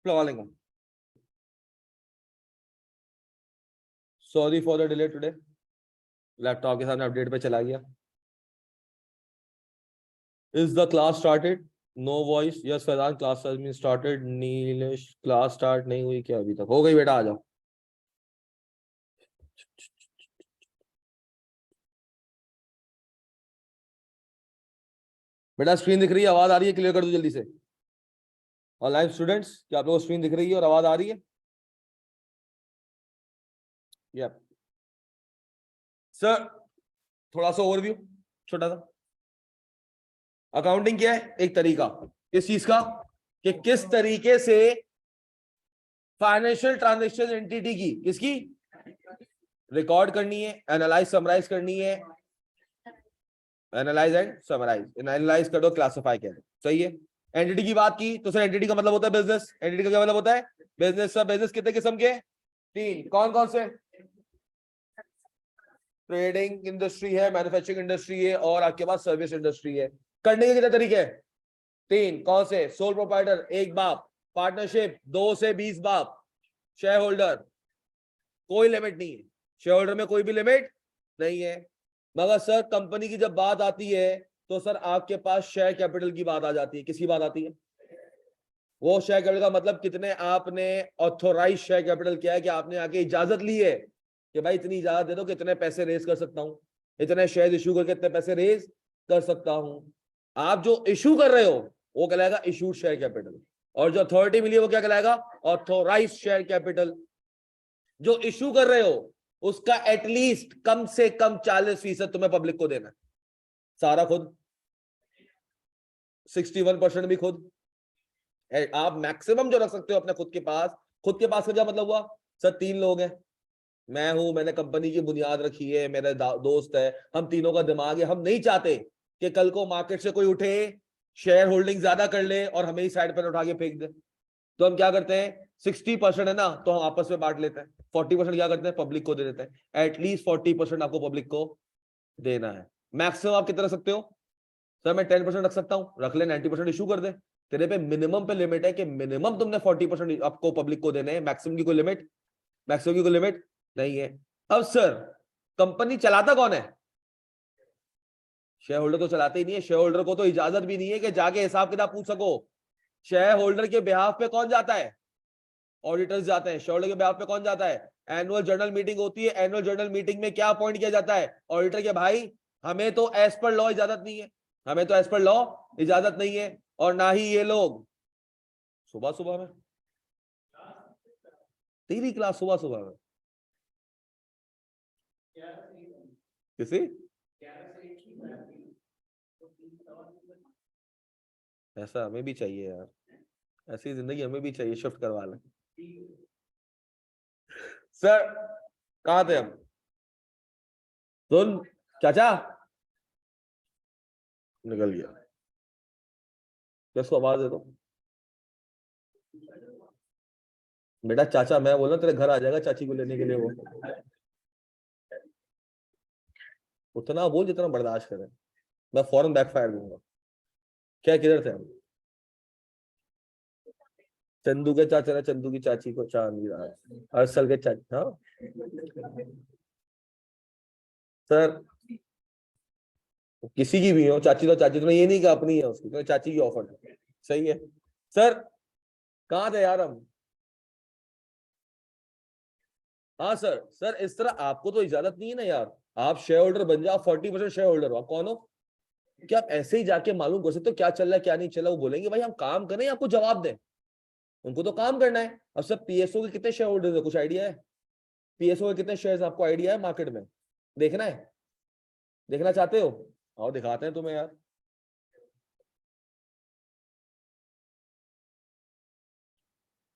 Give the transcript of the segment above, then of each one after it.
वालेकुम। Sorry for the delay today, laptop के सामने अपडेट पे चला गया। Is the class started? No voice. Yes Faizan, class has been started. Nilesh, class start नहीं हुई क्या? अभी तक हो गई बेटा, आ जाओ। बेटा स्क्रीन दिख रही है, आवाज आ रही है? क्लियर कर दो जल्दी से। और लाइव स्टूडेंट्स, क्या आप लोगों को स्क्रीन दिख रही है और आवाज आ रही है? यप सर, थोड़ा सा ओवरव्यू, छोटा सा। अकाउंटिंग क्या है? एक तरीका। किस चीज का? कि किस तरीके से फाइनेंशियल ट्रांजेक्शन एंटिटी की, किसकी, रिकॉर्ड करनी है, एनालाइज समराइज करनी है। एनालाइज एंड समराइज, एनालाइज कर दो, क्लासिफाई कर दो, सही है। एंटिटी की बात की तो सर एंटिटी का मतलब होता है बिजनेस। एंटिटी का क्या मतलब होता है? बिजनेस। सब बिजनेस कितने किस्म के? तीन। कौन कौन से? ट्रेडिंग इंडस्ट्री है, मैन्युफैक्चरिंग इंडस्ट्री है, और आपके पास सर्विस इंडस्ट्री है। करने के कितने तरीके हैं? तीन। कौन से? सोल प्रोप्राइटर एक बाप, पार्टनरशिप 2 से 20 बाप, शेयर होल्डर कोई लिमिट नहीं है, शेयर होल्डर में कोई भी लिमिट नहीं है। मगर सर कंपनी की जब बात आती है तो सर आपके पास शेयर कैपिटल की बात आ जाती है। किसकी बात आती है? वो शेयर कैपिटल का मतलब कितने आपने ऑथोराइज शेयर कैपिटल किया है, कि आपने आके इजाजत ली है कि भाई इतनी इजाजत दे दो, कितने पैसे रेज कर सकता हूं, इतने शेयर इशू करके इतने पैसे रेज कर सकता हूं। आप जो इशू कर रहे हो वो कहलाएगा इशूड शेयर कैपिटल, और जो अथॉरिटी मिली है वो क्या कहलाएगा? Authorise share capital. जो इशू कर रहे हो उसका एटलीस्ट कम से कम 40% तुम्हें पब्लिक को देना है। सारा खुद, 61% भी खुद। आप मैक्सिमम जो रख सकते हो अपने खुद के पास। खुद के पास का क्या मतलब हुआ? सर 3 लोग हैं, मैं हूं, मैंने कंपनी की बुनियाद रखी है, मेरा दोस्त है, हम तीनों का दिमाग है। हम नहीं चाहते कि कल को मार्केट से कोई उठे, शेयर होल्डिंग ज्यादा कर ले और हमें ही साइड पर उठा के फेंक दे। तो हम क्या करते हैं, 60% है ना तो हम आपस में बांट लेते हैं, 40% क्या करते हैं, पब्लिक को दे देते हैं। एटलीस्ट 40% आपको पब्लिक को देना है। मैक्सिमम आप कितना रख सकते हो? सर मैं 10% रख सकता हूं, रख ले, 90% इशू कर दे। तेरे पे मिनिमम पे लिमिट है कि मिनिमम तुमने 40% आपको पब्लिक को देने हैं, मैक्सिमम की कोई लिमिट, मैक्सिमम की कोई लिमिट नहीं है। अब सर कंपनी चलाता कौन है? शेयर होल्डर तो चलाते ही नहीं है। शेयर होल्डर को तो इजाजत भी नहीं है कि जाके हिसाब किताब पूछ सको। शेयर होल्डर के बिहाफ पे कौन जाता है? ऑडिटर्स जाते हैं। शेयर होल्डर के बिहाफ पे कौन जाता है? एनुअल जनरल मीटिंग होती है। एनुअल जनरल मीटिंग में क्या अपॉइंट किया जाता है? ऑडिटर के भाई। हमें तो एज पर लॉ इजाजत नहीं है, हमें तो एज पर लॉ इजाजत नहीं है। और ना ही ये लोग सुबह सुबह में, तेरी क्लास सुबह सुबह में किसी, ऐसा हमें भी चाहिए यार, ऐसी जिंदगी हमें भी चाहिए, शिफ्ट करवा लें। सर कहाँ थे हम? सुन चाचा, निकल गया, किसको आवाज दे दो। बेटा चाचा मैं बोला तेरे घर आ जाएगा चाची को लेने के लिए, वो उतना बोल जितना बर्दाश्त करे, मैं फौरन बैकफायर दूंगा। क्या किधर थे हम? चंदू के चाचा ने चंदू की चाची को चांदी रात, अरसल के चाचा। हाँ सर, किसी की भी हो चाची तो चाची, तुम्हें ये नहीं कि अपनी है उसकी, तुम्हें चाची की ऑफर है, सही है। सर कहाँ थे यार हम? हाँ सर, सर इस तरह आपको तो इजाजत नहीं है ना यार। आप शेयर होल्डर बन जाओ, 40% शेयर होल्डर हो, आप कौन हो? क्या आप ऐसे ही जाके मालूम कर सकते हो क्या चल रहा है क्या नहीं चल रहा? वो बोलेंगे भाई हम काम करें, आपको जवाब दें। उनको तो काम करना है। अब सर पीएसओ के कितने शेयर होल्डर है, कुछ आइडिया है? पीएसओ के कितने शेयर आपको आइडिया है मार्केट में? देखना है? देखना चाहते हो? आओ दिखाते हैं तुम्हें यार।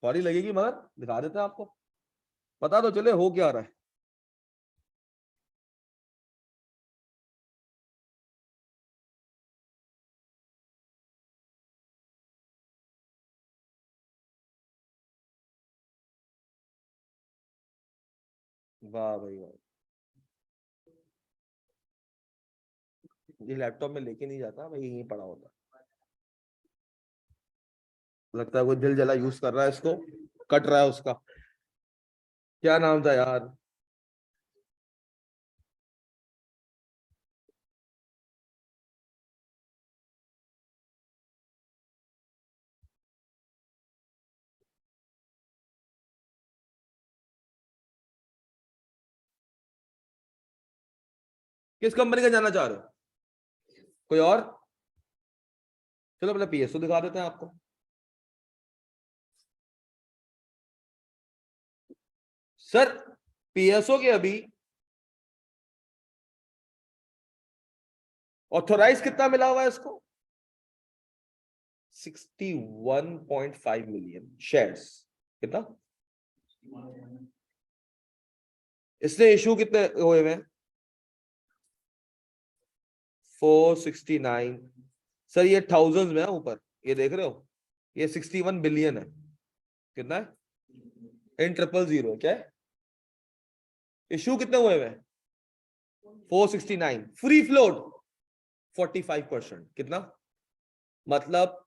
सॉरी लगेगी मगर दिखा देते हैं आपको, पता तो चले हो क्या रहा है। वाह भाई वाह, ये लैपटॉप में लेके नहीं जाता भाई, यहीं पड़ा होता। लगता है कोई दिल जला यूज कर रहा है इसको, कट रहा है उसका। क्या नाम था यार? किस कंपनी का जानना चाह रहे हो? कोई और? चलो पहले पीएसओ दिखा देते हैं आपको। सर पीएसओ के अभी ऑथोराइज कितना मिला हुआ है इसको? 61.5 मिलियन शेयर्स। कितना इसने इशू कितने हुए हैं? 469। सर ये थाउजेंड्स में है ऊपर, ये देख रहे हो, ये 61 बिलियन है। कितना है इन 000? क्या है इशू कितने हुए हैं? 469। Free float 45%। कितना मतलब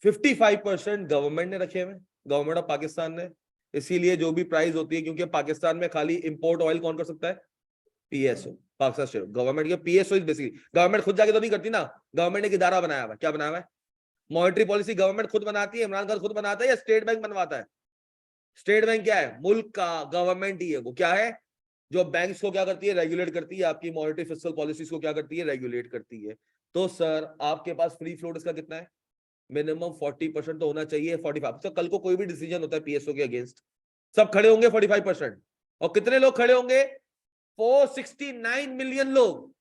55% गवर्नमेंट ने रखे हुए, गवर्नमेंट ऑफ पाकिस्तान ने। इसीलिए जो भी प्राइस होती है, क्योंकि पाकिस्तान में खाली इंपोर्ट ऑयल कौन कर सकता है? PSO, Pakistan state government. के पीएसओ इज बेसिकली, गवर्नमेंट खुद जाके तो नहीं करती ना, गवर्नमेंट ने एक इदारा बनाया हुआ। क्या बनाया हुआ है? मॉनेटरी पॉलिसी गवर्नमेंट खुद बनाती है, इमरान खान खुद बनाता है या स्टेट बैंक बनवाता है? स्टेट बैंक क्या है? मुल्क का गवर्नमेंट ही है वो। क्या है? जो बैंक्स को क्या करती है? रेगुलेट करती है। आपकी मॉनेटरी फिस्कल पॉलिसीज को क्या करती है? रेगुलेट करती है। तो सर आपके पास फ्री फ्लोट इसका कितना है? मिनिमम 40% तो होना चाहिए। 45। तो कल को कोई भी डिसीजन होता है पीएसओ के अगेंस्ट, सब खड़े होंगे 45%। और कितने लोग खड़े होंगे? 469 मिलियन लोग।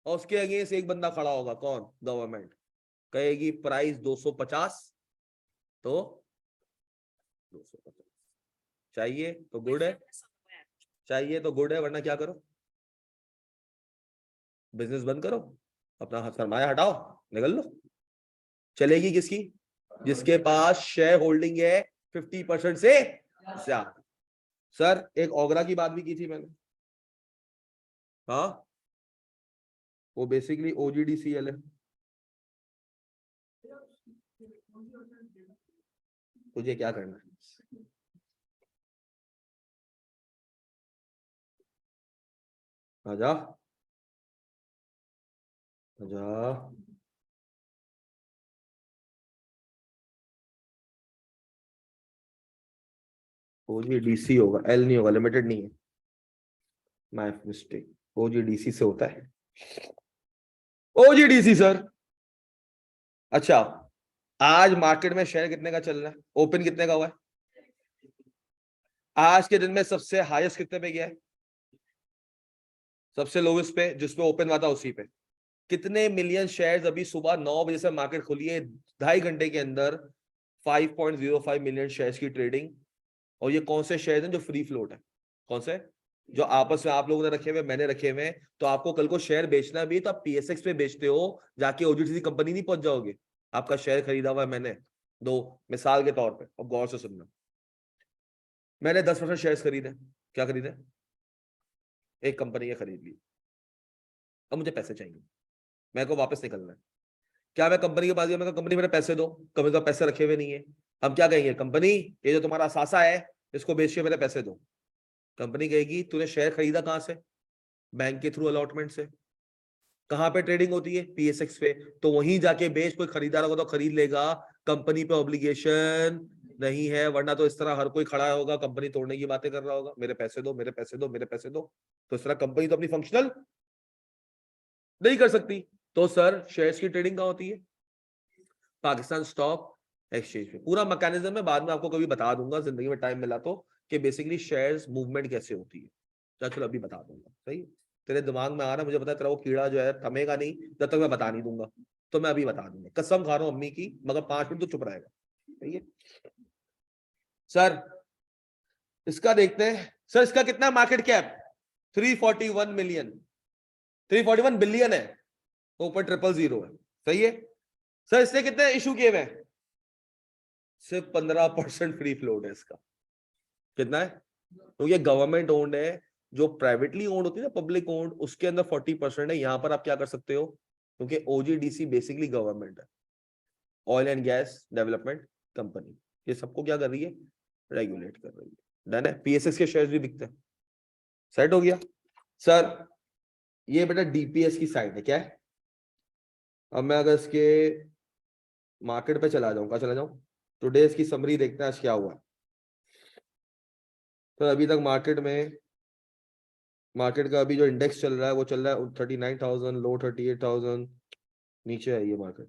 और उसके अगेंस्ट एक बंदा खड़ा होगा, कौन? गवर्नमेंट। कहेगी प्राइस 250, तो 250 चाहिए तो गुड है, चाहिए तो गुड है, वरना क्या करो? बिजनेस बंद करो, अपना सरमाया हटाओ, निकल लो। चलेगी किसकी? जिसके पास शेयर होल्डिंग है 50% से ज्यादा। सर एक ओगरा की बात भी की थी मैंने। हाँ, वो बेसिकली ओजीडीसीएल है। तुझे क्या करना है? आजा आजा। ओजीडीसी होगा, एल नहीं होगा, लिमिटेड नहीं है। माय मिस्टेक, ओजीडीसी से होता है। OGDC sir. अच्छा, आज मार्केट में शेयर कितने का चल रहा है? ओपन कितने का हुआ है? आज के दिन में सबसे हाईएस्ट कितने पे गया है? सबसे लोवेस्ट पे, जिसपे ओपन हुआ था उसी पे। कितने मिलियन शेयर्स अभी सुबह 9 बजे से मार्केट खुली है, 2.5 घंटे के अंदर 5.05 मिलियन शेयर्स की ट्रेडिंग। और ये कौन से शेयर हैं जो फ्री फ्लोट है? कौन से? जो आपस में आप लोगों ने रखे हुए, मैंने रखे हुए। तो आपको कल को शेयर बेचना भी तो आप पीएसएक्स पे बेचते हो, जाके ओजीडीसी कंपनी नहीं पहुंच जाओगे। आपका शेयर खरीदा हुआ है मैंने, दो मिसाल के तौर पे, और गौर से सुनना। मैंने 10% शेयर खरीदे। क्या खरीदे? एक कंपनी के खरीद ली। अब मुझे पैसे चाहिए, मेरे को वापस निकलना है। क्या मैं कंपनी के पास गया, मैं कंपनी मेरे पैसे दो, कंपनी का पैसे रखे हुए नहीं है। हम क्या कहेंगे? कंपनी ये जो तुम्हारा सासा है इसको बेच के मेरे पैसे दो। कंपनी कहेगी तूने शेयर खरीदा कहां से? बैंक के थ्रू अलॉटमेंट से। कहां पे ट्रेडिंग होती है? पीएसएक्स पे। तो वहीं जाके बेच, कोई खरीदार होगा तो खरीद लेगा। कंपनी पे ऑब्लिगेशन नहीं है, वरना तो इस तरह हर कोई खड़ा होगा, कंपनी तोड़ने की बातें कर रहा होगा, मेरे पैसे दो, मेरे पैसे दो, मेरे पैसे दो। तो इस तरह कंपनी तो अपनी फंक्शनल नहीं कर सकती। तो सर शेयर्स की ट्रेडिंग कहां होती है? पाकिस्तान स्टॉक एक्सचेंज पे। पूरा मैकेनिज्म है, बाद में आपको कभी बता दूंगा, जिंदगी में टाइम मिला तो, कि बेसिकली शेयर्स मूवमेंट कैसे होती है। चलो अभी बता दूंगा, सही। तेरे दिमाग में आ रहा है, मुझे पता है तेरा वो कीड़ा जो है थमेगा नहीं जब तक मैं बता नहीं दूंगा। तो मैं अभी बता दूंगा, कसम खा रहा हूं अम्मी की, मगर 5 मिनट तो चुप रहेगा। सही है सर। इसका देखते हैं सर, इसका कितना मार्केट कैप? 341 मिलियन, 341 बिलियन है। ऊपर 000 है। सही है सर। इसने कितने इशू किए हुए हैं? सिर्फ 15% फ्री फ्लोट है इसका। कितना है? तो ये गवर्नमेंट ओन्ड है। जो प्राइवेटली ओन्ड होती है ना, पब्लिक ओन्ड, उसके अंदर 40% है। यहां पर आप क्या कर सकते हो, क्योंकि ओजीडीसी बेसिकली गवर्नमेंट है, oil and gas development. Company, ये सबको क्या कर रही है, रेगुलेट कर रही है। डन है, पीएसएक्स के शेयर्स भी बिकते हैं, सेट हो गया। सर ये बेटा डीपीएस की साइड है, क्या है? अब मैं अगर इसके मार्केट पे चला जाऊं, कहाँ चला जाऊं, टुडे इसकी समरी देखते हैं आज क्या हुआ। तो अभी तक मार्केट का अभी जो इंडेक्स चल रहा है वो चल रहा है 39,000, लो 38,000, नीचे है ये मार्केट।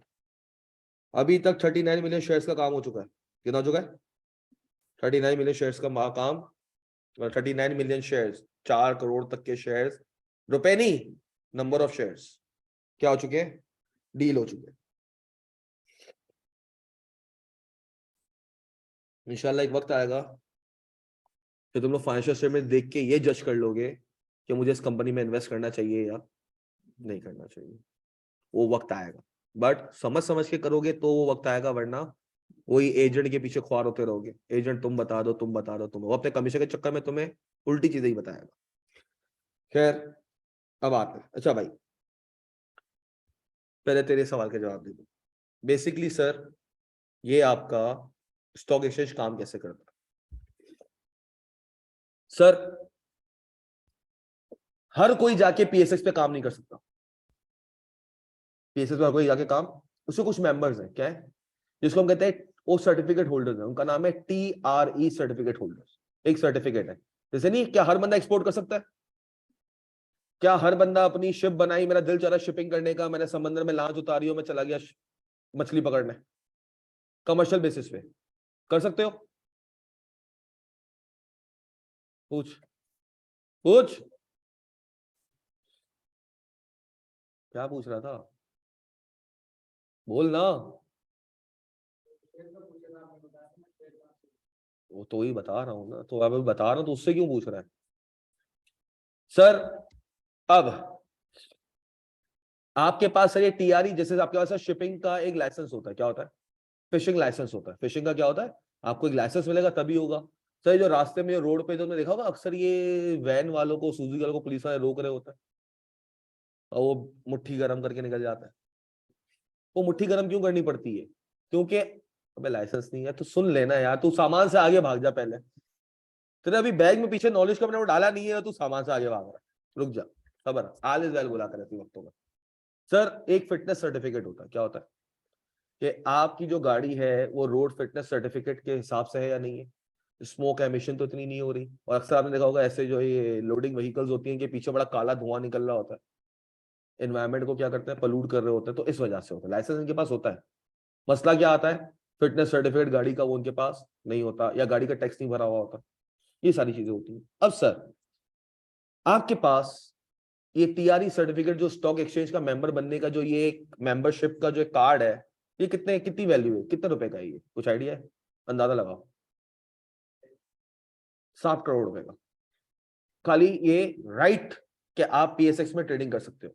अभी तक 39 मिलियन शेयर्स का काम हो चुका है। कितना हो चुका है? 39 मिलियन शेयर्स का काम। 39 मिलियन शेयर्स, 4 करोड़ तक के शेयर्स, रुपए नहीं, नंबर ऑफ शेयर्स क्या हो चुके हैं, डील हो चुके हैं। इंशाल्लाह एक वक्त आएगा कि तुम लोग फाइनेंशियल स्टेटमेंट देख के ये जज कर लोगे कि मुझे इस कंपनी में इन्वेस्ट करना चाहिए या नहीं करना चाहिए। वो वक्त आएगा, बट समझ समझ के करोगे तो वो वक्त आएगा, वरना वही एजेंट के पीछे ख्वार होते रहोगे। एजेंट तुम बता दो, तुम बता दो, तुम, वो अपने कमीशन के चक्कर में तुम्हें उल्टी चीजें ही बताएगा। खैर अब आते हैं, अच्छा भाई पहले तेरे सवाल के जवाब दे दो। बेसिकली सर ये आपका स्टॉक एक्सचेंज काम कैसे करता है? सर हर कोई जाके पीएसएक्स पे काम नहीं कर सकता। पीएसएक्स पे हर कोई जाके काम, उसके कुछ मेंबर्स हैं, क्या है, जिसको हम कहते हैं वो सर्टिफिकेट होल्डर्स है, उनका नाम है TRE सर्टिफिकेट होल्डर्स। एक सर्टिफिकेट है, जैसे नहीं क्या हर बंदा एक्सपोर्ट कर सकता है? क्या हर बंदा अपनी शिप बनाई, मेरा दिल चला शिपिंग करने का, मैंने समंदर में लांच उतारी हो, मैं चला गया मछली पकड़ने, कमर्शियल बेसिस पे कर सकते हो? पूछ पूछ, क्या पूछ रहा था, बोल ना। वो तो ही बता रहा हूं ना, तो अब बता रहा हूं तो उससे क्यों पूछ रहा है? सर अब आपके पास सर ये TRE, जैसे आपके पास शिपिंग का एक लाइसेंस होता है, क्या होता है, फिशिंग लाइसेंस होता है। फिशिंग का क्या होता है, आपको एक लाइसेंस मिलेगा तभी होगा। सर जो रास्ते में रोड पे तुमने देखा होगा अक्सर ये वैन वालों को, सुजुकी वालों को पुलिस वाले रोक रहे होते हैं और वो मुट्ठी गर्म करके निकल जाता है। वो मुट्ठी गर्म क्यों करनी पड़ती है? क्योंकि अबे लाइसेंस नहीं है तो सुन लेना यार, तू सामान से आगे भाग जा पहले। तेरे अभी बैग में पीछे नॉलेज का मैंने वो डाला नहीं है, तू सामान से आगे भाग रहा है, रुक जा, खबर आल इज वेल बोला कर ऐसी वक्तों में। सर एक फिटनेस सर्टिफिकेट होता है, क्या होता है, कि आपकी जो गाड़ी है वो रोड फिटनेस सर्टिफिकेट के हिसाब से है या नहीं है, स्मोक एमिशन तो इतनी नहीं हो रही। और अक्सर आपने देखा होगा ऐसे जो ये लोडिंग व्हीकल्स होती हैं कि पीछे बड़ा काला धुआं निकल रहा होता है, एनवायरमेंट को क्या करते हैं, पलूट कर रहे होते हैं, तो इस वजह से होता है। लाइसेंस इनके पास होता है, मसला क्या आता है, फिटनेस सर्टिफिकेट गाड़ी का वो उनके पास नहीं होता, या गाड़ी का टैक्स नहीं भरा हुआ होता, ये सारी चीजें होती हैं। अब सर आपके पास ये TRE सर्टिफिकेट, जो स्टॉक एक्सचेंज का मेंबर बनने का जो ये मेंबरशिप का जो कार्ड है, ये कितनी वैल्यू है, कितने रुपए का है ये, कुछ आइडिया है, अंदाजा लगाओ। 7 करोड़ रुपए का। खाली ये राइट कि आप PSX में ट्रेडिंग कर सकते हो,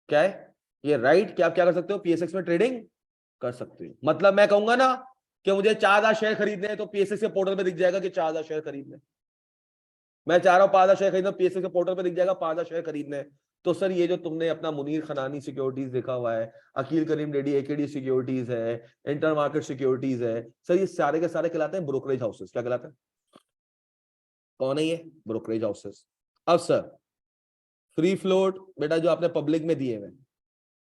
क्या है ये राइट कि आप क्या कर सकते हो, PSX में ट्रेडिंग कर सकते हो। मतलब मैं कहूंगा ना कि मुझे 4,000 शेयर खरीदने हैं तो PSX के पोर्टल पे दिख जाएगा कि 4,000 शेयर खरीदने। मैं चाह रहा हूं 5,000 शेयर खरीदना, PSX के पोर्टल पे दिख जाएगा 5,000 शेयर खरीदने हैं। तो सर ये जो तुमने अपना मुनीर खनानी सिक्योरिटीज देखा हुआ है, अकील करीम रेड्डी AKD सिक्योरिटीज है, इंटर मार्केट सिक्योरिटीज है, सर ये सारे के सारे कहलाते हैं ब्रोकरेज हाउसेस। क्या कहलाते हैं? कौन है ये? Brokerage houses. अब सर फ्री फ्लोट बेटा जो आपने पब्लिक में दिए हुए,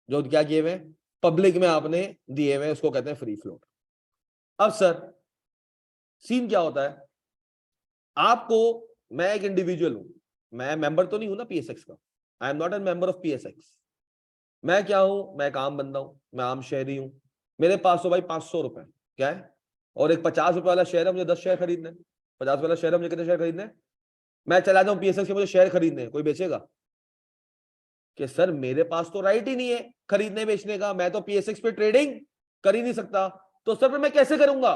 जो क्या किए हुए, पब्लिक में आपने दिए हुए, उसको कहते हैं फ्री फ्लोट। अब सर सीन क्या होता है, आपको, मैं एक इंडिविजुअल हूं, मैं मेंबर तो नहीं हूं ना PSX का, I am not an member of PSX। मैं क्या हूं, मैं एक आम बंदा हूं, मैं आम शहरी हूं, मेरे पास तो भाई 500 रुपए क्या है, और एक 50 रुपए वाला शेयर है, मुझे 10 शेयर खरीदने, 50 वाला शेयर है, मुझे कितने शेयर खरीदने, मैं चला जाऊं PSX के, मुझे शेयर खरीदने, कोई बेचेगा? कि सर मेरे पास तो राइट ही नहीं है खरीदने बेचने का, मैं तो PSX पे ट्रेडिंग कर ही नहीं सकता। तो सर मैं कैसे करूंगा?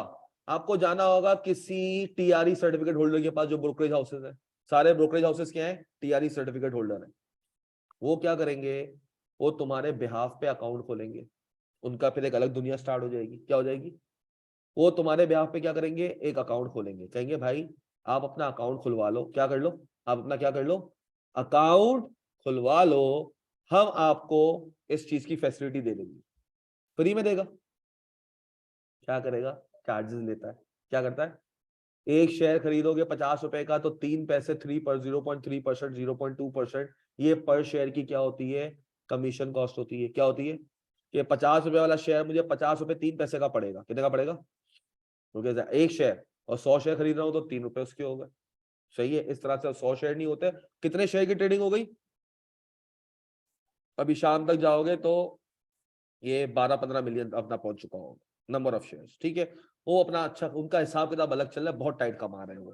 आपको जाना होगा किसी TRE सर्टिफिकेट होल्डर के पास, जो ब्रोकरेज हाउसेस है, सारे ब्रोकरेज हाउसेस क्या है, TRE सर्टिफिकेट होल्डर है। वो क्या करेंगे, वो तुम्हारे बिहाफ पे अकाउंट खोलेंगे, उनका फिर एक अलग दुनिया स्टार्ट हो जाएगी। क्या हो जाएगी? वो तुम्हारे बिहाफ पे क्या करेंगे, एक अकाउंट खोलेंगे, कहेंगे भाई आप अपना अकाउंट खुलवा लो, क्या कर लो, आप अपना क्या कर लो, अकाउंट खुलवा लो, हम आपको इस चीज की फैसिलिटी दे देंगे। फ्री में देगा। क्या करेगा, चार्जेस लेता है। क्या करता है, एक शेयर खरीदोगे 50 रुपए का तो 3 पैसे 0.3%, 0.2%, ये पर शेयर की क्या होती है, कमीशन कॉस्ट होती है। क्या होती है कि 50 रुपए वाला शेयर मुझे 50 रुपए 3 पैसे का पड़ेगा। कितने का पड़ेगा, तो एक शेयर, और 100 शेयर खरीद रहा हूं तो 3 रुपए उसके हो गए। सही है, इस तरह से 100 शेयर नहीं होते। कितने शेयर की ट्रेडिंग हो गई, अभी शाम तक जाओगे तो ये 12-15 मिलियन अपना पहुंच चुका होगा नंबर ऑफ शेयर्स। ठीक है, वो अपना अच्छा, उनका हिसाब किताब अलग चल रहा है, बहुत टाइट कमा रहे हैं वो,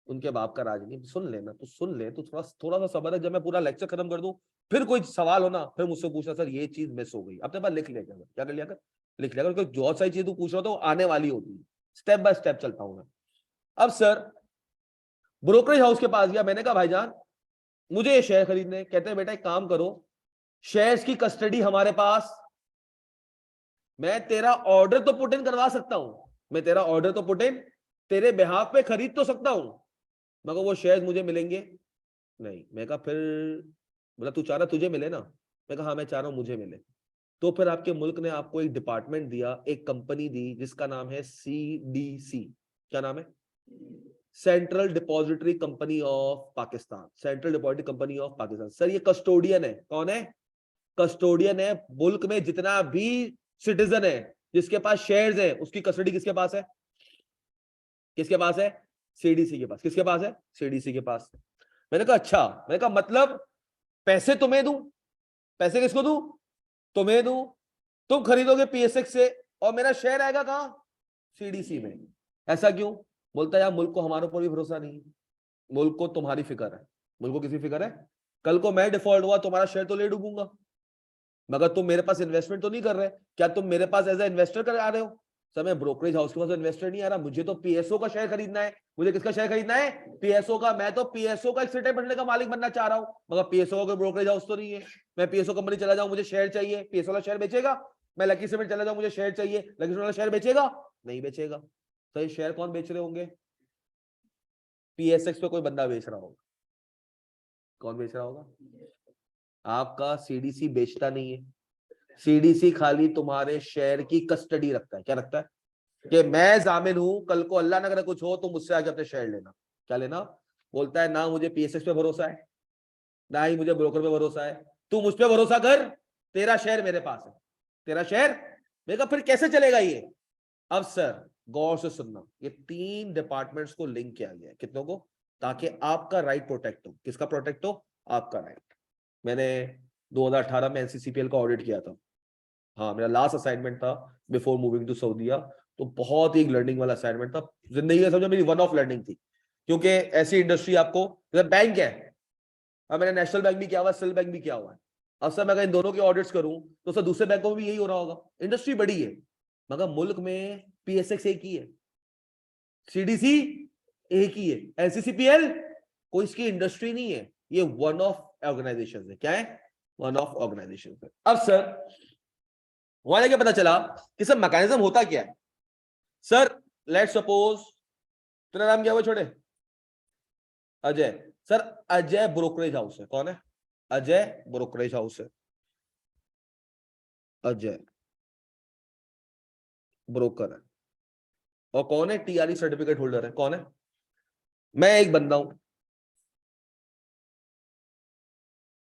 उनके बाप का राज नहीं। सुन लेना, तू सुन ले, तू थोड़ा थोड़ा सा सबर है, जब मैं पूरा लेक्चर खत्म कर दूं फिर कोई सवाल हो ना, फिर मुझसे पूछना सर ये चीज मिस हो गई, अपने पास लिख लिया कर। क्या कर लिया कर, लिख लिया कर, क्योंकि बहुत सारी चीज तू पूछ रहा हो तो आने वाली होती है, स्टेप बाय स्टेप चलता हूं मैं। अब सर ब्रोकरेज हाउस के पास गया, मैंने कहा भाईजान मुझे ये शेयर खरीदने। कहते हैं बेटा एक काम करो, शेयर्स की कस्टडी हमारे पास, मैं तेरा ऑर्डर तो पुट इन करवा सकता हूं, मैं तेरा ऑर्डर तो पुट इन तेरे बिहाफ पे खरीद तो सकता हूं, मगर वो शेयर्स मुझे मिलेंगे नहीं। मैं कहा फिर, बोला तू चाह रहा तुझे मिले ना, मैं कहा हाँ मैं चाह रहा हूं मुझे मिले। तो फिर आपके मुल्क ने आपको एक डिपार्टमेंट दिया, एक कंपनी दी जिसका नाम है CDC। क्या नाम है, central depository company of Pakistan, central depository company of Pakistan. Sir ये कस्टोडियन है, कौन है, कस्टोडियन है। मुल्क में जितना भी सिटीजन है जिसके पास शेयर्स है उसकी कस्टडी किसके पास है, किसके पास है, CDC के पास। किसके पास है, CDC के पास। मैंने कहा अच्छा, मैंने कहा मतलब पैसे तुम्हें दूं, पैसे किसको दूं, तुम्हें दूं, तुम खरीदोगे PSX से और मेरा शेयर आएगा कहां, CDC में। ऐसा क्यों, बोलता है यार मुल्क को हमारे ऊपर भी भरोसा नहीं है, मुल्क को तुम्हारी फिक्र है। मुल्क को किसी फिक्र है, कल को मैं डिफॉल्ट हुआ तुम्हारा शेयर तो ले डूबूंगा, मगर तुम मेरे पास इन्वेस्टमेंट तो नहीं कर रहे। क्या तुम मेरे पास एज ए इन्वेस्टर कर आ रहे हो, सर मैं ब्रोकरेज हाउस के पास इन्वेस्टर नहीं आ रहा, मुझे तो PSO का शेयर खरीदना है। मुझे किसका शेयर खरीदना है, PSO का। मैं तो PSO का एक सिटे बनने का मालिक बनना चाह रहा हूं, मगर PSO का कोई ब्रोकरेज हाउस तो नहीं है। मैं PSO कंपनी चला जाऊं, मुझे शेयर चाहिए, PSO वाला शेयर बेचेगा। मैं लकी सीमेंट चला जाऊं, मुझे शेयर चाहिए, लकी सीमेंट वाला शेयर बेचेगा, नहीं बेचेगा। तो ये शेयर कौन बेच रहे होंगे, PSX पे कोई बंदा बेच रहा होगा। कौन बेच रहा होगा, आपका CDC बेचता नहीं है। CDC खाली तुम्हारे शेयर की कस्टडी रखता है। क्या रखता है, कि मैं जामिन हूं, कल को अल्लाह ना करे कुछ हो तो मुझसे आके अपने शेयर लेना। क्या लेना, बोलता है ना मुझे PSX पे भरोसा है, ना ही मुझे ब्रोकर पे भरोसा है, तू मुझ पे भरोसा कर, तेरा शेयर मेरे पास है, तेरा शेयर। मेरे फिर कैसे चलेगा ये। अब सर गौर से सुनना, ये 3 डिपार्टमेंट्स को लिंक किया गया है, कितनों को, ताकि आपका राइट प्रोटेक्ट हो। किसका प्रोटेक्ट हो, आपका राइट। मैंने 2018 में NCCPL का ऑडिट किया था, हाँ मेरा लास्ट असाइनमेंट था बिफोर मूविंग टू सऊदीया। तो बहुत ही लर्निंग वाला असाइनमेंट था, जिंदगी का समझो मेरी वन ऑफ लर्निंग थी, क्योंकि ऐसी इंडस्ट्री आपको, बैंक है, अब मैंने नेशनल बैंक भी किया हुआ है, सिल बैंक भी किया हुआ है। अब सर मैं अगर इन दोनों के ऑडिट्स करूं तो सर दूसरे बैंकों में भी यही हो रहा होगा। इंडस्ट्री बड़ी है, मगर मुल्क में PSX एक ही है, CDC एक ही है, NCCPL कोई इसकी इंडस्ट्री नहीं है, ये वन ऑफ ऑर्गेनाइजेशन है। क्या है, वन ऑफ ऑर्गेनाइजेशन है। अब सर वहां जाके पता चला कि सर मैकेनिज्म होता क्या है। सर लेट सपोज तेरा नाम क्या हुआ छोटे, Ajay. Sir Ajay brokerage house है, कौन है, अजय ब्रोकरेज हाउस है, अजय ब्रोकर है। और कौन है, TRE सर्टिफिकेट होल्डर है, कौन है, मैं एक बंदा हूं,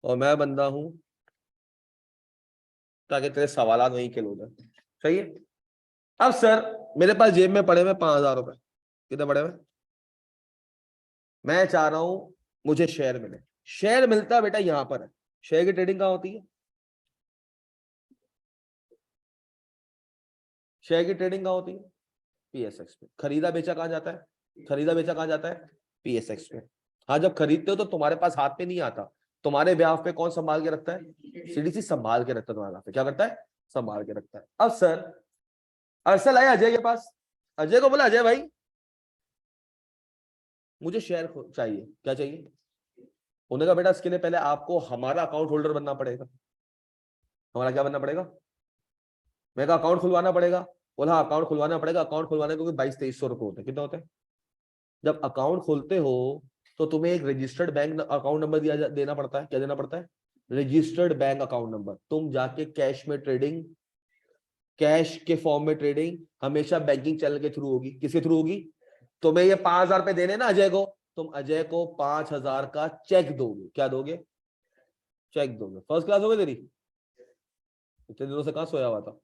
और मैं बंदा हूं ताकि तेरे सवाल वहीं के लोग हैं। सही है। अब सर मेरे पास जेब में पड़े हुए 5,000 रुपए, कितने पड़े हुए, मैं चाह रहा हूं मुझे शेयर मिले। शेयर मिलता बेटा यहां पर है, शेयर की ट्रेडिंग कहां होती है, शेयर की ट्रेडिंग कहां होती है, PSX पे। खरीदा बेचा कहां जाता है, खरीदा बेचा कहां जाता है, PSX पे। हाँ जब खरीदते हो तो तुम्हारे पास हाथ पे नहीं आता, तुम्हारे ब्याह पे कौन संभाल के रखता है, CDC संभाल के रखता है तुम्हारे हाथ पे। क्या करता है, संभाल के रखता है। अब सर अरसल आया अजय के पास, अजय को बोला अजय भाई मुझे शेयर चाहिए। क्या चाहिए, उन्होंने कहा बेटा इसके लिए पहले आपको हमारा अकाउंट होल्डर बनना पड़ेगा। हमारा क्या बनना पड़ेगा, मैं कहा अकाउंट खुलवाना पड़ेगा। बोला हाँ अकाउंट खुलवाना पड़ेगा, अकाउंट खुलवाने को 2200-2300 रुपए होते हैं। कितना होते हैं, जब अकाउंट खोलते हो तो तुम्हें एक रजिस्टर्ड बैंक अकाउंट नंबर देना पड़ता है। क्या देना पड़ता है, रजिस्टर्ड बैंक अकाउंट नंबर। तुम जाके कैश में ट्रेडिंग कैश के फॉर्म में ट्रेडिंग हमेशा बैंकिंग चैनल के थ्रू होगी। किसके थ्रू होगी? तुम्हें ये 5,000 रुपए देने ना अजय को, तुम अजय को 5,000 का चेक दोगे। क्या दोगे? चेक दोगे। फर्स्ट क्लास होगी तेरी। इतने दिनों से कहां सोया हुआ था?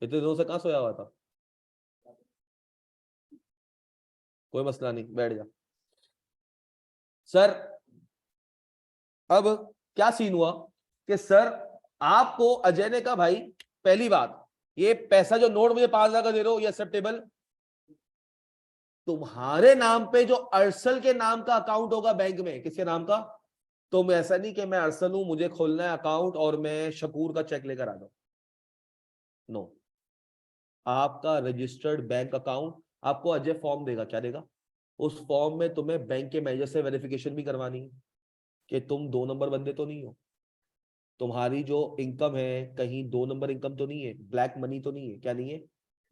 इतने दिनों से कहां सोया हुआ था? कोई मसला नहीं, बैठ जा। सर अब क्या सीन हुआ कि सर आपको अजय ने कहा भाई पहली बात, ये पैसा जो नोट मुझे 5,000 का दे रहे हो ये एक्सेप्टेबल। तुम्हारे नाम पे जो अरसल के नाम का अकाउंट होगा बैंक में, किसके नाम का? तुम ऐसा नहीं कि मैं अरसल हूं मुझे खोलना है अकाउंट और मैं शकूर का चेक लेकर आ जाऊं। नो, आपका रजिस्टर्ड बैंक अकाउंट, आपको अजय फॉर्म देगा। क्या देगा? उस फॉर्म में तुम्हें बैंक के मैनेजर से वेरिफिकेशन भी करवानी है कि तुम 2 नंबर बंदे तो नहीं हो, तुम्हारी जो इनकम है कहीं 2 नंबर इनकम तो नहीं है, ब्लैक मनी तो नहीं है। क्या नहीं है?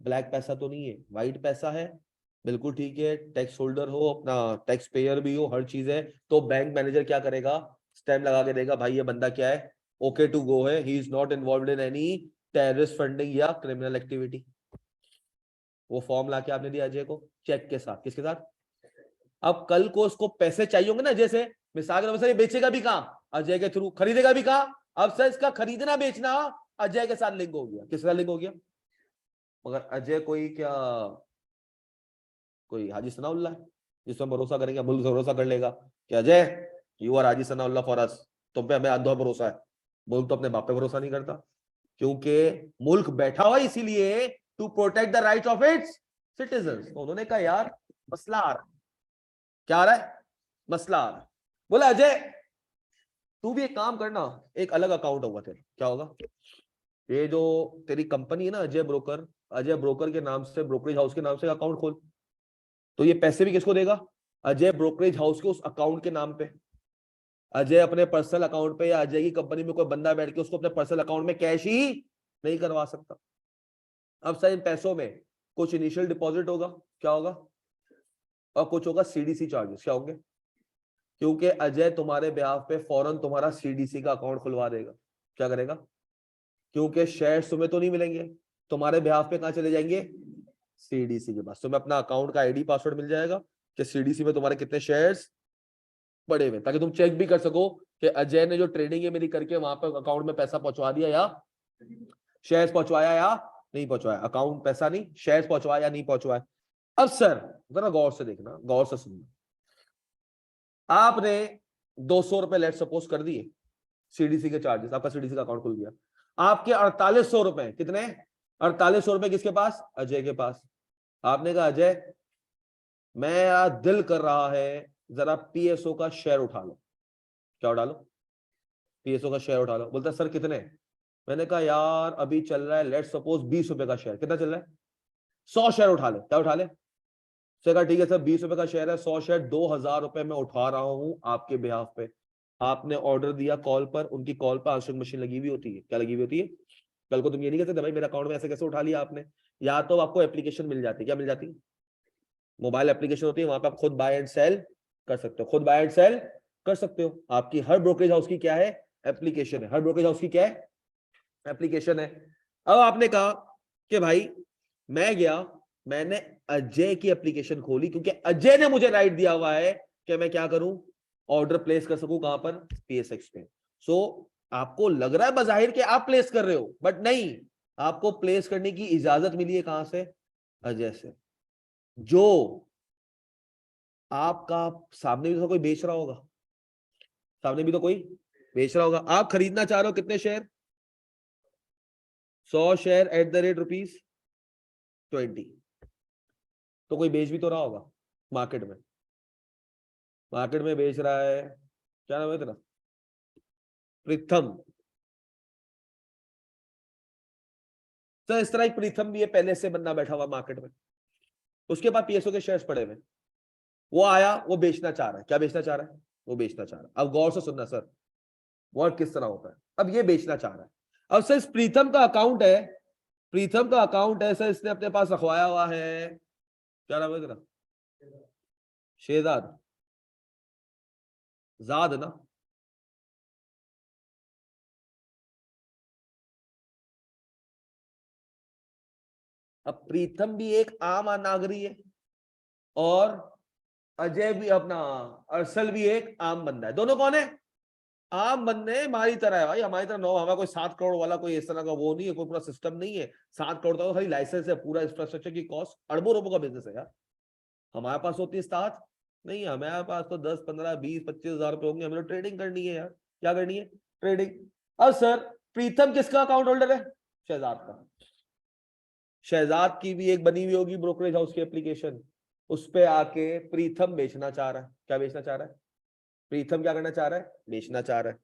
ब्लैक पैसा तो नहीं है, व्हाइट पैसा है। बिल्कुल ठीक है, टैक्स होल्डर हो, अपना टैक्स पेयर भी हो, हर चीज है। तो बैंक मैनेजर क्या करेगा? स्टैम्प लगा के देगा, भाई ये बंदा क्या है, ओके टू गो है, he is not involve in any terrorist funding या क्रिमिनल एक्टिविटी। वो फॉर्म लाके आपने दिया अजय को चेक के साथ। किसके साथ? अब कल को उसको पैसे चाहिए होंगे ना, जैसे मिसाल के तौर पर सर ये बेचेगा भी कहाँ? अजय के थ्रू। खरीदेगा भी कहाँ? अब सर इसका खरीदना बेचना अजय के साथ लिंक हो गया। किसके साथ लिंक हो गया? मगर अजय कोई क्या, कोई हाजी सनाउल्लाह है जिस पर भरोसा करेंगे? मुल्क भरोसा कर लेगा कि Ajay you are Haji Sanaullah for us, तुम पे हमें अंधा भरोसा है। मुल्क तो अपने बाप पे भरोसा नहीं करता, क्योंकि मुल्क बैठा हुआ इसीलिए to protect the right of its citizen. उन्होंने कहा यार मसला आ रहा है। क्या आ रहा है? मसला आ रहा है। बोला अजय तू भी एक काम करना, एक अलग अकाउंट होगा तेरा। क्या होगा? ये जो तेरी कंपनी है ना अजय ब्रोकर, अजय ब्रोकर के नाम से, ब्रोकरेज हाउस के नाम से अकाउंट खोल। तो ये पैसे भी किसको देगा? अजय ब्रोकरेज हाउस के उस अकाउंट के नाम पे। अजय अपने पर्सनल अकाउंट पे या अजय की कंपनी में कोई बंदा बैठ के उसको अपने पर्सनल अकाउंट में कैश ही नहीं करवा सकता। अब सर इन पैसों में कुछ इनिशियल डिपॉजिट होगा। क्या होगा? और कुछ होगा सीडीसी चार्जेस। क्या होंगे? क्योंकि अजय तुम्हारे ब्याह पे फौरन तुम्हारा सीडीसी का अकाउंट खुलवा देगा। क्या करेगा? क्योंकि शेयर्स तुम्हें तो नहीं मिलेंगे, तुम्हारे ब्याह पे कहां चले जाएंगे? सीडीसी के पास। तुम्हें अपना अकाउंट का आईडी पासवर्ड मिल जाएगा कि सीडीसी में तुम्हारे कितने शेयर्स पड़े हुए, ताकि तुम चेक भी कर सको कि अजय ने जो ट्रेडिंग है मेरी करके वहां पर अकाउंट में पैसा पहुंचवा दिया या शेयर्स पहुंचवाया या नहीं पहुंचवाया। अकाउंट पैसा नहीं, शेयर्स पहुंचवाया या नहीं पहुंचवाया। अब सर जरा गौर से देखना, गौर से सुनना। आपने 200 रुपए लेट सपोज कर दिए सीडीसी के चार्जेस, आपका सीडीसी का अकाउंट खुल गया। आपके 4800 रुपए, कितने? 4800 रुपए किसके पास? अजय के पास। आपने कहा अजय मैं दिल कर रहा है जरा पीएसओ का शेयर उठा लो। क्या उठा लो? पीएसओ का शेयर उठा लो। बोलता है सर कितने? मैंने कहा यार अभी चल रहा है लेट सपोज 20 रुपए का शेयर। कितना चल रहा है? 100 शेयर उठा ले। क्या उठा ले? उसने कहा ठीक है सर 20 रुपए का शेयर है, 100 शेयर 2,000 रुपए में उठा रहा हूं आपके बिहाफ पे। आपने ऑर्डर दिया कॉल पर, उनकी कॉल पर आंसरिंग मशीन लगी हुई होती है। क्या लगी हुई होती है? कल को तुम ये नहीं कह सकते भाई मेरे अकाउंट में ऐसे कैसे उठा लिया आपने। या तो आपको एप्लीकेशन मिल जाती है। क्या मिल जाती है? मोबाइल एप्लीकेशन होती है, वहां पर आप खुद बाय एंड सेल कर सकते हो। खुद बाय एंड सेल कर सकते हो। आपकी हर ब्रोकरेज हाउस की क्या है? एप्लीकेशन है। हर ब्रोकरेज हाउस की क्या है? एप्लीकेशन है। अब आपने कहा कि भाई मैं गया, मैंने अजय की एप्लीकेशन खोली, क्योंकि अजय ने मुझे राइट दिया हुआ है कि मैं क्या करूं, ऑर्डर प्लेस कर सकूं। कहां पर? पीएसएक्स पे। सो आपको लग रहा है बजाहिर कि आप प्लेस कर रहे हो, बट नहीं, आपको प्लेस करने की इजाजत मिली है कहां से? अजय से। जो आपका सामने भी तो कोई बेच रहा होगा, सामने भी तो कोई बेच रहा होगा। आप खरीदना चाह रहे हो कितने share? 100 share at the rate ₹20। तो कोई बेच भी तो रहा होगा मार्केट में। मार्केट में बेच रहा है, क्या नाम है तेरा? प्रीतम। तो इस तरह एक प्रीतम भी है, पहले से बंदा बैठा हुआ मार्केट में, उसके पास पीएसओ के शेयर्स पड़े हुए। वो आया, वो बेचना चाह रहा है। क्या बेचना चाह रहा है? वो बेचना चाह रहा है। अब गौर से सुनना सर, वर्ड किस तरह होता है। अब ये बेचना चाह रहा है। अब सर इस प्रीतम का अकाउंट है, प्रीतम का अकाउंट है सर, इसने अपने पास रखवाया हुआ है, क्या नाम है तेरा? शेजाद, जाद ना? अब प्रीतम भी एक आम नागरिक है और अजय भी अपना अरसल भी एक आम बंदा है। दोनों कौन है? आम बंदे। हमारी तरह है भाई, हमारी तरह नो, हमारा कोई 7 करोड़ वाला कोई इस तरह का वो नहीं है, कोई पूरा सिस्टम नहीं है। 7 करोड़ का खाली लाइसेंस है, पूरा इंफ्रास्ट्रक्चर की कॉस्ट अरबों रुपयों का बिजनेस है यार। हमारे पास होती है 7 नहीं, हमारे पास तो 10 15 20 25 हजार रुपए होंगे। हमें तो ट्रेडिंग करनी है यार। क्या करनी है? ट्रेडिंग। अब सर प्रीतम किसका अकाउंट होल्डर है? शहजाद का। शहजाद की भी एक बनी हुई होगी ब्रोकरेज हाउस की एप्लीकेशन, उस पे आके प्रीतम बेचना चाह रहा है। क्या बेचना चाह रहा है? प्रीतम क्या करना चाह रहा है? बेचना चाह रहा है।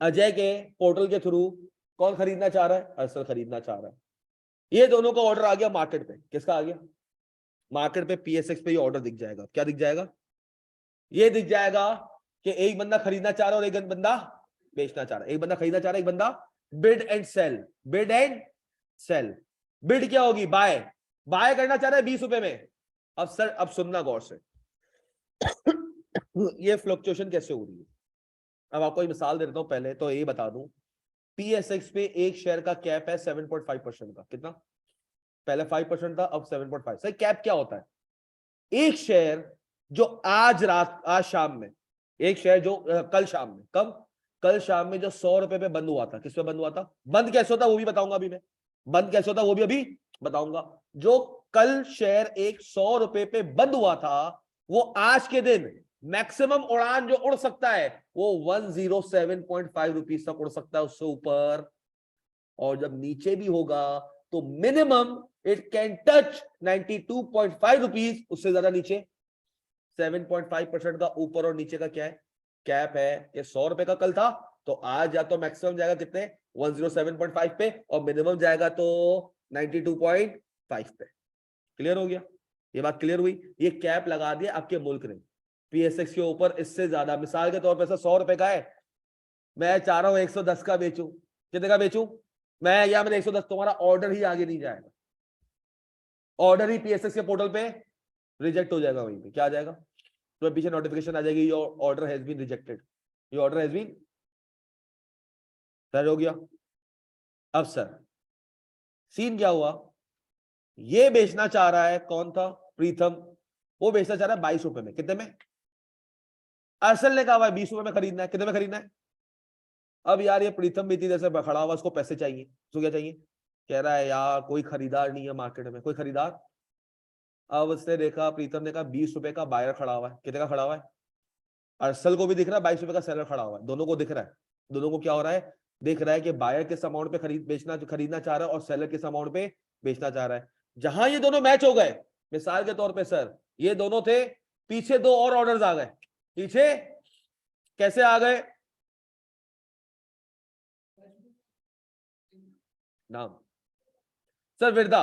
अजय के पोर्टल के थ्रू कौन खरीदना चाह रहा है? अरसल खरीदना चाह रहा है। ये दोनों का ऑर्डर आ गया मार्केट पे। किसका आ गया? मार्केट पे पीएसएक्स पे ये ऑर्डर दिख जाएगा। क्या दिख जाएगा? ये दिख जाएगा कि एक बंदा खरीदना चाह रहा है और एक बंदा बेचना चाह रहा है। एक बंदा खरीदना चाह रहा है, एक बंदा bid and sell. Bid and sell. Bid क्या होगी? बाय। बाय करना चाह रहा है 20 रुपए में। अब सर अब सुनना गौर से ये फ्लक्चुएशन कैसे हो रही है। अब आपको एक मिसाल दे देता हूं। पहले तो ये बता दूं, पीएसएक्स पे एक शेयर का कैप है 7.5% का। कितना? पहले 5% था, अब 7.5। सर कैप क्या होता है? एक शेयर जो आज शाम में, एक शेयर जो कल शाम में, कब? कल शाम में जो 100 रुपए पे बंद हुआ था। किस पे बंद हुआ था? बंद कैसे होता वो भी बताऊंगा अभी मैं। बंद कैसे होता वो भी अभी बताऊंगा। जो कल शेयर एक 100 रुपए पे बंद हुआ था, वो आज के दिन मैक्सिमम उड़ान जो उड़ सकता है वो 107.5 रुपीज तक उड़ सकता है, उससे ऊपर। और जब नीचे भी होगा तो minimum it can touch 92.5 rupees, उससे ज्यादा नीचे। 7.5% का ऊपर और नीचे का क्या है? कैप है। ये 100 रुपए का कल था, तो आज या तो मैक्सिमम जाएगा कितने? 107.5 पे, और मिनिमम जाएगा तो 92.5 पे। क्लियर हो गया? ये बात क्लियर हुई? ये कैप लगा दिया आपके मुल्क ने पीएसएक्स के ऊपर। इससे ज्यादा मिसाल के तौर पर 100 रुपए का है, मैं चाह रहा हूं 110 का बेचूं। कितने का बेचूं मैं? या मैंने 110, तुम्हारा ऑर्डर ही आगे नहीं जाएगा। ऑर्डर ही पीएसएक्स के पोर्टल पे रिजेक्ट हो जाएगा। वहीं पे क्या आ जाएगा? तो पीछे नोटिफिकेशन आ जाएगी, your order has been rejected. Your order has been हो गया। अब सर सीन क्या हुआ? ये बेचना चाह रहा है, कौन था? प्रीतम। वो बेचना चाह रहा है 22 रुपए में। कितने में? अरसल ने कहा भाई 20 रुपए में खरीदना है। कितने में खरीदना है? अब यार ये प्रीतम भी इतनी देर से खड़ा हुआ, उसको पैसे चाहिए। उसको क्या चाहिए? कह रहा है यार कोई खरीदार नहीं है मार्केट में, कोई खरीदार। अब उसने देखा, प्रीतम ने कहा 20 रुपए का बायर खड़ा हुआ है। कितने का खड़ा हुआ है? अरसल को भी दिख रहा है 22 रुपए का सेलर खड़ा हुआ है। दोनों को दिख रहा है। दोनों को क्या हो रहा है? दिख रहा है कि बायर किस अमाउंट पे खरीदना चाह रहा है और सेलर किस अमाउंट पे बेचना चाह रहा है। जहां ये दोनों मैच हो गए, मिसाल के तौर पे सर ये दोनों थे, पीछे दो और ऑर्डर्स आ गए। पीछे कैसे आ गए? नाम सर विरदा।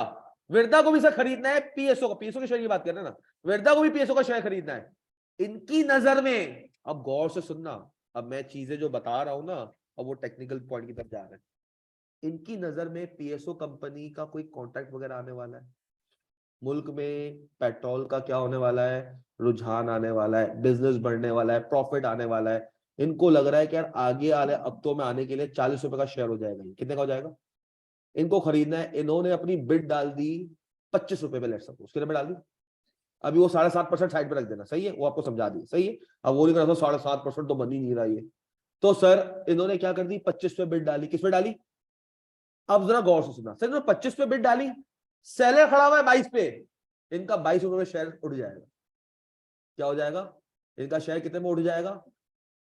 विरदा को भी सर खरीदना है पीएसओ का। पीएसओ के शेयर की बात कर रहे हैं ना, विरदा को भी पीएसओ का शेयर खरीदना है। इनकी नजर में, अब गौर से सुनना, अब मैं चीजें जो बता रहा हूं ना, अब वो टेक्निकल पॉइंट की तरफ जा रहे हैं। इनकी नजर में पीएसओ कंपनी का कोई कॉन्ट्रैक्ट वगैरह आने वाला है, मुल्क में पेट्रोल का क्या होने वाला है, रुझान आने वाला है, बिजनेस बढ़ने वाला है, प्रॉफिट आने वाला है। इनको लग रहा है कि यार आगे वाले हफ्तों में आने के लिए 40 रुपए का शेयर हो जाएगा। कितने का हो जाएगा? इनको खरीदना है। इन्होंने अपनी बिड डाल दी 25 रुपए पे। लेट सपोज कितने पे डाल दी? अभी वो 7.5% साइड पे रख देना, सही है, वो आपको समझा दी, सही है। अब वो नहीं करना 7.5% तो बन ही नहीं रहा है। तो सर इन्होंने क्या कर दी? 25 पे बिड डाली। किस पे डाली? अब जरा गौर से सुनना। सर इन्होंने 25 पे बिड डाली, सेलर खड़ा हुआ है 22 पे। इनका 22 रुपए में शेयर उठ जाएगा। क्या हो जाएगा? इनका शेयर कितने में उठ जाएगा?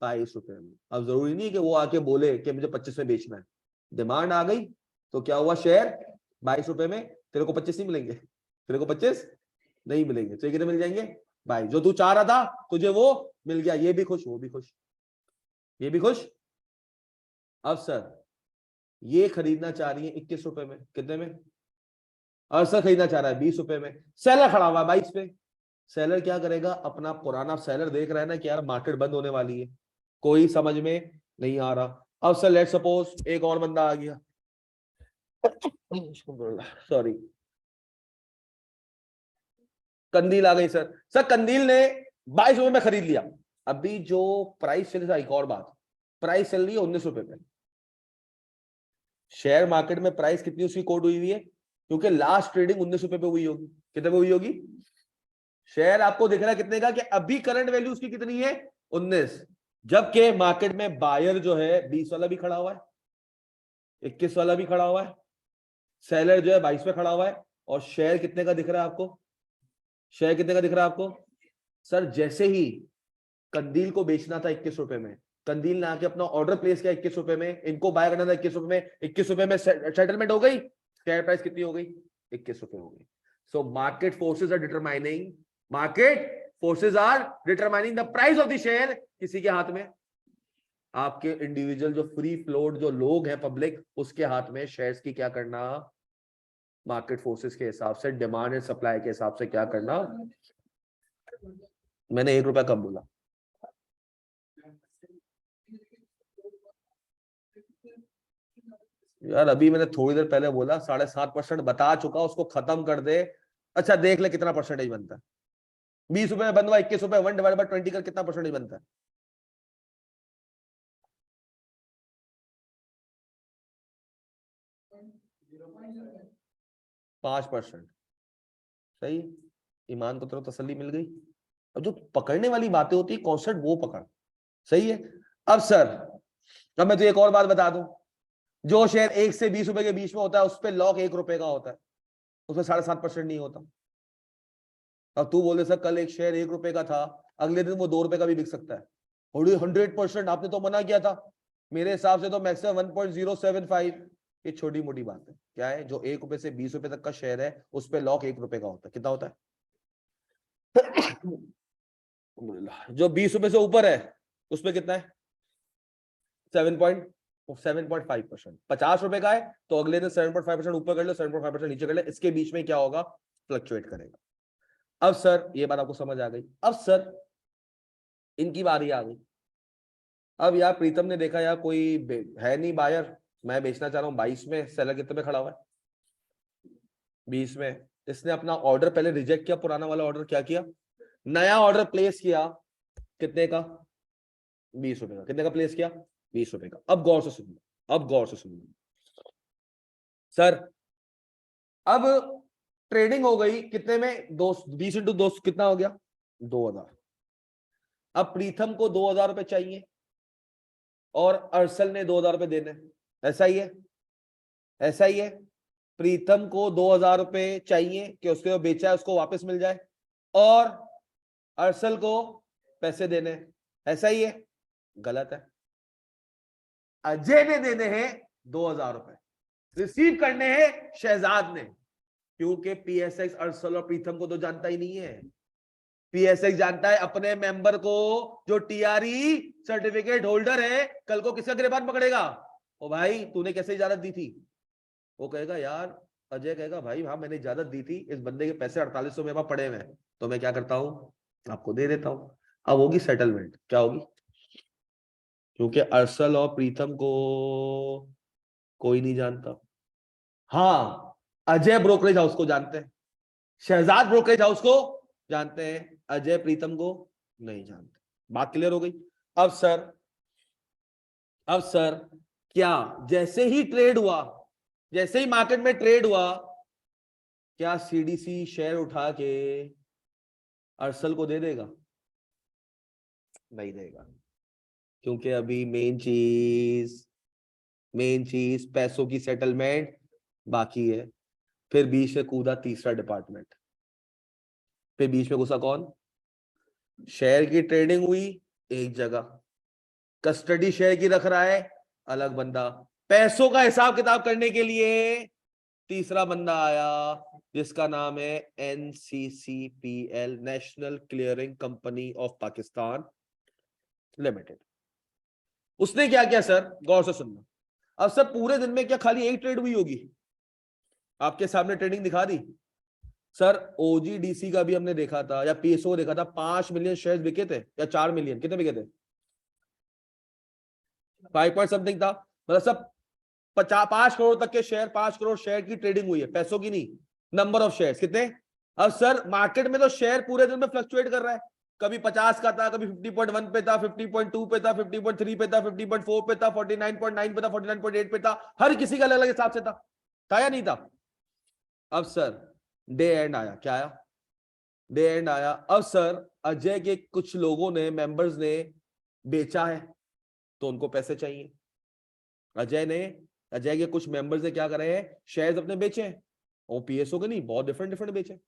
22 रुपए में। अब जरूरी नहीं कि वो आके बोले कि मुझे 25 में बेचना है। डिमांड आ गई तो क्या हुआ? शेयर 22 रुपए में। तेरे को 25 नहीं मिलेंगे, तेरे को 25 नहीं मिलेंगे। तो कितने मिल जाएंगे? 22। जो तू चाह रहा था तुझे वो मिल गया। ये भी खुश, वो भी खुश, ये भी खुश। अब सर ये खरीदना चाह रही है 21 रुपए में। कितने में? अरसा खरीदना चाह रहा है 20 रुपए में। सेलर खड़ा हुआ है 22 पे। सेलर क्या करेगा? अपना पुराना सेलर देख रहा है ना कि यार मार्केट बंद होने वाली है, कोई समझ में नहीं आ रहा। अब सर लेट सपोज एक और बंदा आ गया, सॉरी, कंदील आ गई। सर कंदील ने 22 रुपए में खरीद लिया। अभी जो प्राइस चल रहा है, एक और बात, प्राइस चल रही है 19 रुपए पे। शेयर मार्केट में प्राइस कितनी उसकी कोट हुई है? क्योंकि लास्ट ट्रेडिंग 19 रुपए पे हुई होगी। कितने पे हुई होगी? शेयर आपको दिख रहा है कितने का, कि अभी करंट वैल्यू उसकी कितनी है? 19। जबकि मार्केट में बायर जो है 20 वाला भी खड़ा हुआ है, 21 वाला भी खड़ा हुआ है, सेलर जो है 22 पे खड़ा हुआ है, और शेयर कितने का दिख रहा है आपको? शेयर कितने का दिख रहा है आपको? सर जैसे ही कंदील को बेचना था 21 रुपए में, कंदील ने आके अपना ऑर्डर प्लेस किया 21 रुपए में, इनको बाय करना था 21 रुपए में, 21 रुपए में सेटलमेंट हो गई, शेयर प्राइस कितनी हो गई? 21 रुपए हो गई। So market forces are determining, market forces are determining the price of the share. किसी के हाथ में? आपके इंडिविजुअल जो फ्री फ्लोट जो लोग हैं पब्लिक, उसके हाथ में शेयर्स की क्या करना? मार्केट फोर्सेस के हिसाब से, डिमांड एंड सप्लाई के हिसाब से क्या करना। मैंने 1 रुपया कम बोला। यार अभी मैंने थोड़ी देर पहले बोला 7.5% बता चुका, उसको खत्म कर दे। अच्छा देख ले कितना परसेंटेज बनता है। 20 रुपए में बंद हुआ 21 रुपए, 1/20 का कितना परसेंटेज बनता है? 5%। सही, ईमान को तो तसल्ली मिल गई। अब जो पकड़ने वाली बातें होती है कॉन्सेप्ट, वो पकड़। सही है। अब सर, अब मैं तो एक और बात बता दूं, जो शेयर 1 से 20 रुपए के बीच में होता है उस पर लॉक 1 रुपए का होता है, उसमें 7.5% नहीं होता। अब तू बोले सर कल एक शेयर 1 रुपए का था, अगले दिन वो 2 रुपए का भी बिक सकता है। 100%, आपने तो मना किया था। मेरे हिसाब से तो मैक्सिमम 1.075। ये छोटी मोटी बात है। क्या है? जो 1 रुपए से 20 रुपए तक का शेयर है उस पर लॉक 1 रुपए का होता है। कितना होता है? जो 20 रुपए से ऊपर है उस पर कितना है? 7.5%। 50 रुपए का है तो अगले दिन 7.5% ऊपर कर लो, 7.5% नीचे कर ले, इसके बीच में क्या होगा? फ्लक्चुएट करेगा। अब सर ये बात आपको समझ आ गई। अब सर इनकी बारी आ गई। अब यार प्रीतम ने देखा यार कोई है नहीं बायर, मैं बेचना चाह रहा हूँ 22 में, सेलर कितने में खड़ा हुआ है? 20 में। इसने अपना ऑर्डर पहले रिजेक्ट किया, पुराना वाला ऑर्डर क्या किया? नया ऑर्डर प्लेस किया। कितने का? 20 रुपए का। कितने का प्लेस किया? 20 रुपए का। अब गौर से सुनिए, अब गौर से सुनिए सर। अब ट्रेडिंग हो गई कितने में? 20 इंटू 2 कितना हो गया? 2000। अब प्रीतम को 2000 रुपए चाहिए और अर्सल ने 2000 रुपए देने। ऐसा ही है, ऐसा ही है। प्रीतम को 2000 रुपए चाहिए कि उसके जो बेचा है उसको वापस मिल जाए, और अर्सल को पैसे देने। ऐसा ही है? गलत है। अजय ने देने हैं 2000 रुपए, रिसीव करने हैं शहजाद ने, क्योंकि पीएसएक्स अर्सल और प्रीतम को तो जानता ही नहीं है। पीएसएक्स जानता है अपने मेंबर को, जो टीआरई सर्टिफिकेट होल्डर है, कल को किसका गिरफ्तार पकड़ेगा? ओ भाई तूने कैसे इजाजत दी थी? वो कहेगा यार, अजय कहेगा भाई हाँ मैंने इजाजत दी थी, इस बंदे के पैसे 4800 मेरे पास पड़े हुए हैं, तो मैं क्या करता हूँ, आपको दे देता हूँ। अब होगी सेटलमेंट। क्या होगी? क्योंकि अर्सल और प्रीतम को कोई नहीं जानता। हाँ, अजय ब्रोकरेज हाउस को जानते हैं, शहजाद ब्रोकरेज हाउस को जानते हैं, अजय प्रीतम को नहीं जानते। बात क्लियर हो गई? अब सर, अब सर क्या जैसे ही ट्रेड हुआ, जैसे ही मार्केट में ट्रेड हुआ, क्या सीडीसी शेयर उठा के अर्सल को दे देगा? नहीं देगा, क्योंकि अभी मेन चीज पैसों की सेटलमेंट बाकी है। फिर बीच में कूदा तीसरा डिपार्टमेंट। फिर बीच में घुसा कौन? शेयर की ट्रेडिंग हुई एक जगह, कस्टडी शेयर की रख रहा है अलग बंदा, पैसों का हिसाब किताब करने के लिए तीसरा बंदा आया जिसका नाम है NCCPL, national clearing company of Pakistan limited. उसने क्या किया सर? गौर से सुनना। अब सर पूरे दिन में क्या खाली एक ट्रेड हुई होगी? आपके सामने ट्रेडिंग दिखा दी सर। OGDC का भी हमने देखा था, या PSO देखा था, 5 मिलियन शेयर बिके थे, या 4 मिलियन, कितने बिके थे? 5 पॉइंट समथिंग था। मतलब सब 5 करोड़ तक के शेयर, 5 करोड़ शेयर की ट्रेडिंग हुई है, पैसों की नहीं, नंबर ऑफ शेयर कितने। अब सर मार्केट में तो शेयर पूरे दिन में फ्लक्चुएट कर रहा है, कभी 50 का था, कभी 50.1 पे था, 50.2 पे था, 50.3 पे था, 50.4 पे था, 49.9 पे था, 49.8 पे था, हर किसी का अलग अलग हिसाब से था या नहीं था? अब सर डे एंड आया, क्या आया? डे एंड आया। अब सर अजय के कुछ लोगों ने, मेंबर्स ने बेचा है, तो उनको पैसे चाहिए। अजय के कुछ मेंबर्स ने क्या करे हैं, शेयर्स अपने बेचे हैं, और पीएसओ के नहीं, बहुत डिफरेंट डिफरेंट बेचे।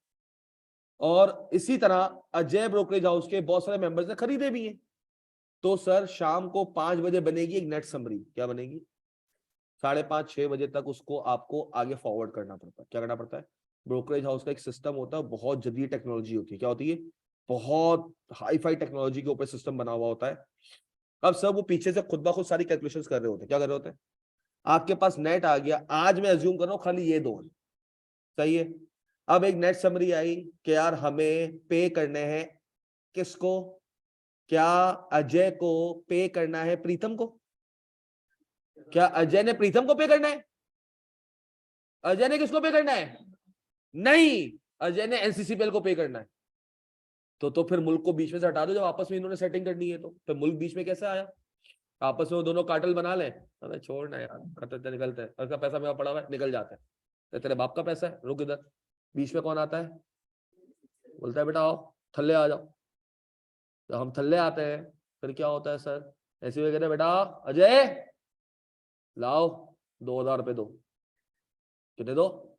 और इसी तरह अजय ब्रोकरेज हाउस के बहुत सारे मेंबर्स ने खरीदे भी हैं। तो सर शाम को 5 बजे बनेगी एक नेट समरी। क्या बनेगी? 5:30-6 बजे तक उसको आपको आगे फॉरवर्ड करना पड़ता है। क्या करना पड़ता है? ब्रोकरेज हाउस का एक सिस्टम होता है, बहुत जदीद टेक्नोलॉजी होती है। क्या होती है? बहुत हाई फाई टेक्नोलॉजी के ऊपर सिस्टम बना हुआ होता है। अब सब वो पीछे से खुद ब खुद सारी कैलकुलेशंस कर रहे होते हैं। क्या कर रहे होते हैं? आपके पास नेट आ गया, आज मैं अज्यूम कर रहा हूं खाली ये दो हैं, सही है। अब एक नेट समरी आई कि यार हमें पे करने हैं किसको? क्या अजय को पे करना है प्रीतम को? क्या अजय ने प्रीतम को पे करना है? अजय ने किसको पे करना है? नहीं, अजय ने एनसीसीपीएल को पे करना है। तो फिर मुल्क को बीच में से हटा दो। जब आपस में इन्होंने सेटिंग करनी है तो फिर मुल्क बीच में कैसे आया? आपस में वो दोनों कार्टेल बना लें, अरे छोड़ना यार, करते निकलते हैं, उसका पैसा मेरा पड़ा हुआ है, निकल जाता है। तो तेरे बाप का पैसा है, रुक इधर। बीच में कौन आता है? बोलता है बेटा आओ थल्ले आ जाओ। तो हम थल्ले आते हैं, फिर क्या होता है सर? ऐसे हुए कहते हैं बेटा अजय लाओ 2,000 रुपए दो। कितने दो?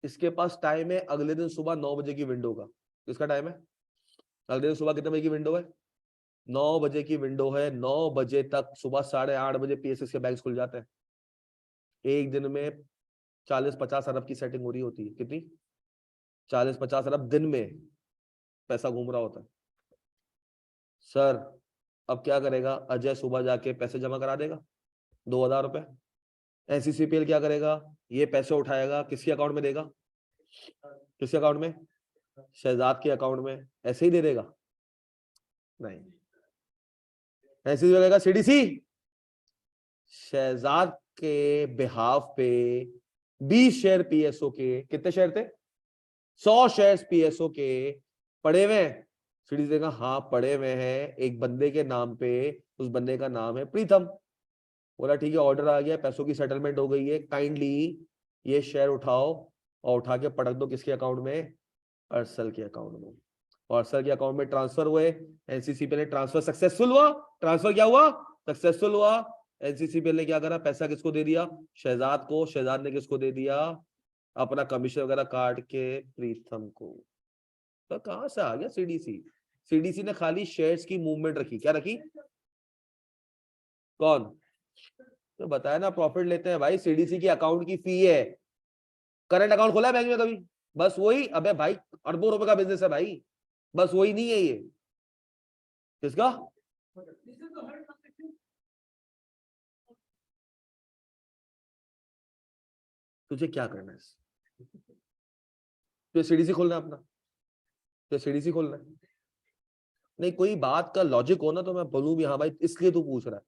इसके पास टाइम है अगले दिन सुबह 9 बजे की विंडो का। किसका टाइम है? अगले दिन सुबह कितने बजे की विंडो है? 9 बजे की विंडो है। 9 बजे तक, सुबह 8:30 बजे पीएसएस के बैंक खुल जाते हैं। एक दिन में 40-50 अरब की सेटिंग हो रही होती है। कितनी? 40-50 अरब दिन में पैसा घूम रहा होता है। सर अब क्या करेगा अजय? सुबह जाके पैसे जमा करा देगा 2,000 रुपए। एनसीसीपीएल क्या करेगा? ये पैसे उठाएगा, किसके अकाउंट में देगा? किसके अकाउंट में? शहजाद के अकाउंट में। ऐसे ही दे देगा? नहीं, ऐसे ही देगा सीडीसी। शहजाद के बिहाफ पे 20 शेयर पीएसओ के, कितने शेयर थे? 100 शेयर पीएसओ के पड़े हुए हैं। सीडीसी देगा हाँ पड़े हुए हैं, एक बंदे के नाम पे, उस बंदे का नाम है प्रीतम। बोला ठीक है, ऑर्डर आ गया, पैसों की सेटलमेंट हो गई है, काइंडली ये शेयर उठाओ और उठा के पटक दो किसके अकाउंट में? अरसल के अकाउंट में। और अरसल के अकाउंट में ट्रांसफर हुए। एनसीसीपीएल ने ट्रांसफर सक्सेसफुल हुआ। ट्रांसफर क्या हुआ? सक्सेसफुल हुआ। एनसीसीपीएल ने क्या करा? पैसा किसको दे दिया? शहजाद को। शहजाद ने किसको दे दिया? अपना कमीशन वगैरह काट के प्रीतम को। तो कहां से आ गया सीडीसी? सीडीसी ने खाली शेयर्स की मूवमेंट रखी। क्या रखी? कौन? तो बताया ना, प्रॉफिट लेते हैं भाई। सीडीसी की अकाउंट की फी है। करंट अकाउंट खोला है बैंक में कभी? बस वही। अबे भाई अरबों रुपए का बिजनेस है भाई, बस वही नहीं है ये। किसका? तुझे क्या करना है? तुझे सीडीसी खोलना है अपना? तुझे सीडीसी खोलना है? नहीं, कोई बात का लॉजिक हो ना तो मैं बोलूं भी हाँ भाई इसलिए तू पूछ रहा है।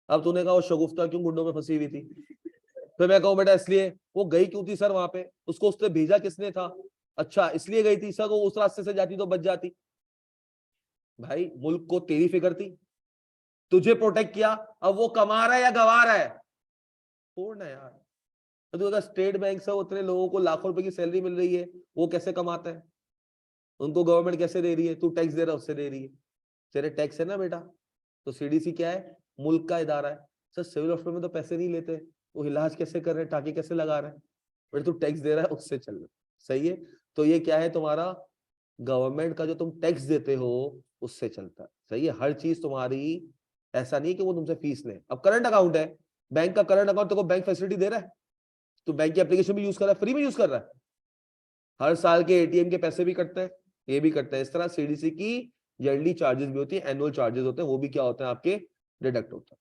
अब तूने कहा वो शगुफ्ता क्यों गुंडों में फंसी हुई थी, फिर मैं कहूँ बेटा इसलिए। वो गई क्यों थी सर वहां पे? उसको उसने भेजा किसने था? अच्छा इसलिए गई थी सर, वो उस रास्ते से जाती तो बच जाती। भाई मुल्क को तेरी फिक्र थी, तुझे प्रोटेक्ट किया। अब वो कमा रहा है या गवा रहा है? छोड़ना यार। तो अगर स्टेट बैंक से उतने लोगों को लाखों रुपए की सैलरी मिल रही है, वो कैसे कमाते हैं? उनको गवर्नमेंट कैसे दे रही है? तू टैक्स दे रहा है, उससे दे रही है। तेरे टैक्स है ना बेटा। तो सीडीसी क्या है? मुल्क का इदारा है। सर सिविल हॉस्पिटल में तो पैसे नहीं लेते, वो इलाज कैसे कर रहे हैं, टाके कैसे लगा रहे हैं? बेटा तू टैक्स दे रहा है, उससे चल रहा है, सही है। तो ये क्या है तुम्हारा? गवर्नमेंट का जो तुम टैक्स देते हो उससे चलता है, सही है। हर चीज तुम्हारी, ऐसा नहीं कि वो तुमसे फीस ले। अब करंट अकाउंट है, बैंक का करंट अकाउंट तो बैंक फैसिलिटी दे रहा है, तो बैंक की एप्लीकेशन भी यूज कर रहा है, फ्री में यूज कर रहा है। हर साल के एटीएम के पैसे भी कटते हैं, ये भी कटते हैं। इस तरह सीडीसी की ईयरली चार्जेस भी होती है, एनुअल चार्जेस होते हैं, वो भी क्या होते हैं आपके? डिडक्ट होता है।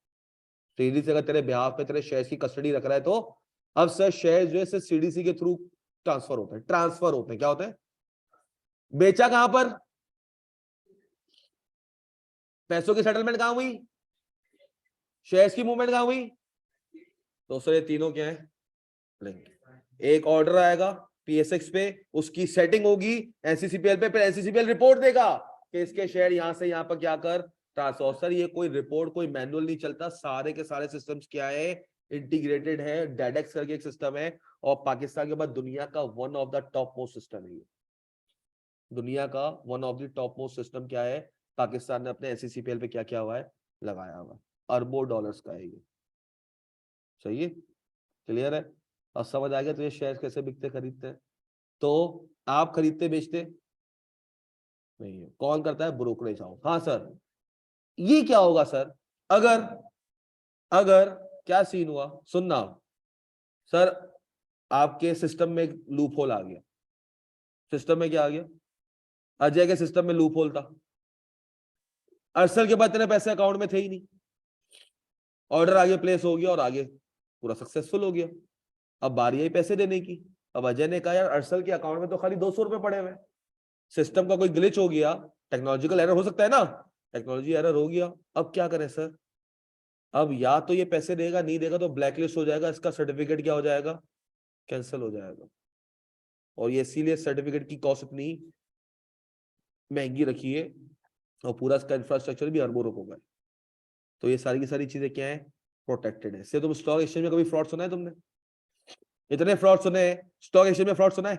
सीडीसी अगर तेरे ब्याह पे तेरे शेयर्स की कस्टडी रख रहा है तो अब सर शेयर जो है सीडीसी के थ्रू ट्रांसफर होते हैं। ट्रांसफर होते हैं, क्या होते हैं? बेचा कहां पर? पैसों की सेटलमेंट कहां हुई? शेयर्स की मूवमेंट कहां हुई? तो सर ये तीनों क्या है? लिंक। एक ऑर्डर आएगा पीएसएक्स पे, उसकी सेटिंग होगी एनसीसीपीएल पे, फिर एनसीसीपीएल रिपोर्ट देगा कि इसके शेयर यहां से यहां पर क्या कर ट्रांसफर। सर ये कोई रिपोर्ट, कोई मैनुअल नहीं चलता, सारे के सारे सिस्टम्स क्या है? इंटीग्रेटेड है, डेडेक्स करके एक सिस्टम है, और पाकिस्तान के बाद दुनिया का one of the top most system है ये। दुनिया का one of the top most system क्या है, पाकिस्तान ने अपने SECPL पे क्या किया हुआ है, लगाया हुआ है, अरबों डॉलर्स का है ये। सही है, क्लियर है? और समझ आ गया तो ये शेयर कैसे बिकते खरीदते हैं। तो आप खरीदते बेचते नहीं है, कौन करता है, ब्रोकरेज हाउस। हाँ सर, ये क्या होगा सर, अगर अगर क्या सीन हुआ, सुनना सर, आपके सिस्टम में एक लूप होल आ गया। सिस्टम में क्या आ गया, अजय के सिस्टम में लूप होल था, अरसल के बाद तेरे पैसे अकाउंट में थे ही नहीं, ऑर्डर आगे प्लेस हो गया और आगे पूरा सक्सेसफुल हो गया। अब बारी आई पैसे देने की। अब अजय ने कहा यार अरसल के अकाउंट में तो खाली 200 रुपए पड़े हुए, सिस्टम का कोई ग्लिच हो गया, टेक्नोलॉजिकल एरर हो सकता है ना, टेक्नोलॉजी एरर हो गया। अब क्या करें सर, अब या तो ये पैसे देगा, नहीं देगा तो ब्लैकलिस्ट हो जाएगा, इसका सर्टिफिकेट क्या हो जाएगा, कैंसिल हो जाएगा। और ये इसीलिए सर्टिफिकेट की कॉस्ट इतनी महंगी रखी है, और पूरा इसका इंफ्रास्ट्रक्चर भी अरबों रुपयों का है। तो ये सारी की सारी चीजें क्या है, प्रोटेक्टेड है। से तुम स्टॉक एक्सचेंज में कभी फ्रॉड सुना है तुमने, इतने फ्रॉड सुने हैं, स्टॉक एक्सचेंज में फ्रॉड सुना है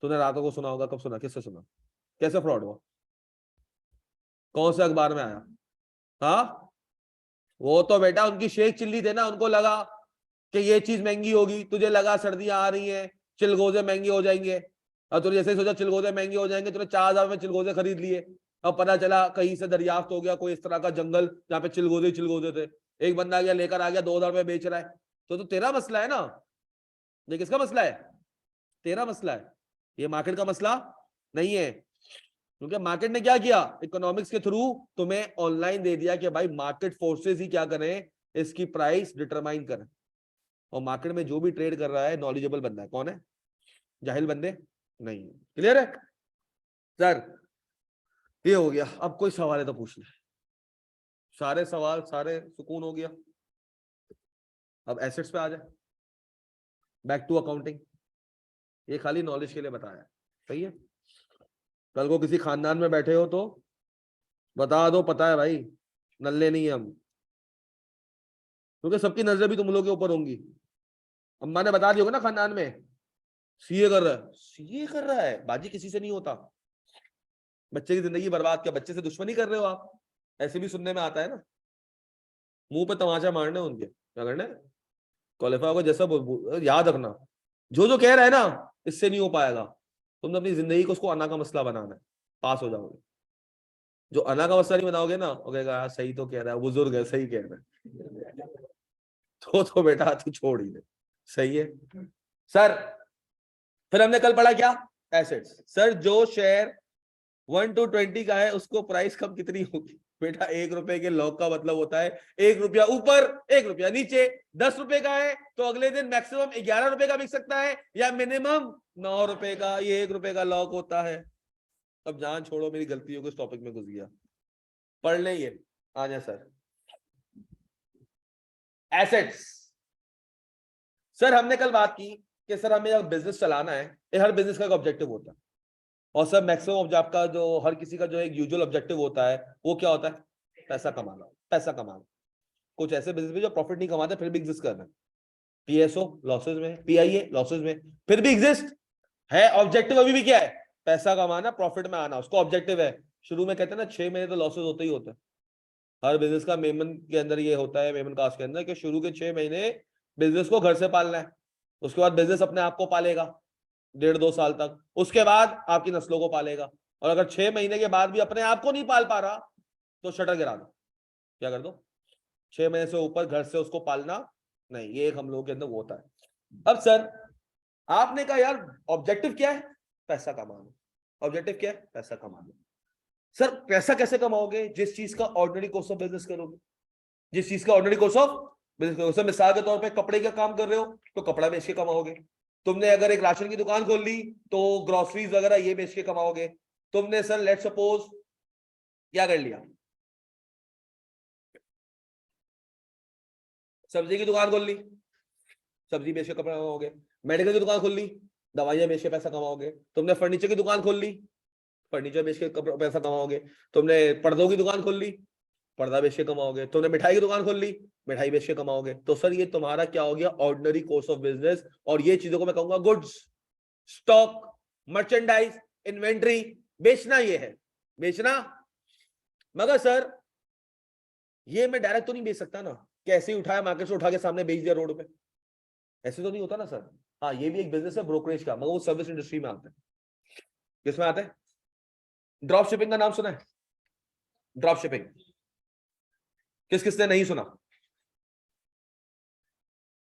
तूने, रातों को सुना होगा, कब सुना, किससे सुना, कैसे फ्रॉड हुआ, कौन से अखबार में आया? हाँ, वो तो बेटा उनकी शेख चिल्ली थे ना, उनको लगा कि ये चीज महंगी होगी, तुझे लगा सर्दियां आ रही हैं चिलगोजे महंगे हो जाएंगे, और तूने जैसे ही सोचा चिलगोजे महंगे हो जाएंगे, तूने 4000 में चिलगोजे खरीद लिए। अब पता चला कहीं से दरियाफ्त हो गया कोई इस तरह का जंगल जहाँ पे चिलगोजे चिलगोजे थे, एक बंदा गया लेकर आ गया 2000 में बेच रहा है। तो तेरा मसला है ना, ये किसका मसला है, तेरा मसला है, ये मार्केट का मसला नहीं है। क्योंकि मार्केट ने क्या किया, इकोनॉमिक्स के थ्रू तुम्हें ऑनलाइन दे दिया कि भाई मार्केट फोर्सेस ही क्या करें, इसकी प्राइस डिटरमाइन करें। और मार्केट में जो भी ट्रेड कर रहा है नॉलेजेबल बंदा है, कौन है, जाहिल बंदे नहीं है। क्लियर है सर, ये हो गया। अब कोई सवाल है तो पूछ ले, सारे सवाल सारे सुकून हो गया। अब एसेट्स पे आ जाए, बैक टू अकाउंटिंग, ये खाली नॉलेज के लिए बताया, सही है। कल को किसी खानदान में बैठे हो तो बता दो, पता है भाई नल्ले नहीं है हम, क्योंकि सबकी नजरें भी तुम लोग के ऊपर होंगी। अम्मा ने बता दिया होगा ना खानदान में, सीए कर रहा है, सीए कर रहा है, बाजी किसी से नहीं होता, बच्चे की जिंदगी बर्बाद, क्या बच्चे से दुश्मनी कर रहे हो आप, ऐसे भी सुनने में आता है ना, मुंह पे तमाचा मारने उनके, क्या करना है, क्वालिफाई होगा जैसा याद रखना, जो जो कह रहा है ना इससे नहीं हो पाएगा। तुमने अपनी जिंदगी को उसको अना का मसला बनाना है, पास हो जाओगे। जो अना का मसला नहीं बनाओगे ना, वो कहेगा यार सही तो कह रहा है, बुजुर्ग है सही कह रहा है, तो बेटा तू छोड़ ही दे, सही है सर। फिर हमने कल पढ़ा क्या, एसेट्स। सर जो शेयर 1 to 20 का है उसको प्राइस कम कितनी होगी, बेटा 1 रुपए के लॉक का मतलब होता है 1 रुपया ऊपर 1 रुपया नीचे। 10 रुपए का है तो अगले दिन मैक्सिमम 11 रुपए का बिक सकता है, या मिनिमम 9 रुपए का, ये 1 रुपए का लॉक होता है। अब जान छोड़ो मेरी गलतियों को, इस टॉपिक में घुस गया, पढ़ ले ये। आ जाए सर, एसेट्स। सर हमने कल बात की कि सर हमें जब बिजनेस चलाना है, हर बिजनेस का एक ऑब्जेक्टिव होता है, और सर मैक्सिमम ऑब्जेक्टिव का जो हर किसी का जो एक यूजुअल ऑब्जेक्टिव होता है वो क्या होता है, पैसा कमाना, पैसा कमाना। कुछ ऐसे बिजनेस भी जो प्रॉफिट नहीं कमाते फिर भी एग्जिस्ट कर रहे हैं, पीएसओ लॉसेज में, पीआईए लॉसेज में, फिर भी एग्जिस्ट है। ऑब्जेक्टिव अभी भी क्या है, पैसा कमाना, प्रॉफिट में आना, उसको ऑब्जेक्टिव है। शुरू में कहते हैं ना 6 महीने तो लॉसेज होते ही होते हैं, हर बिजनेस का मेमन के अंदर ये होता है, मेमन कास्ट के अंदर, कि शुरू के 6 महीने बिजनेस को घर से पालना है, उसके बाद बिजनेस अपने आप को पालेगा 1.5-2 साल तक, उसके बाद आपकी नस्लों को पालेगा। और अगर 6 महीने के बाद भी अपने आप को नहीं पाल पा रहा तो शटर गिरा दो, क्या कर दो, 6 महीने से ऊपर घर से उसको पालना नहीं, ये एक हम लोगों के अंदर वो होता है। अब सर आपने कहा यार ऑब्जेक्टिव क्या है, पैसा कमाना, ऑब्जेक्टिव क्या है, पैसा कमाना। सर पैसा कैसे कमाओगे, जिस चीज का ऑर्डिनरी कोर्स ऑफ बिजनेस करोगे, जिस चीज का ऑर्डिनरी कोर्स ऑफ बिजनेस करोगे। सर मिसाल के तौर पे कपड़े का काम कर रहे हो तो कपड़ा बेच के कमाओगे, तुमने अगर एक राशन की दुकान खोल ली तो ग्रोसरीज वगैरह ये बेच के कमाओगे। तुमने सर लेट सपोज क्या कर लिया, सब्जी की दुकान खोल ली, सब्जी बेच के कपड़ा कमाओगे। मेडिकल की दुकान खोल ली, दवाइयां बेच के पैसा कमाओगे। तुमने फर्नीचर की दुकान खोल ली, फर्नीचर बेच के पैसा कमाओगे। तुमने पर्दों की दुकान खोल ली, पर्दा बेच के कमाओगे। तुमने मिठाई की दुकान खोल ली, मिठाई बेच के कमाओगे। तो सर ये तुम्हारा क्या हो गया, ऑर्डिनरी कोर्स ऑफ बिजनेस। और ये चीजों को मैं कहूंगा गुड्स, स्टॉक, मर्चेंडाइज, इन्वेंट्री, बेचना ये है, बेचना। मगर सर ये मैं डायरेक्ट तो नहीं बेच सकता ना, कैसे ही उठाया मार्केट से उठा के सामने बेच दिया रोड पे, ऐसे तो नहीं होता ना सर। हाँ ये भी एक बिजनेस है ब्रोकरेज का, मगर वो सर्विस इंडस्ट्री में आता है। किसमें आता है? ड्रॉप शिपिंग का नाम सुना है? ड्रॉप शिपिंग किस किसने नहीं सुना?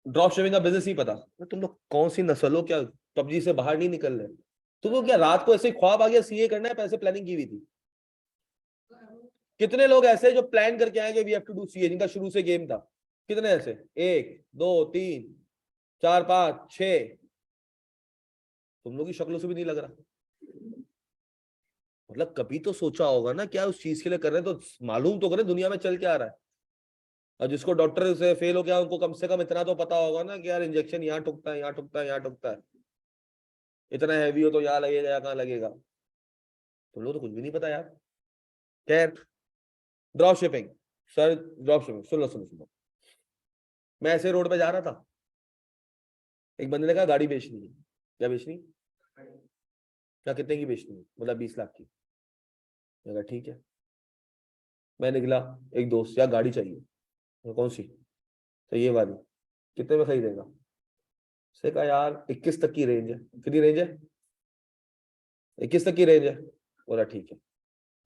ड्रॉप शिपिंग का बिजनेस ही पता? तुम लोग कौन सी नस्ल हो, क्या पबजी से बाहर नहीं निकल रहे? तुम लोग क्या रात को ऐसे ख्वाब आ गया सीए करना है, पैसे प्लानिंग की हुई थी? कितने लोग ऐसे जो प्लान करके आएंगे we have to do CA, जिनका शुरू से गेम था? कितने ऐसे? एक दो तीन चार पांच छह। तुम लोग की शक्लों से भी नहीं लग रहा। मतलब कभी तो सोचा होगा ना क्या उस चीज के लिए कर रहे हैं, तो मालूम तो करें दुनिया में चल क्या आ रहा है। और जिसको डॉक्टर से फेल हो गया उनको कम से कम इतना तो पता होगा ना कि यार इंजेक्शन यहाँ ठुकता है, यहाँ ठुकता है, यहाँ ठुकता है, इतना हैवी हो तो यहाँ लगेगा, यहाँ कहाँ लगेगा। तुम लोग तो कुछ भी नहीं पता यार। खैर, drop shipping. Sir drop shipping, सुनो सुनो सुनो। मैं ऐसे रोड पे जा रहा था, एक बंदे ने कहा गाड़ी बेचनी है। क्या बेचनी? क्या कितने की बेचनी है? बोला 20 लाख की। मैं कहा ठीक है। मैं निकला, एक दोस्त, यार गाड़ी चाहिए। मैं कौन सी? तो ये वाली। कितने में खरीदेगा? उसने कहा यार 21 तक की रेंज है। कितनी रेंज है? 21 तक की रेंज है। बोला ठीक है,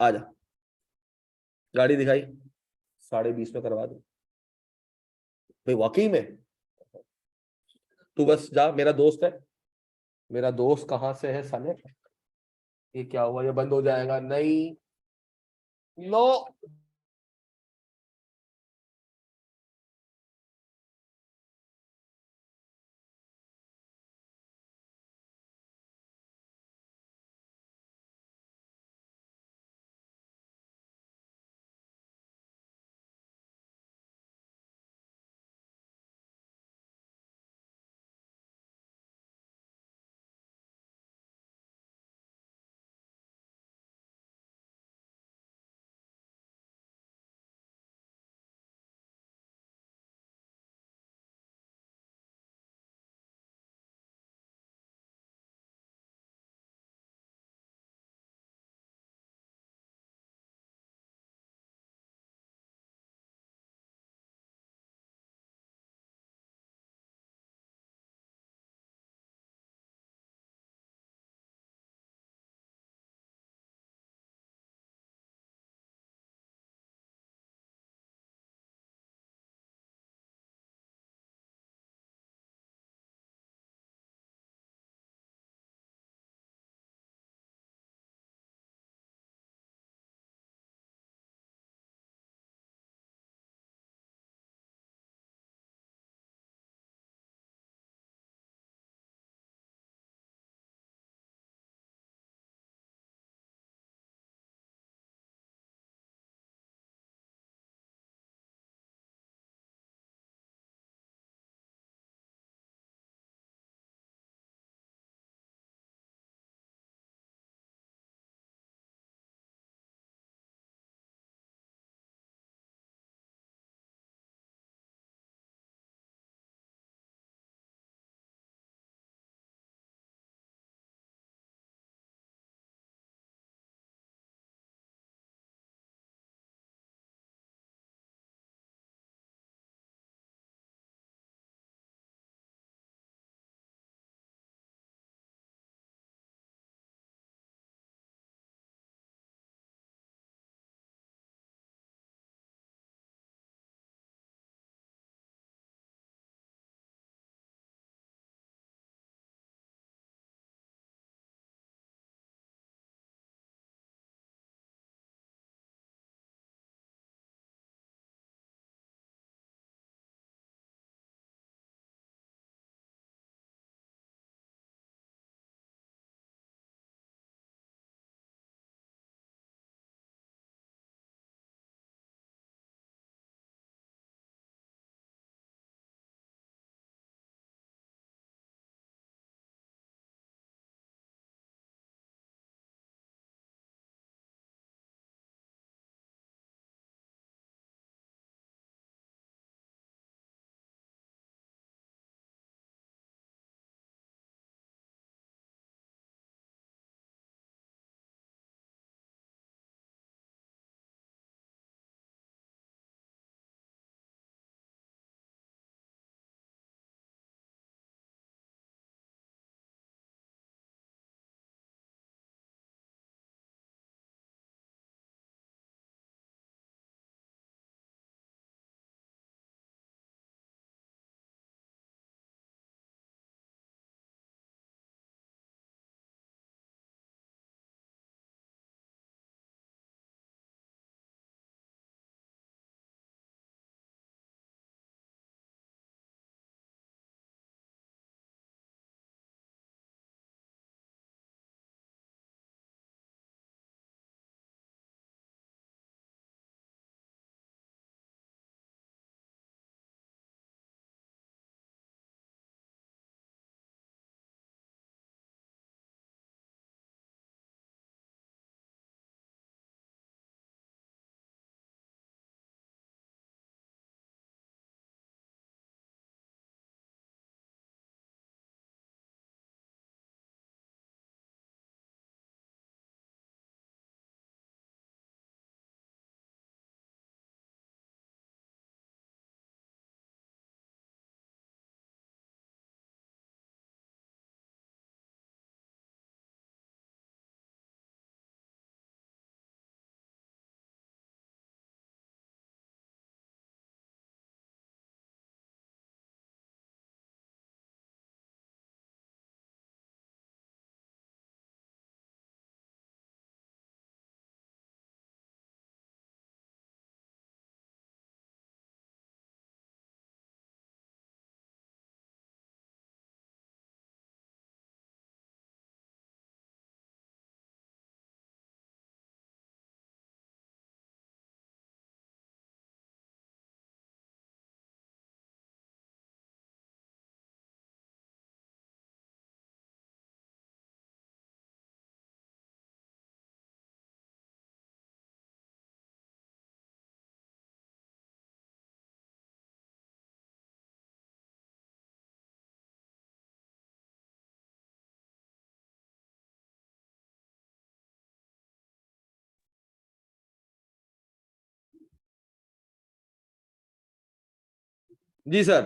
आ जा। गाड़ी दिखाई, 20.5 में करवा दो। भाई वाकई में? तू बस जा, मेरा दोस्त है। मेरा दोस्त कहाँ से है साले? ये क्या हुआ, ये बंद हो जाएगा? नहीं, नो। जी सर।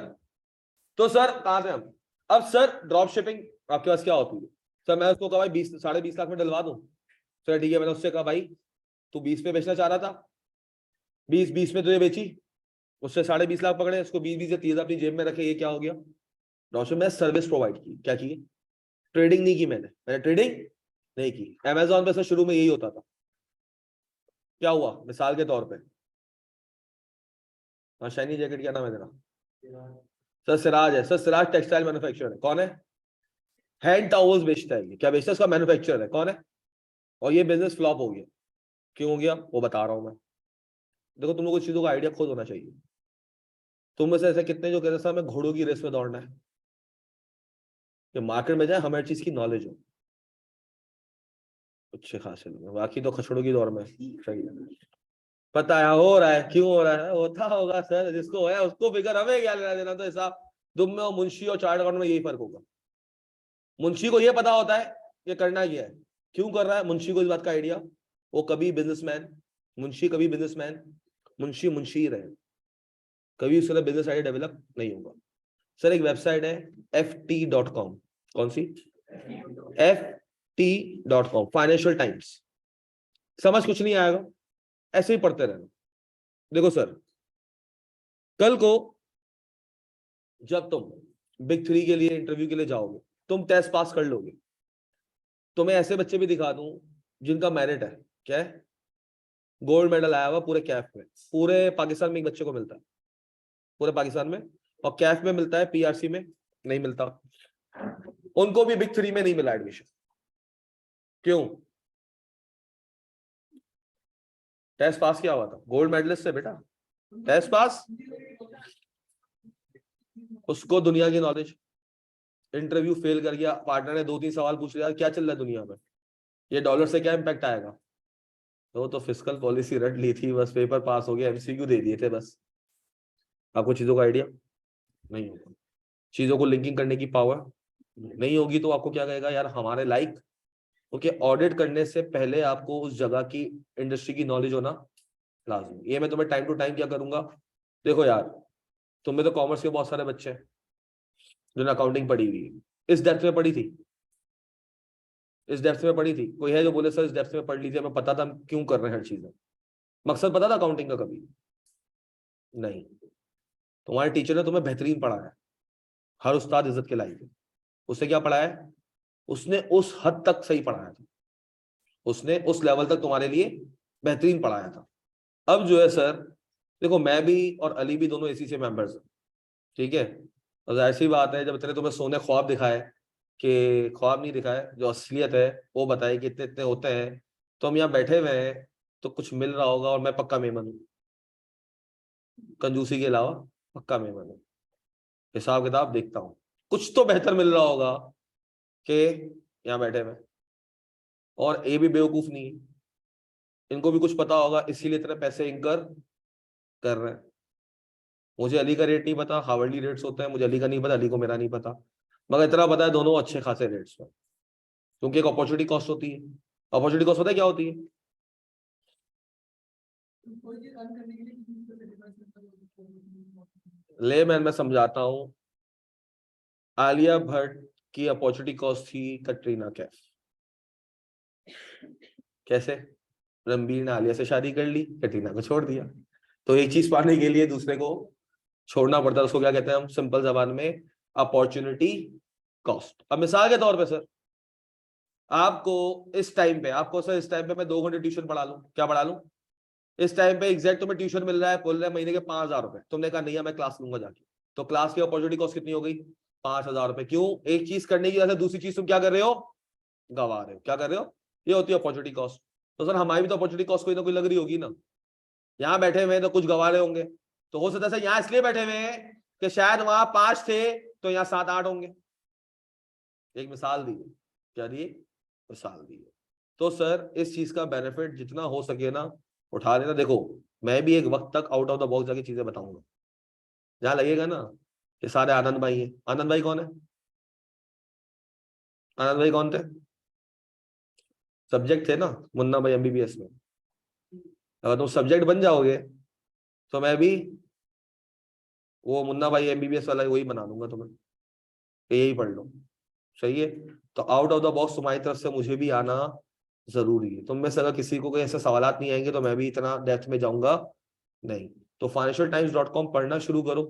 तो सर कहाँ थे हम? अब सर ड्रॉप शिपिंग आपके पास क्या होती है? सर मैं उसको कहा भाई 20-20.5 लाख में डलवा दूं। सर ठीक है, मैंने उससे कहा भाई तू 20 पे बेचना चाह रहा था, 20 में तुझे बेची, उससे 20.5 लाख पकड़े, उसको 20 से 30 अपनी जेब में रखे, ये क्या हो गया? ड्रॉप शिपिंग में सर्विस प्रोवाइड की। क्या की? ट्रेडिंग नहीं की मैंने ट्रेडिंग नहीं की। अमेजोन पे सर शुरू में यही होता था। क्या हुआ मिसाल के तौर पे? हाँ, शाइनी जैकेट क्या नाम है तेरा? सर सिराज है। सर सिराज टेक्सटाइल मैन्युफैक्चरर है। कौन है? हैंड टॉवल्स बेचता है। ये क्या बेचता है? उसका मैन्युफैक्चरर है। कौन है? और ये बिजनेस फ्लॉप हो गया। क्यों हो गया वो बता रहा हूं मैं। देखो, तुम लोग कुछ चीजों का आइडिया खुद होना चाहिए। तुम में से ऐसे कितने जो कहते हैं सर हमें घोड़ों की रेस में दौड़ना है, कि मार्केट में जाए हमें हर चीज की नॉलेज हो? अच्छे खासे लोग हैं। बाकी तो खचड़ों की दौड़ में सही है। पता है हो रहा है, क्यों हो रहा है? होता होगा सर, जिसको है उसको फिक्र, हमें क्या लेना देना। तो ऐसा तुम में और मुंशी और चार्ट अकाउंट में यही फर्क होगा। मुंशी को ये पता होता है ये करना ही है, क्यों कर रहा है मुंशी को इस बात का आइडिया। वो कभी बिजनेसमैन, मुंशी कभी बिजनेसमैन, मुंशी मुंशी ही रहे, कभी उसका बिजनेस आइडिया डेवलप नहीं होगा। सर एक वेबसाइट है ft.com। कौन सी? ft.com, financial times. समझ कुछ नहीं आएगा, ऐसे ही पढ़ते रहना। देखो सर, कल को जब तुम बिग 3 के लिए इंटरव्यू के लिए जाओगे, तुम टेस्ट पास कर लोगे, तुम्हें ऐसे बच्चे भी दिखा दूं जिनका मेरिट है, क्या है, गोल्ड मेडल आया हुआ पूरे कैफ में। पूरे पाकिस्तान में एक बच्चे को मिलता है, पूरे पाकिस्तान में। और कैफ में मिलता है, पीआरसी में नहीं मिलता। उनको भी बिग 3 में नहीं मिला एडमिशन। क्यों? टेस्ट पास किया हुआ था, गोल्ड मेडलिस्ट है बेटा, टेस्ट पास। उसको दुनिया की नॉलेज, इंटरव्यू फेल कर गया, पार्टनर ने 2-3 सवाल पूछ लिया क्या चल रहा है दुनिया में, ये डॉलर से क्या इंपैक्ट आएगा, तो फिस्कल पॉलिसी रट ली थी बस, पेपर पास हो गया, एमसीक्यू दे दिए थे बस। आपको चीजों का आइडिया नहीं होगा, चीजों को लिंकिंग करने की पावर नहीं होगी, तो आपको क्या कहेगा यार हमारे लाइक। ओके, ऑडिट करने से पहले आपको उस जगह की इंडस्ट्री की नॉलेज होना लाजमी। ये मैं तुम्हें टाइम टू टाइम क्या करूंगा। देखो यार, तुम्हें तो कॉमर्स के बहुत सारे बच्चे हैं जिन्होंने अकाउंटिंग पढ़ी हुई है, इस डेप्थ में पढ़ी थी, इस डेप्थ में पढ़ी थी। कोई है जो बोले सर इस डेप्थ में पढ़ लीजिए, हमें पता था हम क्यों कर रहे हैं हर चीजें। मकसद पता था अकाउंटिंग का? कभी नहीं। तुम्हारे टीचर ने तुम्हें बेहतरीन पढ़ाया, हर उस्ताद इज्जत के लायक है। उसने क्या पढ़ाया है? उसने उस हद तक सही पढ़ाया था, उसने उस लेवल तक तुम्हारे लिए बेहतरीन पढ़ाया था। अब जो है सर, देखो मैं भी और अली भी दोनों एसी से मेंबर्स हैं, ठीक है। और ऐसी बात है, जब इतने तुम्हें सोने ख्वाब दिखाए, कि ख्वाब नहीं दिखाए, जो असलियत है वो बताए कि इतने इतने होते हैं, तो हम यहाँ बैठे हुए हैं, तो कुछ मिल रहा होगा। और मैं पक्का मेमन हूँ, कंजूसी के अलावा पक्का मेमन हूँ। हिसाब किताब देखता हूँ, कुछ तो बेहतर मिल रहा होगा कि यहाँ बैठे हुए। और ये भी बेवकूफ नहीं है, इनको भी कुछ पता होगा, इसीलिए इतने पैसे इंकर कर रहे हैं। मुझे अली का रेट नहीं पता, हावर्डली रेट्स होते हैं, मुझे अली का नहीं पता, अली को मेरा नहीं पता, मगर इतना पता है दोनों अच्छे खासे रेट्स में। क्योंकि एक अपॉर्चुनिटी कॉस्ट होती है। अपॉर्चुनिटी कॉस्ट पता है क्या होती है? ले मैं समझाता हूँ। आलिया भट्ट की अपॉर्चुनिटी कॉस्ट थी कटरीना कैफ। कैसे? रणबीर ने आलिया से शादी कर ली, कटरीना को छोड़ दिया, तो एक चीज पाने के लिए दूसरे को छोड़ना पड़ता है। उसको क्या कहते हैं हम सिंपल जबान में? Opportunity cost. अब मिसाल के तौर पे सर, आपको इस टाइम पे, आपको सर इस टाइम पे मैं 2 घंटे ट्यूशन पढ़ा लूं, क्या पढ़ा लूं? इस टाइम पे एग्जैक्ट तुम्हें ट्यूशन मिल रहा है, बोल रहे हैं महीने के 5,000 रुपए, तुमने कहा नहीं है मैं क्लास लूंगा जाके, तो क्लास की अपॉर्चुनिटी कॉस्ट कितनी हो गई? 5,000 रुपए। क्यों? एक चीज करने की वजह से दूसरी चीज तुम क्या कर रहे हो? गवा रहे हो। क्या कर रहे हो? ये होती है अपॉर्चुनिटी कॉस्ट। तो सर हमारी भी तो अपॉर्चुनिटी कॉस्ट कोई ना कोई लग रही होगी ना। यहाँ बैठे हुए हैं तो कुछ गवा रहे होंगे, तो हो सकता है यहाँ इसलिए बैठे हुए हैं कि शायद वहां 5 थे तो यहाँ 7-8 होंगे। एक मिसाल दी, क्या दी? मिसाल दी। तो सर इस चीज का बेनिफिट जितना हो सके ना उठा लेना। देखो, मैं भी एक वक्त तक आउट ऑफ द बॉक्स जाके चीजें बताऊंगा, जहां लगेगा ना कि सारे आनंद भाई हैं। आनंद भाई कौन है? आनंद भाई कौन थे? सब्जेक्ट थे ना मुन्ना भाई एमबीबीएस में। अगर तुम सब्जेक्ट बन जाओगे तो मैं भी वो मुन्ना भाई एमबीबीएस वाला वही बना दूंगा तुम्हें, यही पढ़ लो। सही है। तो आउट ऑफ द बॉक्स तुम्हारी तरफ से मुझे भी आना जरूरी है। तुम में से अगर किसी को कोई ऐसे सवालात नहीं आएंगे तो मैं भी इतना डेप्थ में जाऊंगा नहीं। तो financialtimes.com पढ़ना शुरू करो।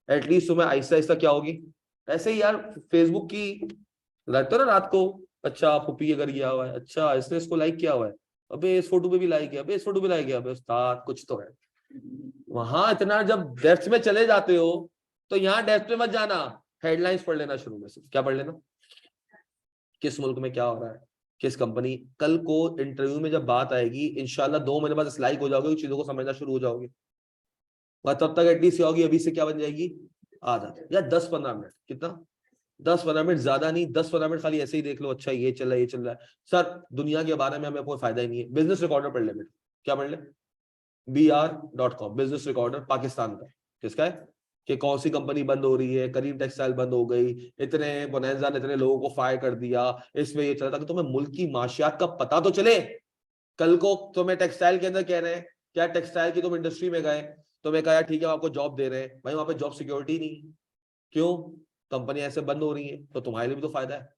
एटलीस्ट तुम्हें आहिस्ता आहिस्ता क्या होगी, ऐसे ही यार फेसबुक की लगता है ना रात को, अच्छा पुप्पी ये कर गया हुआ है, अच्छा इसने इसको लाइक किया हुआ है, अबे इस फोटो पे भी लाइक किया, अबे इस फोटो पे लाइक किया, अबे उस्ताद कुछ तो है। वहां इतना जब डेप्थ में चले जाते हो तो यहाँ डेप्थ में मत जाना, हेडलाइंस पढ़ लेना शुरू में से। क्या पढ़ लेना, किस मुल्क में क्या हो रहा है, किस कंपनी। कल को इंटरव्यू में जब बात आएगी इंशाल्लाह 2 महीने बाद लाइक हो जाओगे, चीजों को समझना शुरू हो जाओगे। वह तब तक एटलीस्ट होगी, अभी से क्या बन जाएगी आदत, या 10-15 मिनट, कितना 10-15 मिनट, ज्यादा नहीं, 10-15 मिनट खाली ऐसे ही देख लो, अच्छा ये चल रहा है ये चल रहा है। सर दुनिया के बारे में हमें कोई फायदा ही नहीं है, बिजनेस रिकॉर्डर पढ़ ले बेटा। क्या पढ़ ले, BR.com, बिजनेस रिकॉर्डर पाकिस्तान का। किसका है, कि कौन सी कंपनी बंद हो रही है, करीम टेक्सटाइल बंद हो गई, इतने बोनेंजा ने इतने लोगों को फायर कर दिया, इसमें ये चला, ताकि तुम्हें मुल्क की माशियात का पता तो चले। कल को तुम्हें टेक्सटाइल के अंदर कह रहे हैं, क्या टेक्सटाइल की तुम इंडस्ट्री में गए, तुम्हें कहा ठीक है आपको जॉब दे रहे हैं, भाई वहां पे जॉब सिक्योरिटी नहीं, क्यों, कंपनी ऐसे बंद हो रही है, तो तुम्हारे लिए भी तो फायदा है।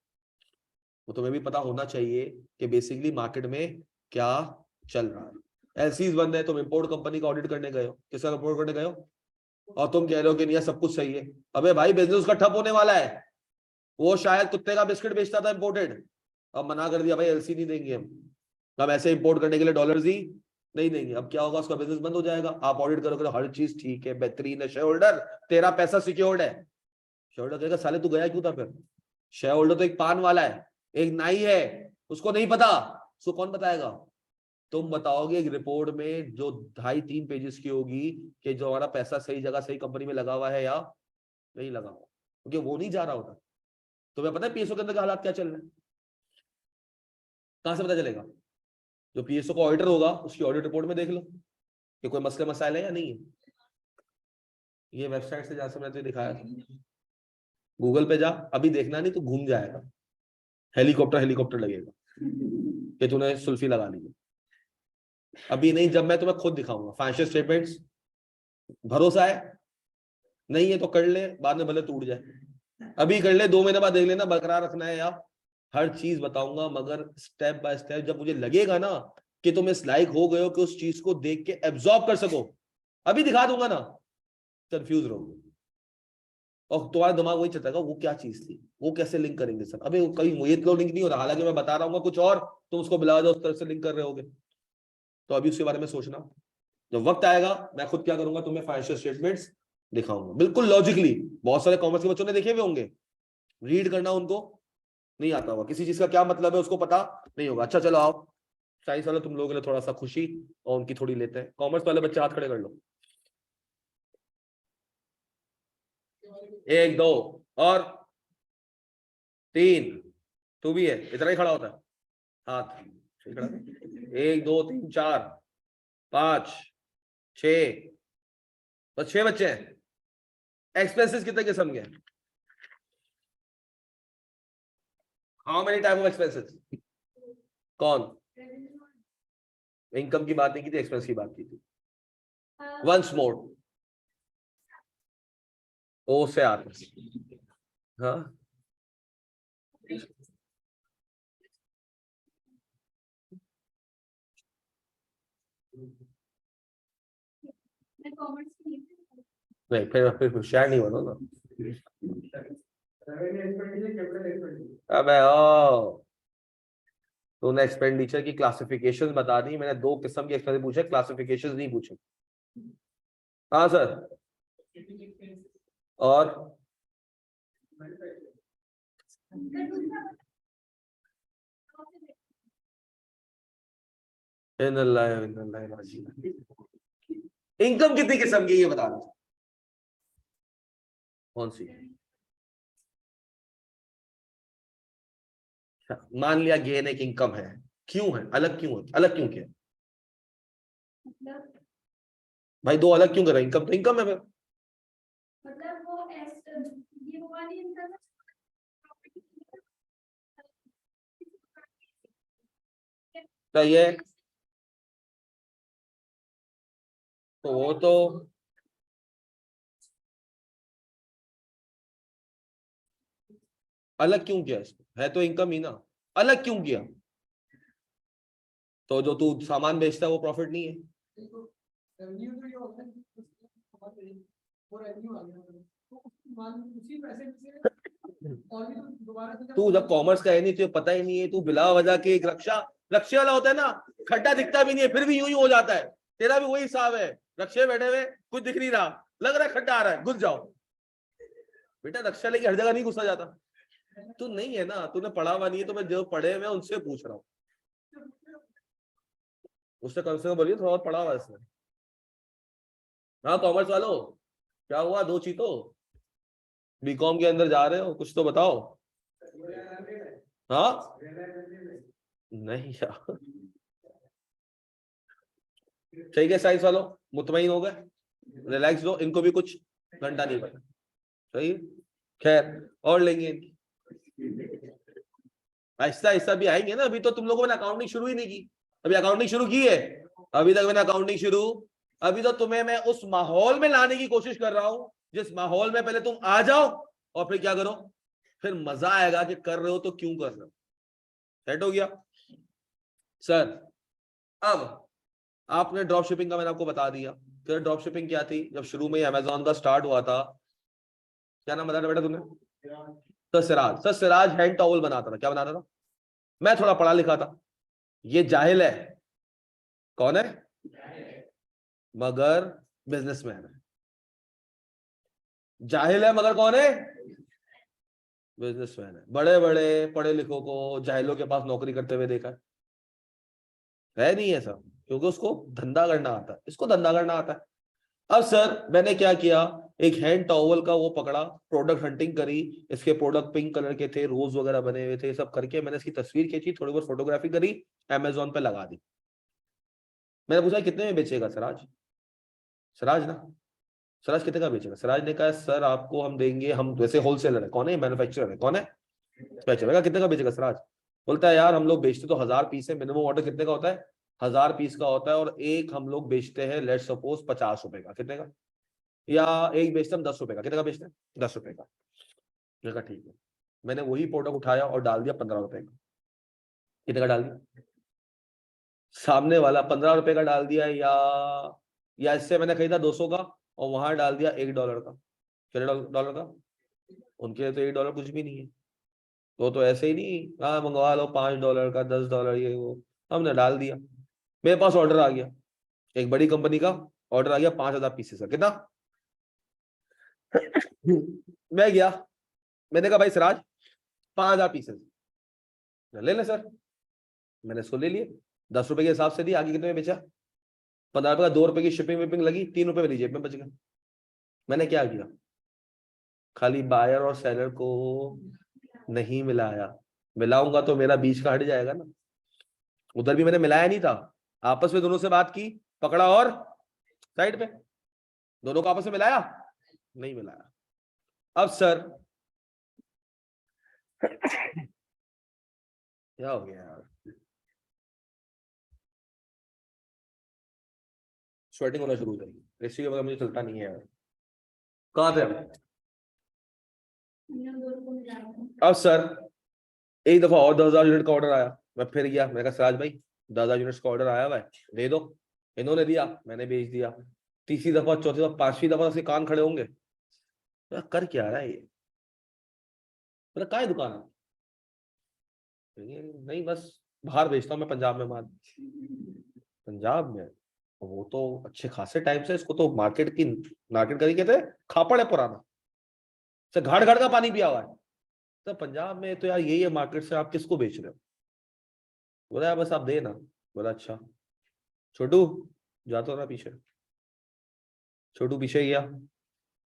वो तुम्हें भी पता होना चाहिए कि बेसिकली मार्केट में क्या चल रहा है। एलसीज बंद है, तुम इंपोर्ट कंपनी का ऑडिट करने गए हो, किसका इंपोर्ट करने गए हो, और तुम कह रहे हो कि नहीं सब कुछ सही है। अबे भाई बिजनेस उसका ठप होने वाला है। वो शायद कुत्ते का बिस्किट बेचता था इंपोर्टेड, अब मना कर दिया भाई एलसी नहीं देंगे हम ऐसे इंपोर्ट करने के लिए डॉलर्स ही नहीं देंगे। अब क्या होगा, उसका बिजनेस बंद हो जाएगा। आप ऑडिट करोगे हर चीज ठीक है, बेहतरीन है, शेयर होल्डर तेरा पैसा सिक्योर्ड है। शेयर होल्डर कहेगा साले तू गया क्यों था फिर। शेयर होल्डर तो एक पान वाला है, एक नाई है, उसको नहीं पता, उसको कौन बताएगा। तुम बताओगे एक रिपोर्ट में जो 2.5-3 पेजेस की होगी कि जो हमारा पैसा सही जगह सही कंपनी में लगा हुआ है या नहीं लगा हुआ, क्योंकि वो नहीं जा रहा होता। तुम्हें पता है पीएसओ के अंदर के हालात क्या चल रहे हैं, कहां से पता चलेगा, जो पीएसओ का ऑडिटर होगा उसकी ऑडिट रिपोर्ट में देख लो कि कोई मसले मसाइल है या नहीं है। ये वेबसाइट से जहां से मैंने दिखाया था, गूगल पे जा, अभी देखना नहीं तो घूम जाएगा, हेलीकॉप्टर हेलीकॉप्टर लगेगा कि तूने सुल्फी लगा ली है। अभी नहीं, जब मैं तुम्हें खुद दिखाऊंगा फाइनेंशियल स्टेटमेंट्स, भरोसा है, नहीं है तो कर ले, बाद में भले टूट जाए, अभी कर ले, 2 महीने बाद देख लेना बरकरार रखना है या। हर चीज बताऊंगा, मगर स्टेप बाय स्टेप, जब मुझे लगेगा ना कि तुम इस लायक हो गए हो कि उस चीज को देख के एब्जॉर्ब कर सको, अभी दिखा दूंगा ना, कंफ्यूज रहोगे और तुम्हारा दिमाग वही चलता है वो क्या चीज थी, वो कैसे लिंक करेंगे सर, अबे कहीं ये तो लिंक नहीं हो रहा, हालांकि मैं बता रहा हूँ कुछ और, तुम उसको मिला दो उस तरह से लिंक कर रहे होगे। तो अभी उसके बारे में सोचना, जब वक्त आएगा मैं खुद क्या करूंगा, तुम्हें फाइनेंशियल स्टेटमेंट्स दिखाऊंगा बिल्कुल लॉजिकली। बहुत सारे कॉमर्स के बच्चों ने देखे हुए होंगे, रीड करना उनको नहीं आता होगा, किसी चीज का क्या मतलब है उसको पता नहीं होगा। अच्छा चलो आओ, साइंस वाले तुम लोगों के लिए थोड़ा सा खुशी और उनकी थोड़ी लेते हैं। कॉमर्स वाले बच्चे हाथ खड़े कर लो, 1 2 और 3, तू भी है, इतना ही खड़ा होता है हाथ, सही खड़ा, 1 2 3 4 5 6, बस 6 बच्चे हैं। एक्सपेंसेस कितने किस्म के, how many type of expenses, कौन, इनकम की बात नहीं की थी, एक्सपेंस की बात की थी। वंस मोर, ओ से आर, हाँ नहीं, फिर होशियार नहीं बनो ना। अबे ओ, तूने एक्सपेंडिचर की क्लासिफिकेशन बता दी, मैंने 2 किस्म के एक्सपेंस पूछे, क्लासिफिकेशन नहीं पूछे। हाँ सर, और इनकम कितनी किस्म की ये बता दो, कौन सी। मान लिया गेन एक इनकम है, क्यों है, अलग क्यों है, अलग क्यों किया भाई, 2 अलग क्यों कर रहे हैं, इनकम तो इनकम है फिर। मतलब वो ये वो वाली इनकम सही है, तो वो तो अलग क्यों किया इसको? है तो इनकम ही ना, अलग क्यों किया? तो जो तू सामान बेचता है वो प्रॉफिट नहीं है? तू जब कॉमर्स का है नहीं, तुझे पता ही नहीं है, तू बिला वजह के एक रक्षे वाला होता है ना, खड्डा दिखता भी नहीं है फिर भी यूं ही हो जाता है। तेरा भी वही हिसाब है, रक्षे बैठे हुए कुछ दिख नहीं रहा, लग रहा है खड्डा आ रहा है, घुस जाओ। बेटा रक्षा लेके हर जगह नहीं घुसा जाता। तू नहीं है ना, तूने पढ़ा हुआ नहीं है, तो मैं जो पढ़े हुए उनसे पूछ रहा हूँ। उससे कम से कम बोलिए थोड़ा और पढ़ा हुआ इसने। हाँ कॉमर्स वालों, क्या हुआ? दो चीतो बीकॉम के अंदर जा रहे हो, कुछ तो बताओ। हाँ नहीं यार, ठीक है साइंस वालों, मुतमईन हो गए, रिलैक्स दो, इनको भी कुछ घंटा नहीं पता। सही है, खैर और लेंगे इनकी, आहिस्ता आहिस्ता भी आएंगे ना। अभी तो तुम लोगों ने अकाउंटिंग शुरू ही नहीं की। अभी अकाउंटिंग शुरू की है? अभी तक मैंने अकाउंटिंग शुरू, अभी तो तुम्हें मैं उस माहौल में लाने की कोशिश कर रहा हूं जिस माहौल में पहले तुम आ जाओ और फिर क्या करो, फिर मजा आएगा कि कर रहे हो तो क्यों कर रहे हो। सेट हो गया सर? अब आपने ड्रॉप शिपिंग का मैंने आपको बता दिया कि ड्रॉप शिपिंग क्या थी। जब शुरू में अमेजोन का स्टार्ट हुआ था, क्या नाम बताया बेटा तुमने? तो Siraj, sir Siraj hand towel बनाता था। क्या बनाता था? मैं थोड़ा पढ़ा लिखा था, ये जाहिल है। कौन है? मगर बिजनेसमैन है। जाहिल है मगर कौन है? बिजनेसमैन है। बड़े बड़े पढ़े लिखों को जाहिलों के पास नौकरी करते हुए देखा है नहीं ऐसा? क्योंकि उसको धंधा करना आता है, इसको धंधा करना आता है। अब सर मैंने क्या किया, एक हैंड टॉवल का वो पकड़ा, प्रोडक्ट हंटिंग करी, इसके प्रोडक्ट पिंक कलर के थे, रोज वगैरह बने हुए थे, सब करके मैंने इसकी तस्वीर खींची, थोड़ी बहुत फोटोग्राफी करी, अमेजोन पे लगा दी। मैंने पूछा कितने में बेचेगा सराज? सराज ना, सराज कितने का बेचेगा? सराज ने कहा सर आपको हम देंगे, हम वैसे होलसेलर है। कौन है? मैन्युफैक्चरर है। कौन है? मैन्युफैक्चरर। कितने का बेचेगा सराज? बोलता है यार हम लोग बेचते तो 1000 पीस है, मिनिमम ऑर्डर कितने का होता है? 1000 पीस का होता है, और एक हम लोग बेचते हैं लेट सपोज 50 रुपए का। कितने का? या एक बेचते हम 10 रुपए का। कितने का बेचते हैं? 10 रुपए का। मैंने कहा ठीक है। मैंने वही प्रोडक्ट उठाया और डाल दिया 15 रुपए का। कितने का डाल दिया? सामने वाला 15 रुपए का डाल दिया, या इससे मैंने खरीदा 200 का और वहां डाल दिया $1 का। कितने डॉलर का? उनके लिए तो $1 कुछ भी नहीं है। तो ऐसे ही नहीं, हाँ मंगवा लो $5 का, $10 ये वो, हमने डाल दिया। मेरे पास ऑर्डर आ गया, एक बड़ी कंपनी का ऑर्डर आ गया 5000 पीसेस का। कितना? मैं गया, मैंने कहा भाई सिराज 5000 पीसेस ले ले सर। मैंने इसको ले लिए, 10 रुपए के हिसाब से दिया। आगे कितने में बेचा? 15 रुपए का, 2 रुपए की शिपिंग विपिंग लगी, 3 रुपए मेरी जेब में बच गए। मैंने क्या किया, खाली बायर और सेलर को नहीं मिलाया। मिलाऊंगा तो मेरा बीच का हट जाएगा ना। उधर भी मैंने मिलाया नहीं था, आपस में दोनों से बात की, पकड़ा और साइड पे, दोनों को आपस में मिलाया नहीं मिलाया। अब सर क्या हो गया यार, स्वेटिंग होना शुरू हो जाएगी, इसी के बगैर मुझे चलता नहीं है यार। कहाँ थे हम? अब सर एक दफा और 10,000 यूनिट का ऑर्डर आया, मैं फिर गया, मैंने कहा सिराज भाई 10,000 यूनिट्स का ऑर्डर आया हुआ है, दे दो। इन्होंने दिया, मैंने भेज दिया। तीसरी दफा, चौथी दफा, पांचवी दफा उसके कान खड़े होंगे, तो कर क्या रहा है ये? मतलब कहाँ है दुकान? नहीं बस बाहर भेजता हूँ मैं, पंजाब में माल। पंजाब में? वो तो अच्छे खासे टाइम से इसको तो मार्केट करी कहते हैं, खापड़ है पुराना, से घाट घाट का पानी पिया हुआ है। तो पंजाब में तो यार यही है मार्केट, से आप किसको बेच रहे हो? बोला यार बस आप दे ना। बोला अच्छा। छोटू जाता ना पीछे, छोटू पीछे गया,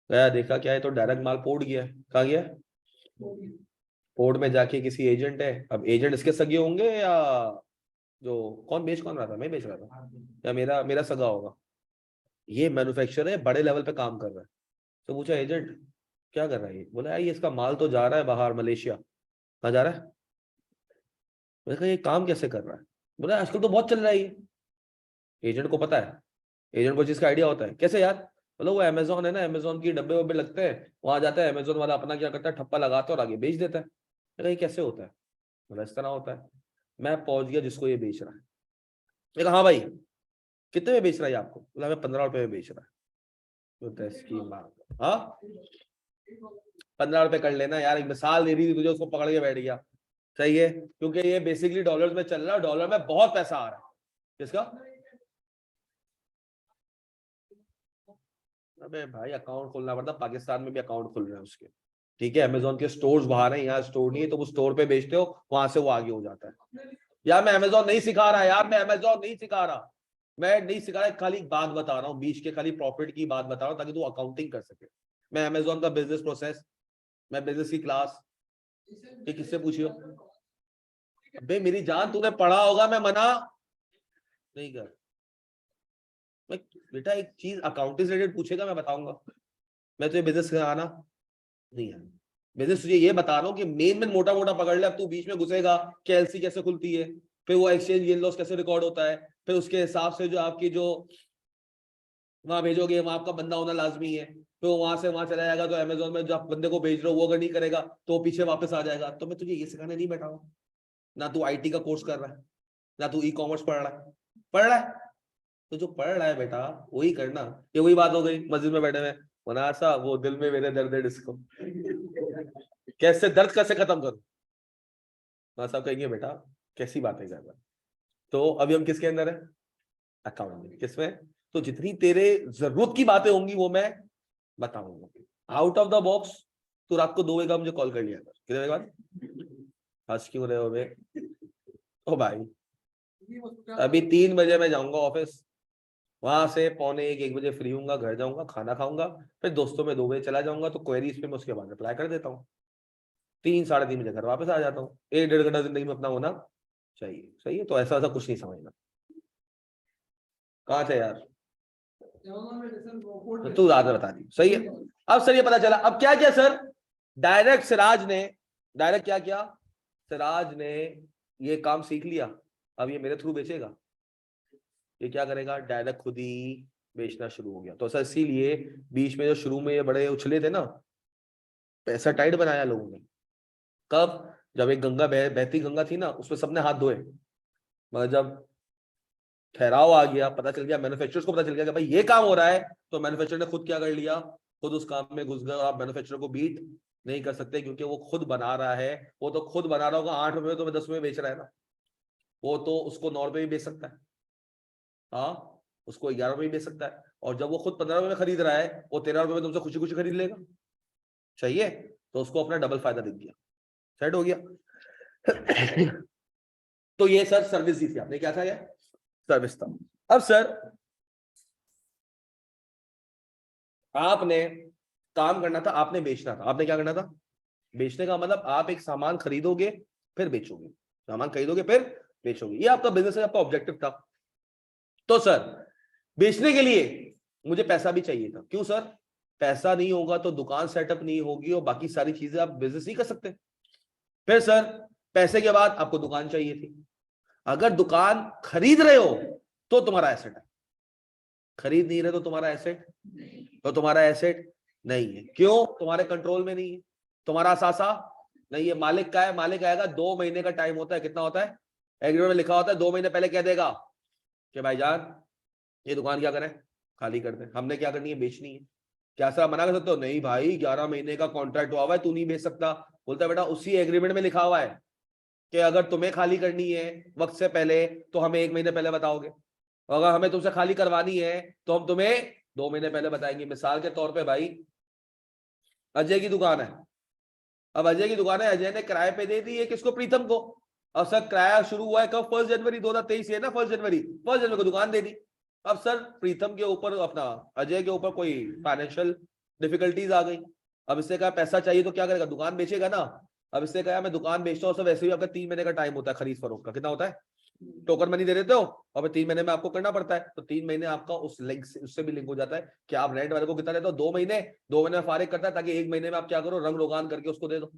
गया देखा क्या है, तो डायरेक्ट माल पोर्ट गया है। कहाँ गया? पोर्ट में जाके किसी एजेंट है, अब एजेंट इसके सगे होंगे या जो कौन बेच कौन रहा था, मैं बेच रहा था, या मेरा मेरा सगा होगा। ये मैन्युफैक्चरर है, बड़े लेवल पे काम कर रहा है। तो पूछा एजेंट क्या कर रहा है ये? बोला यार ये इसका माल तो जा रहा है बाहर मलेशिया। कहाँ जा रहा है? मैंने कहा ये काम कैसे कर रहा है? बोला आजकल तो बहुत चल रहा है ये। एजेंट को पता है, एजेंट को चीज का आइडिया होता है। कैसे यार? बोलो वो अमेजोन है ना, अमेजोन की डब्बे वब्बे लगते हैं, वहां जाता है, अमेजोन वाला अपना क्या करता है, ठप्पा लगाता है और आगे बेच देता है। ये कैसे होता है? बोला इस तरह होता है। मैं पहुंच गया जिसको ये बेच रहा है, मैं कहा हाँ भाई कितने में बेच रहा है ये आपको? बोला मैं 15 रुपए में बेच रहा है। तो इसकी बात, हाँ 15 रुपए कर लेना यार, एक मिसाल दे दी थी तुझे, उसको पकड़ के बैठ गया। सही है, क्योंकि ये बेसिकली डॉलर्स में चल रहा है, डॉलर में बहुत पैसा आ रहा है। किसका? अबे भाई अकाउंट खोलना पड़ता, पाकिस्तान में भी अकाउंट खुल रहे हैं उसके। ठीक है, अमेजोन के स्टोर्स बाहर हैं, यहाँ स्टोर नहीं है, तो वो स्टोर पे बेचते हो, वहां से वो आगे हो जाता है। यार मैं अमेजोन नहीं सिखा रहा यार, मैं अमेजोन नहीं सिखा रहा, मैं नहीं सिखा रहा, खाली बात बता रहा हूँ, बीच के खाली प्रॉफिट की बात बता रहा हूँ ताकि तू अकाउंटिंग कर सके। मैं अमेजोन का बिजनेस प्रोसेस, मैं बिजनेस की क्लास, ये किससे पूछियो? अबे मेरी जान, तूने पढ़ा होगा, मैं मना नहीं कर। मैं बेटा एक चीज अकाउंटिंग से रिलेटेड पूछेगा मैं बताऊंगा, मैं तुझे बिजनेस सिखाना नहीं है। बिजनेस तुझे ये बता रहा हूँ कि मेन मोटा मोटा पकड़ ले, अब तू बीच में घुसेगा कि एलसी कैसे खुलती है, फिर वो एक्सचेंज गेन लॉस कैसे रिकॉर्ड होता है, फिर उसके हिसाब से जो आपकी जो वहां भेजोगे वहां आपका बंदा होना लाजमी है, फिर वो वहां से वहां चला जाएगा, तो अमेजोन में जो आप बंदे को भेज रहे हो वो अगर नहीं करेगा तो वो पीछे वापस आ जाएगा। तो मैं तुझे ये सिखाने नहीं बैठा हूँ। ना तू आईटी का कोर्स कर रहा है, ना तू ई कॉमर्स पढ़ रहा है, तो जो पढ़ रहा है बेटा वही करना। ये वही बात हो गई, मस्जिद में बैठे हुए मनार साहब वो दिल में मेरे दर्द है इसको कैसे दर्द कैसे खत्म करूं? मनार साहब कहेंगे बेटा कैसी बातें कर रहा है। तो अभी हम किसके अंदर है? अकाउंटिंग। किसमें? तो जितनी तेरे जरूरत की बातें होंगी वो मैं बताऊंगा। आउट ऑफ द बॉक्स तो रात को 2 बजे का मुझे कॉल कर लिया था, कितने बजे बाद? हंस क्यों रहे हो बे? ओ भाई अभी 3 बजे मैं जाऊंगा ऑफिस, वहां से पौने 1 बजे फ्री हूँ, घर जाऊंगा, खाना खाऊंगा, फिर दोस्तों में 2 बजे चला जाऊंगा, तो क्वेरीज पे मैं उसके बाद रिप्लाई कर देता हूँ। 3 साढ़े 3 बजे घर वापस आ जाता हूँ। 1 डेढ़ घंटा जिंदगी में अपना होना चाहिए। सही है, तो ऐसा ऐसा कुछ नहीं समझना। कहाँ थे यार? तो तू रात बता दी। सही है। अब सर ये पता चला, अब क्या किया सर? डायरेक्ट डायरेक्ट क्या किया? सिराज ने ये काम सीख लिया, अब ये मेरे थ्रू बेचेगा। ये क्या करेगा? डायरेक्ट खुद ही बेचना शुरू हो गया। तो सर इसीलिए बीच में जो शुरू में ये बड़े उछले थे ना, पैसा टाइट बनाया लोगों ने। कब? जब एक गंगा बहती गंगा थी ना, उसमें सबने हाथ धोए, मगर जब ठहराव आ गया, पता चल गया, मैन्युफैक्चरर्स को पता चल गया कि भाई ये काम हो रहा है, तो मैन्युफैक्चरर ने खुद क्या कर लिया, खुद उस काम में घुस गया। आप मैन्युफैक्चरर को बीट नहीं कर सकते, क्योंकि वो खुद बना रहा है। वो तो खुद बना रहा होगा 8 रुपए में, तो 10 रुपए में बेच रहा है ना। वो तो उसको 9 रुपए भी बेच सकता है, हाँ उसको 11 रुपए भी बेच सकता है। और जब वो खुद 15 रुपए में खरीद रहा है, वो 13 रुपए में तुमसे खुशी खुशी खरीद लेगा। चाहिए? तो उसको अपना डबल फायदा दिख गया, सेट हो गया। तो ये सर सर्विस दी थी आपने, क्या था ये? सर्विस था। अब सर आपने काम करना था, आपने बेचना था। आपने क्या करना था? बेचने का मतलब आप एक सामान खरीदोगे फिर बेचोगे, सामान खरीदोगे फिर बेचोगे, ये आपका बिजनेस है, आपका ऑब्जेक्टिव था। तो सर बेचने के लिए मुझे पैसा भी चाहिए था। क्यों सर? पैसा नहीं होगा तो दुकान सेटअप नहीं होगी और बाकी सारी चीजें आप बिजनेस नहीं कर सकते। फिर सर पैसे के बाद आपको दुकान चाहिए थी। अगर दुकान खरीद रहे हो तो तुम्हारा एसेट है, खरीद नहीं रहे तो तुम्हारा एसेट, तो तुम्हारा एसेट नहीं है। क्यों? तुम्हारे कंट्रोल में नहीं है, तुम्हारा सासा नहीं है। मालिक का है, मालिक आएगा, 2 महीने का टाइम होता है। कितना होता है? एग्रीमेंट में लिखा होता है 2 महीने पहले कह देगा कि भाईजान ये दुकान क्या करें, खाली कर दें, हमने क्या करनी है, बेचनी है। क्या सर मना कर सकते हो? नहीं भाई 11 महीने का कॉन्ट्रैक्ट हुआ हुआ है, तू नहीं बेच सकता। बोलता है बेटा उसी एग्रीमेंट में लिखा हुआ है कि अगर तुम्हें खाली करनी है वक्त से पहले तो हमें 1 महीने पहले बताओगे, अगर हमें तुमसे खाली करवानी है तो हम तुम्हें 2 महीने पहले बताएंगे। मिसाल के तौर पे भाई अजय की दुकान है, अब अजय की दुकान है, अजय ने किराए पे दे दी है किसको? प्रीतम को। अब सर किराया शुरू हुआ है कब? 1 जनवरी 2023 है ना, 1 जनवरी को दुकान दे दी। अब सर प्रीतम के ऊपर, अपना अजय के ऊपर कोई फाइनेंशियल डिफिकल्टीज आ गई। अब इससे कहा पैसा चाहिए तो क्या करेगा? दुकान बेचेगा ना। अब इससे कहा मैं दुकान बेचता हूँ, सब वैसे भी आपका 3 महीने का टाइम होता है खरीद फरोख्त का। कितना होता है? टोकन मनी दे देते हो और 3 महीने में आपको करना पड़ता है, तो 3 महीने आपका उस लिंक से, उससे भी लिंक हो जाता है कि आप रेंट वाले को कितना देते हो? 2 महीने। 2 महीने में फारिग करता है ताकि 1 महीने में आप क्या करो, रंग रोगान करके उसको दे दो।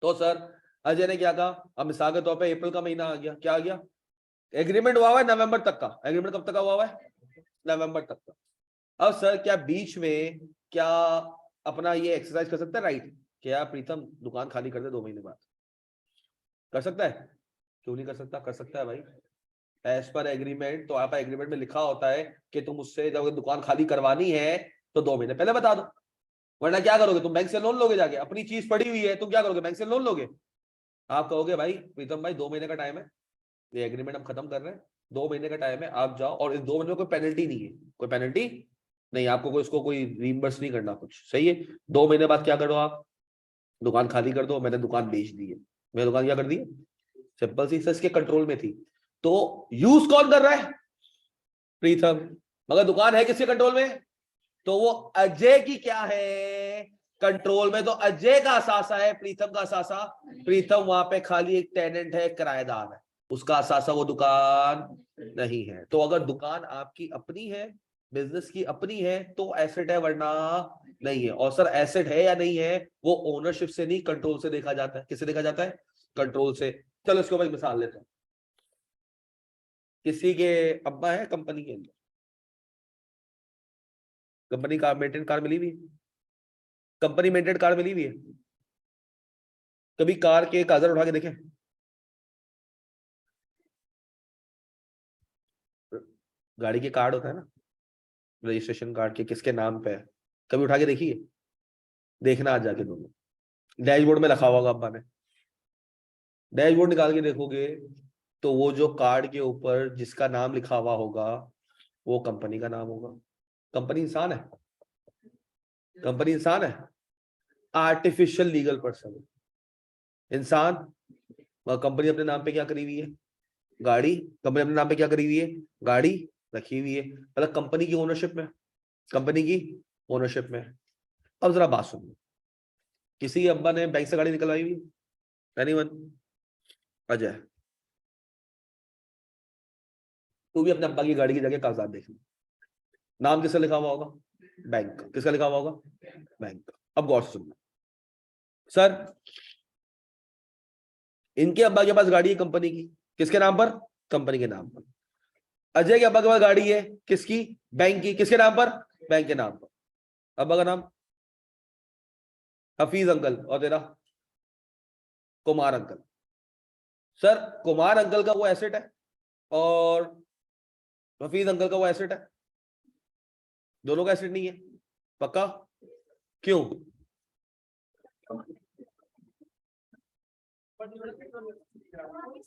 तो सर अजय ने क्या कहा? अब मिसाल के तौर पे अप्रैल का महीना आ गया, क्या आ गया? एग्रीमेंट हुआ हुआ है नवंबर तक का। एग्रीमेंट कब तक का हुआ है? नवंबर तक का। अब सर क्या बीच में क्या अपना ये एक्सरसाइज कर सकता है राइट कि यार प्रीतम दुकान खाली कर दे 2 महीने बाद? कर सकता है? क्यों नहीं कर सकता? कर सकता है भाई। एज पर एग्रीमेंट, तो आप एग्रीमेंट में लिखा होता है कि तुम उससे जब दुकान खाली करवानी है तो 2 महीने पहले बता दो, वरना क्या करोगे तुम? बैंक से लोन लोगे जाके? अपनी चीज पड़ी हुई है, तुम क्या करोगे? बैंक से लोन लोगे? आप कहोगे भाई प्रीतम भाई 2 महीने का टाइम है, ये एग्रीमेंट हम खत्म कर रहे हैं, 2 महीने का टाइम है, आप जाओ, और इस 2 महीने में कोई पेनल्टी नहीं है, कोई पेनल्टी नहीं, आपको कोई इसको कोई रीइंबर्स नहीं करना कुछ, सही है। 2 महीने बाद क्या करो आप? दुकान खाली कर दो। मैंने दुकान बेच दी है, मैंने दुकान क्या कर दी है? सिंपल सी, इसके कंट्रोल में थी, तो यूज कौन कर रहा है? प्रीतम। मगर दुकान है किसके कंट्रोल में? तो वो अजय की क्या है? कंट्रोल में। तो अजय का असासा है, प्रीतम का असासा। प्रीतम वहां पे खाली एक टेनेंट है, किराएदार है, उसका असासा वो दुकान नहीं है। तो अगर दुकान आपकी अपनी है, बिजनेस की अपनी है, तो एसेट है, वरना नहीं है। और सर एसेट है या नहीं है, वो ओनरशिप से नहीं, कंट्रोल से देखा जाता है। किससे देखा जाता है? कंट्रोल से। चलो इसके ऊपर एक मिसाल लेते हैं। किसी के अब्बा है कंपनी के अंदर, कंपनी कार मेंटेन कार मिली हुई है, कंपनी मेंटेन कार मिली हुई है। कभी कार के कागज उठा के देखें? गाड़ी के कार्ड होता है ना, रजिस्ट्रेशन कार्ड के किसके नाम पे है, कभी उठा के देखिए? देखना आज जाके दोनों डैशबोर्ड में रखा होगा अब्बा ने, डैशबोर्ड निकाल के देखोगे तो वो जो कार्ड के ऊपर जिसका नाम लिखा हुआ होगा वो कंपनी का नाम होगा। कंपनी इंसान है? कंपनी इंसान है? आर्टिफिशियल लीगल पर्सन इंसान। कंपनी अपने नाम पे क्या करी हुई है? गाड़ी। कंपनी अपने नाम पे क्या करी हुई है? गाड़ी रखी हुई है, मतलब कंपनी की ओनरशिप में, कंपनी की ओनरशिप में। अब जरा बात सुनो, किसी अब्बा ने बैंक से गाड़ी निकलवाई हुई? एनीवन? अजय, तू भी अपने अब्बा की गाड़ी की जगह कागजात देख ले, नाम किसका लिखा हुआ होगा? बैंक का। किसका लिखा हुआ होगा? बैंक का। अब गौर से सुनना सर, इनके अब्बा के पास गाड़ी है कंपनी की, किसके नाम पर? कंपनी के नाम पर। अजय के अब्बा के पास गाड़ी है किसकी? बैंक की, किसके नाम पर? बैंक के नाम पर। अब्बा का नाम हफीज अंकल, और तेरा? Kumar uncle. Sir Kumar uncle का वो एसेट है और हफीज अंकल का वो एसेट है, दोनों का एसेट नहीं है? पक्का? क्यों?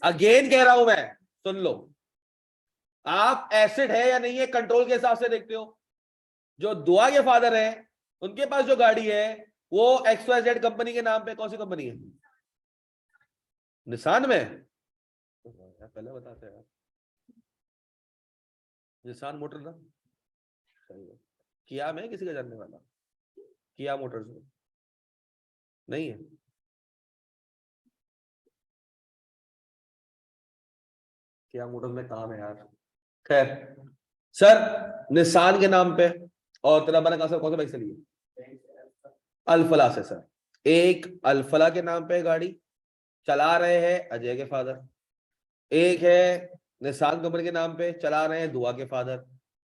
अगेन कह रहा हूं मैं, सुन लो, आप एसेट है या नहीं है कंट्रोल के हिसाब से देखते हो। जो दुआ के फादर है उनके पास जो गाड़ी है वो XYZ कंपनी के नाम पे, कौन सी कंपनी है? निसान में? पहले बताते हैं, निसान मोटर ना, सही है। किया में किसी का जानने वाला? किया मोटर्स में नहीं है? किया मोटर्स में काम है यार। खैर सर, निसान के नाम पे, और तेरा बना कहा सर, कौन सा बाइक से लिए? अल्फला से सर। एक अल्फला के नाम पे गाड़ी चला रहे हैं अजय के फादर, एक है निसान कंपनी के नाम पे चला रहे हैं दुआ के फादर।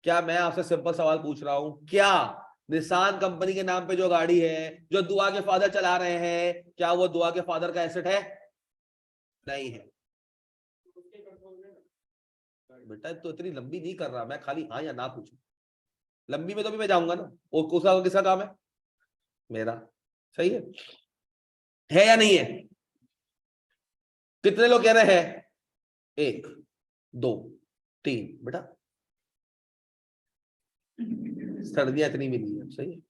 क्या मैं आपसे सिंपल सवाल पूछ रहा हूं, क्या निसान कंपनी के नाम पे जो गाड़ी है जो दुआ के फादर चला रहे हैं, क्या वो दुआ के फादर का एसेट है? नहीं है। बेटा तो इतनी लंबी नहीं कर रहा मैं, खाली हाँ या ना पूछू, लंबी में तो भी मैं जाऊंगा ना। और उसका किसका काम है? मेरा। सही है या नहीं है? कितने लोग कह रहे हैं? 1 2 3 बेटा, सर्दियां इतनी भी नहीं है, सही है।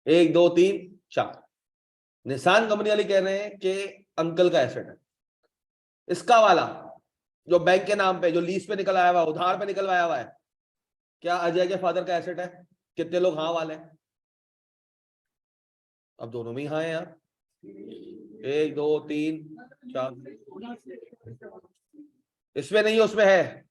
1 2 3 4। निसान कंपनी वाले कह रहे हैं कि अंकल का एसेट है, इसका वाला जो बैंक के नाम पे, जो लीज पे निकल आया हुआ, उधार पे निकलवाया हुआ है, क्या अजय के फादर का एसेट है? कितने लोग हाँ वाले हैं? अब दोनों में ही हाँ है यार। 1 2 3 4। इसमें नहीं है, उसमें है।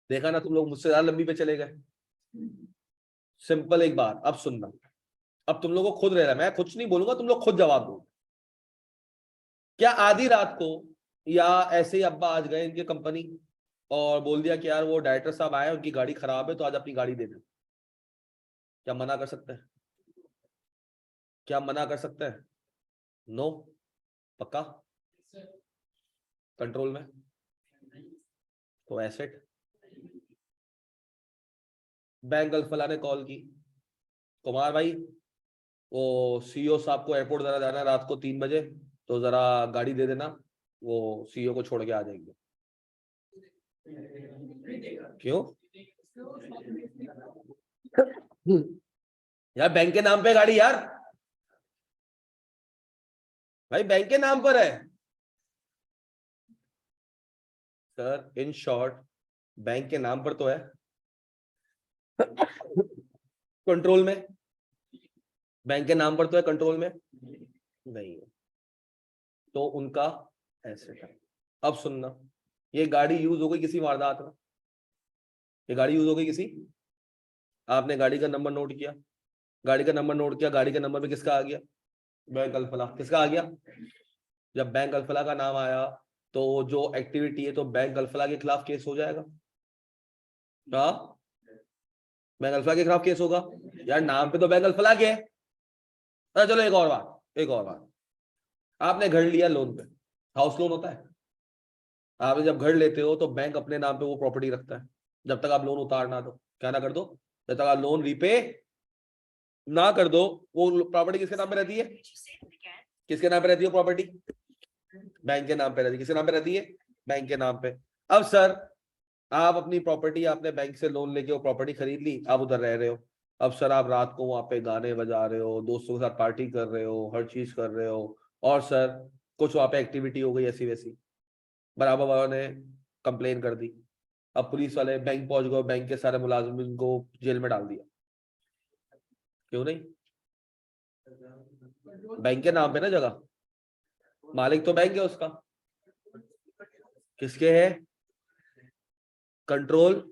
देखा ना, तुम लोग मुझसे ज्यादा लंबी पे चले गए। सिंपल एक बात अब सुनना, अब तुम लोगों को खुद रहना, मैं कुछ नहीं बोलूंगा, तुम लोग खुद जवाब दो। क्या आधी रात को या ऐसे ही अब्बा आज गए इनकी कंपनी और बोल दिया कि यार वो डायरेक्टर साहब आए, उनकी गाड़ी खराब है तो आज अपनी गाड़ी दे दें, क्या मना कर सकते हैं? क्या मना कर सकते हैं? नो, पक्का कंट्रोल में? तो एसेट। बैंक अल्फला ने कॉल की, कुमार भाई वो सीईओ साहब को एयरपोर्ट जरा जाना है रात को 3 बजे, तो जरा गाड़ी दे देना, वो सीईओ को छोड़ के आ जाएंगे। क्यों? यार बैंक के नाम पे गाड़ी यार, भाई बैंक के नाम पर है सर। इन शॉर्ट बैंक के नाम पर तो है, कंट्रोल में? बैंक के नाम पर तो है, कंट्रोल में नहीं है, तो उनका एसेट है। अब सुनना, ये गाड़ी यूज हो गई किसी वारदात में, ये गाड़ी यूज हो गई किसी, आपने गाड़ी का नंबर नोट किया, गाड़ी का नंबर नोट किया, गाड़ी के नंबर पे किसका आ गया? बैंक अल्फला। किसका आ गया? जब बैंक अल्फला का नाम आया तो जो एक्टिविटी है तो बैंक अल्फला के खिलाफ केस हो जाएगा। हाँ, बैंक अल्फला के खिलाफ केस होगा यार, नाम पे तो बैंक अल्फला के है। चलो एक और बात, एक और बात, आपने घर लिया लोन पे, हाउस लोन होता है, आपने जब घर लेते हो तो बैंक अपने नाम पे वो प्रॉपर्टी रखता है, जब तक आप लोन उतार ना दो, क्या ना कर दो, जब तक आप लोन रीपे ना कर दो, वो प्रॉपर्टी किसके नाम पे रहती है? किसके नाम पे रहती है प्रॉपर्टी? बैंक के नाम पे रहती है। किसके नाम पे रहती है? बैंक के नाम पे। अब सर आप अपनी प्रॉपर्टी, आपने बैंक से लोन लेके वो प्रॉपर्टी खरीद ली, आप उधर रह रहे हो। अब सर आप रात को वहां पे गाने बजा रहे हो, दोस्तों के साथ पार्टी कर रहे हो, हर चीज कर रहे हो, और सर कुछ वहां पे एक्टिविटी हो गई ऐसी वैसी, बराबर वालों ने कंप्लेन कर दी, अब पुलिस वाले बैंक पहुंच गए, बैंक के सारे मुलाजिम को जेल में डाल दिया, क्यों नहीं? बैंक के नाम पे ना जगह, मालिक तो बैंक है उसका, किसके है? कंट्रोल।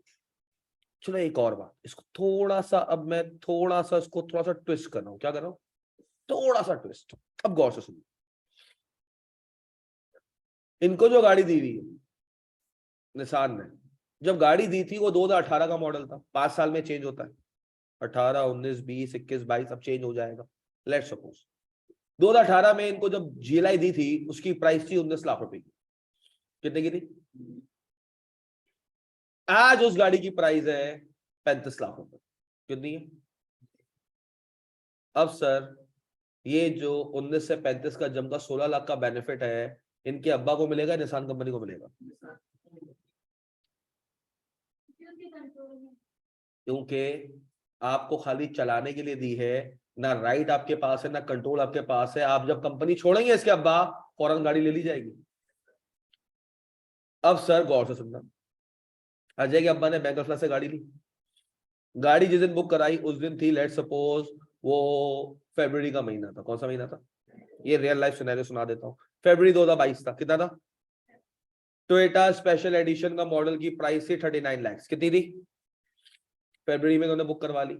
चलो एक और बात, इसको थोड़ा सा, अब मैं थोड़ा सा इसको थोड़ा सा ट्विस्ट कर रहा हूँ, क्या कर रहा हूँ? थोड़ा सा ट्विस्ट। अब गौर से सुनो, इनको जो गाड़ी दी हुई है निसान ने, जब गाड़ी दी थी वो 2018 का मॉडल था, 5 साल में चेंज होता है, 18, 19, 20, 21, 22 अब चेंज हो जाएगा। लेट सपोज 2018 में इनको जब जीएलआई दी थी उसकी प्राइस थी 19 लाख रुपए की, कितने की थी? आज उस गाड़ी की प्राइस है 35 लाख रुपए, कितनी है? अब सर ये जो 19 से 35 का जमका 16 लाख का बेनिफिट है, इनके अब्बा को मिलेगा, निसान कंपनी को मिलेगा? क्योंकि आपको खाली चलाने के लिए दी है, ना राइट आपके पास है ना कंट्रोल आपके पास है। आप जब कंपनी छोड़ेंगे इसके अब्बा, फौरन गाड़ी ले ली जाएगी। अब सर गौर से सुनना, अजय के अब्बा ने बैंक ऑफ से गाड़ी ली, गाड़ी जिस दिन बुक कराई उस दिन थी लेट सपोज वो फरवरी का महीना था, कौन सा महीना था? ये रियल लाइफ सिनेरियो सुना देता हूँ, फरवरी 2022 था, कितना था? टोयोटा स्पेशल एडिशन का मॉडल की प्राइस थी 39 लाख, कितनी थी? फरवरी में उन्होंने बुक करवा ली।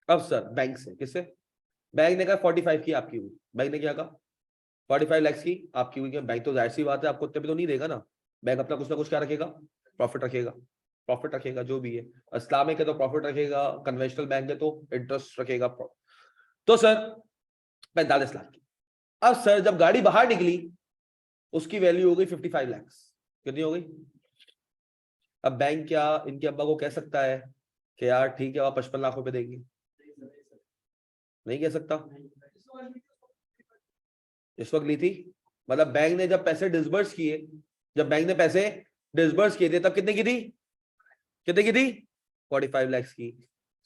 अब सर बैंक से, किससे? बैंक ने कहा 45 की आपकी हुई, बैंक ने क्या कहा? 45 लाख की आपकी हुई। बैंक तो जाहिर सी बात है आपको उतने भी तो नहीं देगा ना, बैंक अपना कुछ ना कुछ क्या रखेगा? प्रॉफिट रखेगा, प्रॉफिट रखेगा जो भी है, इस्लामिक है तो प्रॉफिट रखेगा, कन्वेंशनल बैंक है तो इंटरेस्ट रखेगा। तो सर 45 लाख की। अब सर जब गाड़ी बाहर निकली उसकी वैल्यू हो गई 55 लाख, कितनी हो गई? अब बैंक क्या इनके अब्बा को कह सकता है कि यार ठीक है आप 55 लाख रुपए देंगे? नहीं कह सकता। इस वक्त ली थी, मतलब बैंक ने जब पैसे डिसबर्स किए, जब बैंक ने पैसे डिसबर्स किए थे तब कितने की थी? कितने की थी? 45 लाख की।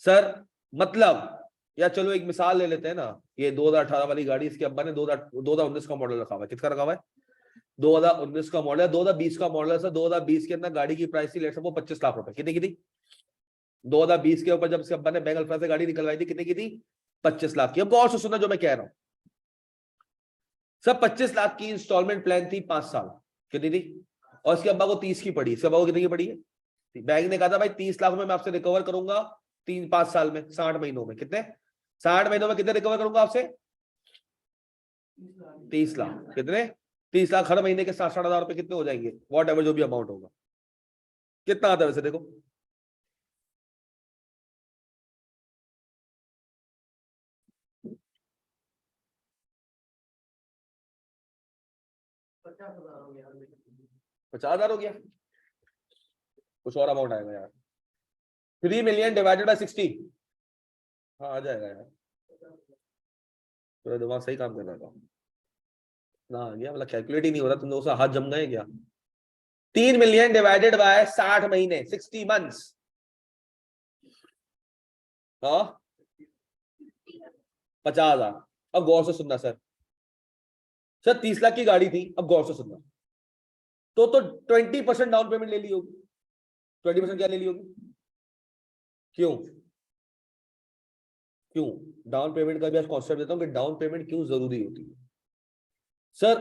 सर मतलब, या चलो एक मिसाल ले लेते हैं ना, ये 2018 वाली गाड़ी इसके अब्बा ने 2019 का मॉडल रखा हुआ है, किसका रखा हुआ है? 2019 का मॉडल, 2020 का मॉडल है सर। 2020 के अंदर गाड़ी की प्राइस थी लेट सपोज 25 लाख रुपए, कितने की थी? 2020 के ऊपर जब इसके अब्बा ने बैंक अल्फा से गाड़ी निकलवाई थी कितने की थी? 25 लाख की। अब गौर से सुना जो मैं कह रहा हूं, सब 25 लाख की इंस्टॉलमेंट प्लान थी 5 साल, कितनी थी? और इसके अब्बा को 30 की पड़ी, इसके अब्बा को कितनी की पड़ी है? बैंक ने कहा था भाई 30 लाख में मैं आपसे रिकवर करूंगा 3-5 साल में, 60 महीनों में। कितने? 60 महीनों में कितने रिकवर करूंगा आपसे? 30 लाख। कितने? 30 लाख हर महीने के 60,000 रुपए कितने हो जाएंगे? वॉट एवर जो भी अमाउंट होगा, कितना आता है वैसे देखो? 50,000 हो गया, कुछ और अमाउंट आएगा यार। 3 million डिवाइडेड बाय 60, हाँ आ जाएगा यार, पूरा दिमाग सही काम कर रहा था ना, आ गया, मतलब कैलकुलेट ही नहीं हो रहा, तुम लोगों से हाथ जम गए क्या? 3 million डिवाइडेड बाय 60 महीने, 60 months, हाँ 50,000। अब गौर से सुनना सर, 30 लाख की गाड़ी थी, अब गौर से सुनना, तो 20% डाउन पेमेंट ले ली होगी, 20% क्या ले ली होगी, क्यों क्यों डाउन पेमेंट का भी आज कॉन्सेप्ट देता हूं कि डाउन पेमेंट क्यों जरूरी होती है। सर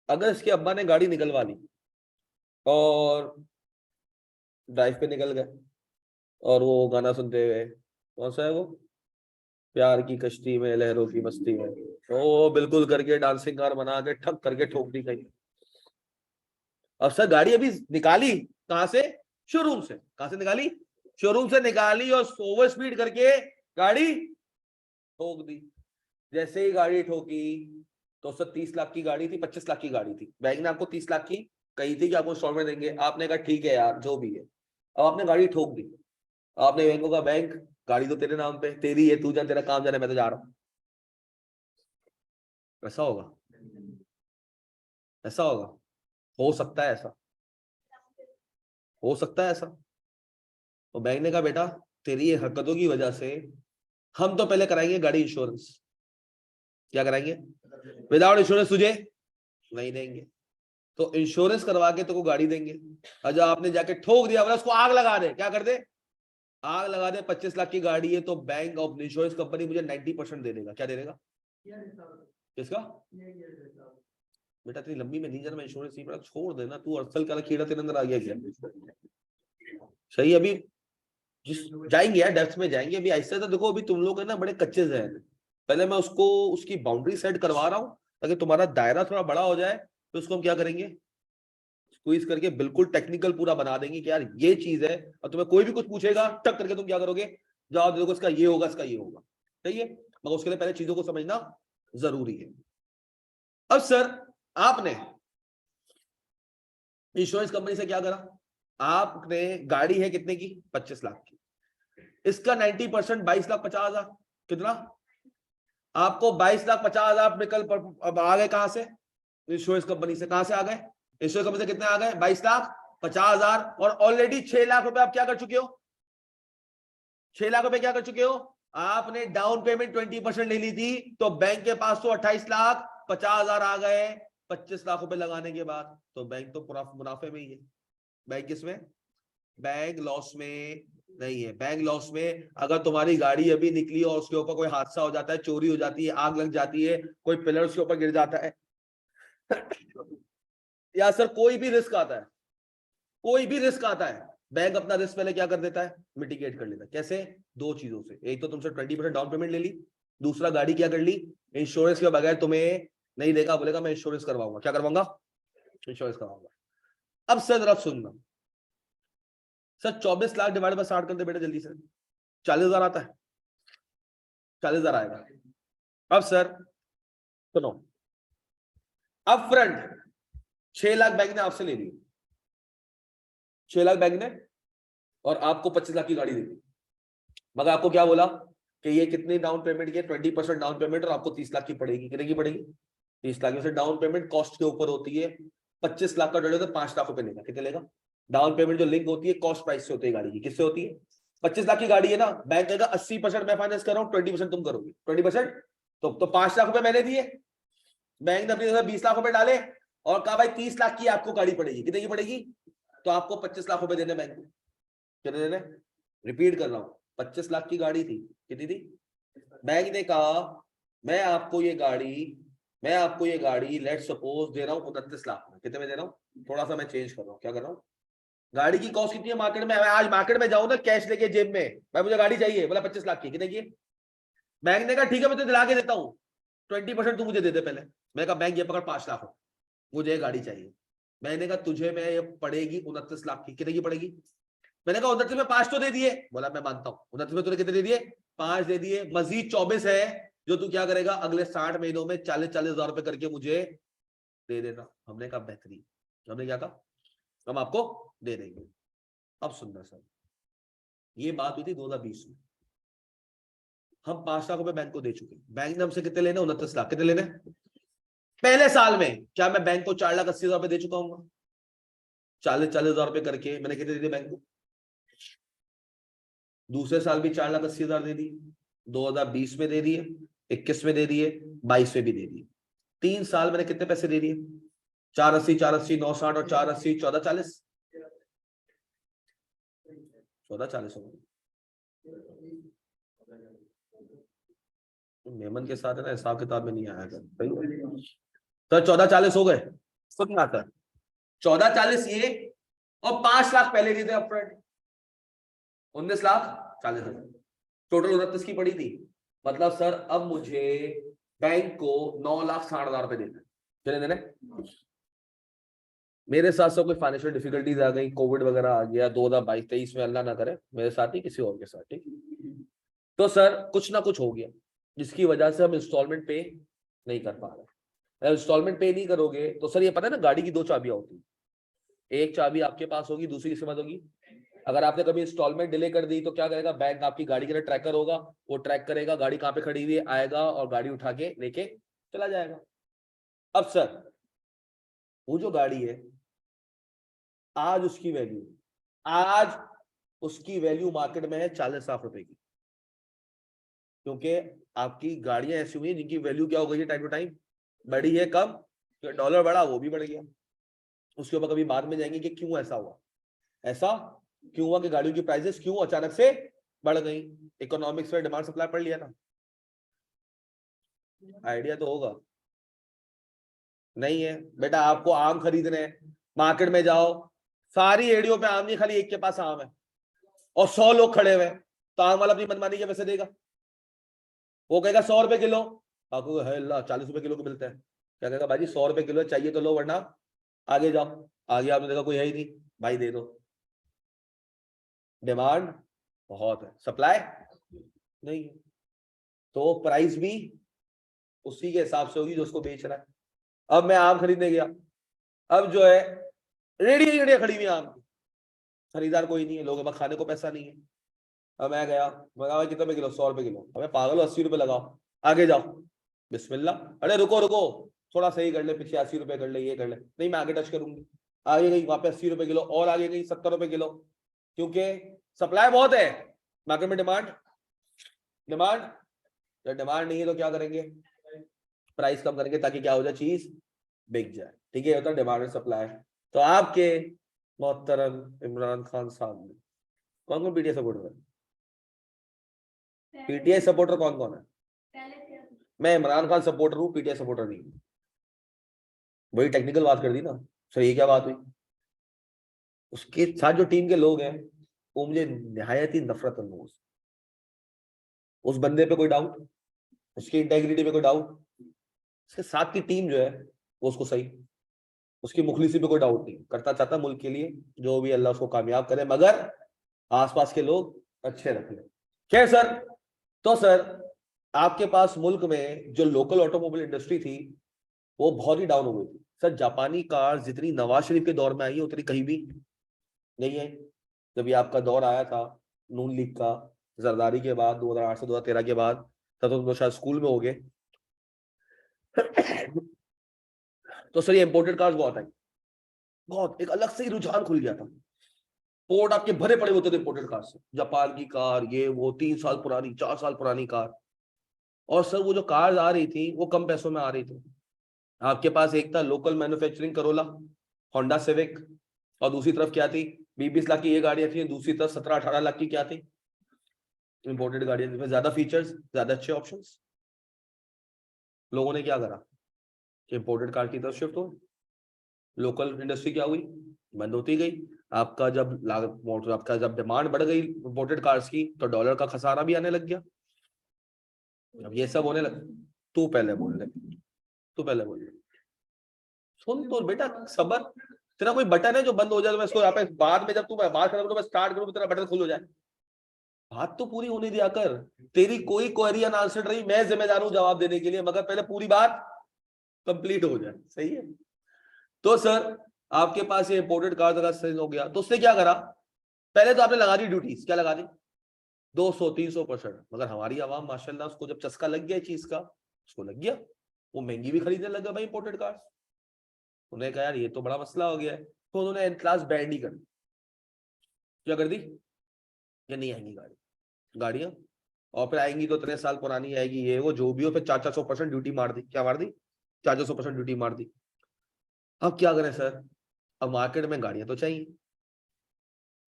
अगर इसके अब्बा ने गाड़ी निकलवा ली और ड्राइव पे निकल गए और वो गाना सुनते हुए, कौन सा है वो, प्यार की कश्ती में लहरों की मस्ती में, ओ बिल्कुल करके डांसिंग कार बना के ठक करके ठोक दी कहीं। अब सर गाड़ी अभी निकाली कहां से, शोरूम से, कहां से निकाली, शोरूम से निकाली और ओवर स्पीड करके गाड़ी ठोक दी। जैसे ही गाड़ी ठोकी तो सर 30 लाख की गाड़ी थी, 25 लाख की गाड़ी थी, बैंक ने आपको 30 लाख की कही थी कि आपको इंस्टॉलमेंट देंगे, आपने कहा ठीक है यार जो भी है, अब आपने गाड़ी ठोक दी, आपने बैंक को कहा बैंक गाड़ी तो तेरे नाम पे, तेरी है, तू जान, तेरा काम जाने, मैं तो जा रहा हूं। ऐसा होगा, ऐसा होगा, हो सकता है ऐसा, हो सकता है ऐसा। तो बैंक ने कहा बेटा तेरी ये हरकतों की वजह से हम तो पहले कराएंगे गाड़ी इंश्योरेंस, क्या कराएंगे, विदाउट इंश्योरेंस तुझे नहीं देंगे, तो इंश्योरेंस करवा के तो गाड़ी देंगे। और जब आपने जाके ठोक दिया बोला उसको आग लगा दे, क्या कर दे, आग लगा दे, 25 लाख की गाड़ी है तो बैंक ऑफ इंश्योरेंस कंपनी मुझे 90% दे देगा, क्या दे देगा, किसका, बेटा तेरी लंबी में नहीं जाना, मैं इंश्योरेंस नहीं पड़ा, छोड़ देना तू, अरसल का कीड़ा तेरे अंदर आ गया क्या, सही। अभी जिस जाएंगे यार डेप्थ में जाएंगे, अभी ऐसा तो देखो, अभी तुम लोग है ना बड़े कच्चे जहन, पहले मैं उसको उसकी बाउंड्री सेट करवा रहा हूं ताकि तुम्हारा दायरा थोड़ा बड़ा हो जाए, तो उसको हम क्या करेंगे, स्क्वीज करके बिल्कुल टेक्निकल पूरा बना देंगे कि यार ये चीज है, और तुम्हें कोई भी कुछ पूछेगा टक करके तुम क्या करोगे, जवाब देखो इसका ये होगा, इसका ये होगा, सही है, मगर उसके लिए पहले चीजों को समझना जरूरी है। अब सर आपने इंश्योरेंस कंपनी से क्या करा, आपने गाड़ी है कितने की, 25 लाख की, इसका 90% 22,50,000, कितना, आपको 22,50,000 निकल पर, अब आ गए कहां से, इंश्योरेंस कंपनी से, कहां से आ गए, इंश्योरेंस कंपनी से कितने आ गए, 22,50,000, और ऑलरेडी 6 लाख रुपए आप क्या कर चुके हो, 6 लाख रुपए क्या कर चुके हो, आपने डाउन पेमेंट 20% ले ली थी, तो बैंक के पास तो 28,50,000 आ गए, 25 लाख रुपए लगाने के बाद, तो बैंक तो पूरा मुनाफे में ही है, बैंक किसमें, बैंक लॉस में नहीं है, बैंक लॉस में अगर तुम्हारी गाड़ी अभी निकली और उसके ऊपर कोई हादसा हो जाता है, चोरी हो जाती है, आग लग जाती है, कोई पिलर उसके ऊपर गिर जाता है या सर कोई भी रिस्क आता है, कोई भी रिस्क आता है, बैंक अपना रिस्क पहले क्या कर देता है, मिटिगेट कर लेता है, कैसे, दो चीजों से, एक तो तुमसे 20% डाउन पेमेंट ले ली, दूसरा गाड़ी क्या कर ली, इंश्योरेंस के बगैर तुम्हें नहीं देगा, बोलेगा मैं इंश्योरेंस करवाऊंगा, क्या करवाऊंगा, इंश्योरेंस करवाऊंगा। अब सर जरा सुनना सर, 24 लाख डिवाइड बाय 60 कर दे बेटा जल्दी से, 40,000 आता है, 40,000 आएगा। अब सर सुनो, अप फ्रंट 6 लाख बैंक ने आपसे ले ली, 6 लाख बैंक ने, और आपको 25 लाख की गाड़ी दे दी, मगर आपको क्या बोला कि ये कितनी डाउन पेमेंट की, 20% डाउन पेमेंट, और आपको 30 लाख की पड़ेगी, कितने की पड़ेगी, 30 लाख में से डाउन पेमेंट कॉस्ट के ऊपर होती है, 25 लाख का डर तो 5 लाख रुपए लेगा, कितने लेगा, डाउन पेमेंट जो लिंक होती है कॉस्ट प्राइस से होती है गाड़ी की, किससे होती है, 25 लाख की गाड़ी है ना, बैंक कहेगा 80% मैं फाइनेंस कर रहा हूँ, 20% तुम करोगे, 20%, तो 5 लाख रुपए मैंने दिए, बैंक ने अपनी तरफ 20 लाख रुपए डाले और कहा भाई 30 लाख की आपको गाड़ी पड़ेगी, कितने की पड़ेगी, तो आपको 25 लाख रुपए देने बैंक को, कितने देने, रिपीट कर रहा हूं, 25 लाख की गाड़ी थी, कितनी थी, बैंक ने कहा मैं आपको ये गाड़ी लेट सपोज दे रहा हूँ 29 लाख में, कितने में दे रहा हूँ, थोड़ा सा मैं चेंज कर रहा हूँ, क्या कर रहा हूँ, गाड़ी की कॉस्ट कितनी है मार्केट में, मैं आज मार्केट में जाऊं ना कैश लेके जेब में, भाई मुझे गाड़ी चाहिए, बोला 25 लाख की, कितने की, बैंक ने कहा ठीक है मैं तुझे दिला के देता हूँ, 20% तू मुझे दे दे पहले, मैं कहा बैंक ये पकड़ 5 लाख हो, मुझे गाड़ी चाहिए, मैंने कहा तुझे मैं ये पड़ेगी 29 लाख की, कितने की पड़ेगी, मैंने कहा 29 में 5 तो दे दिए, बोला मैं मानता हूँ, 29 में तूने कितने दे दिए, 5 दे दिए, मजीद 24 है जो तू क्या करेगा, अगले 60 महीनों में 40,000 रुपए करके मुझे दे देना। हमने कहा बेहतरीन, हमने क्या कहा, हम आपको दे देंगे। अब सुनना सर, ये बात हुई थी 2020 में, हम 5 लाख रुपए बैंक को दे चुके। बैंक ने हमसे कितने लेने, 29 लाख। कितने लेने पहले साल में? क्या मैं बैंक को 4,80,000 रुपए दे चुका हूँ? 40,000 रुपए करके मैंने कितने दिए बैंक को? दूसरे साल भी 4,80,000 दे दिए, 2020 में दे दिए, 21 में दे दिए, 22 में भी दे दिए। 3 साल मैंने कितने पैसे दे दिए? 480, 480, 960 और 480, 1440, 1440 हो गए। मेमन के साथ है ना, हिसाब किताब में नहीं आया था तो 1440 हो गए। कितना आता है? 1440 ये, और 5 लाख पहले दिए थे अपफ्रंट, 19,40,000। टोटल 29 की पड़ी थी। मतलब सर अब मुझे बैंक को 9,60,000 रुपए देना है। चले देने। मेरे साथ सब कोई फाइनेंशियल डिफिकल्टीज आ गई, कोविड वगैरह आ गया 2022-23 में, अल्लाह ना करे मेरे साथ ही किसी और के साथ, ठीक। तो सर कुछ ना कुछ हो गया जिसकी वजह से हम इंस्टॉलमेंट पे नहीं कर पा रहे। इंस्टॉलमेंट पे नहीं करोगे तो सर ये पता है ना, गाड़ी की 2 चाबियां होती, एक चाबी आपके पास होगी, दूसरी किसके पास होगी? अगर आपने कभी इंस्टॉलमेंट डिले कर दी तो क्या करेगा बैंक? आपकी गाड़ी के लिए ट्रैकर होगा, वो ट्रैक करेगा गाड़ी कहाँ पे खड़ी हुई है, आएगा और गाड़ी उठा के लेके चला जाएगा। अब सर वो जो गाड़ी है, आज उसकी वैल्यू मार्केट में है 40 लाख रुपए की, क्योंकि आपकी गाड़ियां ऐसी हुई हैं जिनकी वैल्यू क्या हो गई है, टाइम टू टाइम बढ़ी है, कम डॉलर बढ़ा वो भी बढ़ गया। उसके ऊपर कभी बाद में जाएंगे कि क्यों ऐसा हुआ, ऐसा क्यों हुआ कि गाड़ियों की प्राइसेस क्यों अचानक से बढ़ गई। इकोनॉमिक्स में डिमांड सप्लाई पढ़ लिया ना, आइडिया तो होगा। नहीं है बेटा, आपको आम खरीदने हैं, मार्केट में जाओ, सारी एड़ियों पे आम नहीं, खाली एक के पास आम है और 100 लोग खड़े हुए, तो आम वाला अपनी मनमानी के पैसे देगा। वो कहेगा 100 रुपए किलो, आपको है अल्लाह 40 रुपए किलो को मिलता है। क्या कहेगा भाई 100 रुपए किलो चाहिए तो लो, वरना आगे जाओ। आगे आपने देखा कोई है ही नहीं, भाई दे दो। डिमांड बहुत है, सप्लाई नहीं है, तो प्राइस भी उसी के हिसाब से होगी जो उसको बेच रहा है। अब मैं आम खरीदने गया, अब जो है रेडिया खड़ी हुई आम की, खरीदार कोई नहीं है, लोगों के पास खाने को पैसा नहीं है। अब मैं गया, मैं कहा कितने पे किलो? 100 रुपए किलो। हमें पागल 80 रुपए लगाओ, आगे जाओ। बिस्मिल्लाह, अरे रुको रुको, थोड़ा सही कर ले, पीछे 80 रुपए कर ले, ये कर ले। नहीं मैं आगे टच करूंगी। आगे गई वहां पे 80 रुपए किलो, और आगे गई 70 रुपए किलो, क्योंकि सप्लाई बहुत है मार्केट में, डिमांड जब डिमांड नहीं है तो क्या करेंगे? प्राइस कम करेंगे ताकि क्या हो जाए, चीज बिक जाए। ठीक है, होता है डिमांड एंड सप्लाई। तो आपके मोहतरम इमरान खान साहब ने कौन कौन पीटीआई सपोर्टर है? पीटीआई सपोर्टर कौन कौन है? मैं इमरान खान सपोर्टर हूँ, पीटीआई सपोर्टर नहीं। वही टेक्निकल बात कर दी ना सर, ये क्या बात हुई? उसके साथ जो टीम के लोग हैं वो मुझे निहायत ही नफरत अंदोज। उस बंदे पे कोई डाउट, उसकी इंटेग्रिटी पे कोई डाउट, उसके साथ की टीम जो है वो उसको सही, उसकी मुखलिसी पे कोई डाउट नहीं, करता चाहता मुल्क के लिए जो भी, अल्लाह उसको कामयाब करे, मगर आसपास के लोग अच्छे रखें। क्या सर? तो सर आपके पास मुल्क में जो लोकल ऑटोमोबाइल इंडस्ट्री थी वो बहुत ही डाउन हो गई थी सर। जापानी कार जितनी नवाज शरीफ के दौर में आई है उतनी कहीं भी नहीं है। जब ये आपका दौर आया था नून लीग का, जरदारी के बाद 2008 से 2013 के बाद, तब तो शायद स्कूल में हो गए। तो सर ये इंपोर्टेड कार्स बहुत आई, बहुत एक अलग से ही रुझान खुल गया था। पोर्ट आपके भरे पड़े होते थे इंपोर्टेड कार से, जापान की कार, ये वो 3 साल पुरानी, 4 साल पुरानी कार। और सर वो जो कार्स आ रही थी वो कम पैसों में आ रही थी। आपके पास एक था local manufacturing Corolla, Honda civic, और दूसरी तरफ क्या थी, 20-20 लाख की ये गाड़ियां थी, दूसरी तरफ 17-18 लाख की क्या थी, इंपोर्टेड गाड़ियां, जिसमें ज्यादा फीचर्स, ज्यादा अच्छे ऑप्शंस। लोगों ने क्या करा कि इंपोर्टेड कार की तरफ शिफ्ट हो, लोकल इंडस्ट्री क्या हुई, बंद होती गई। आपका जब लागत, आपका जब डिमांड बढ़ गई इंपोर्टेड कार्स की, तो डॉलर का खसारा भी आने लग गया। अब ये सब होने लग, तू पहले बोल ले, तू पहले बोल ले, सुन तो बेटा, सबर। तेरा कोई बटन है जो बंद हो जाए तो मैं इसको यहाँ पे बाद में जब तू बात खत्म करूँ मैं स्टार्ट करूँ तेरा बटन खुल हो जाए? बात तो पूरी होने दिया कर। तेरी कोई क्वेरी अनआंसर्ड रही, मैं जिम्मेदार हूं जवाब देने के लिए, मगर पहले पूरी बात कंप्लीट हो जाए, सही है? तो सर आपके पास ये इंपोर्टेड कार अगर सेल हो गया तो उसने क्या करा, पहले तो आपने लगा दी ड्यूटीज, क्या लगा दी 200-300%, मगर हमारी आवाम माशाल्लाह उसको जब चस्का लग गया चीज का, उसको लग गया, वो महंगी भी खरीदने लगा भाई इंपोर्टेड कार्स। उन्हें कहा यार ये तो बड़ा मसला हो गया है, तो उन्होंने एन क्लास बैंड ही कर दी। क्या कर दी, ये नहीं आएंगी गाड़ियां, और फिर आएंगी तो इतने साल पुरानी आएगी, ये वो जो भी हो, फिर 400-400% ड्यूटी मार दी। क्या मार दी, 400% ड्यूटी मार दी। अब क्या करें सर, अब मार्केट में गाड़ियां तो चाहिए।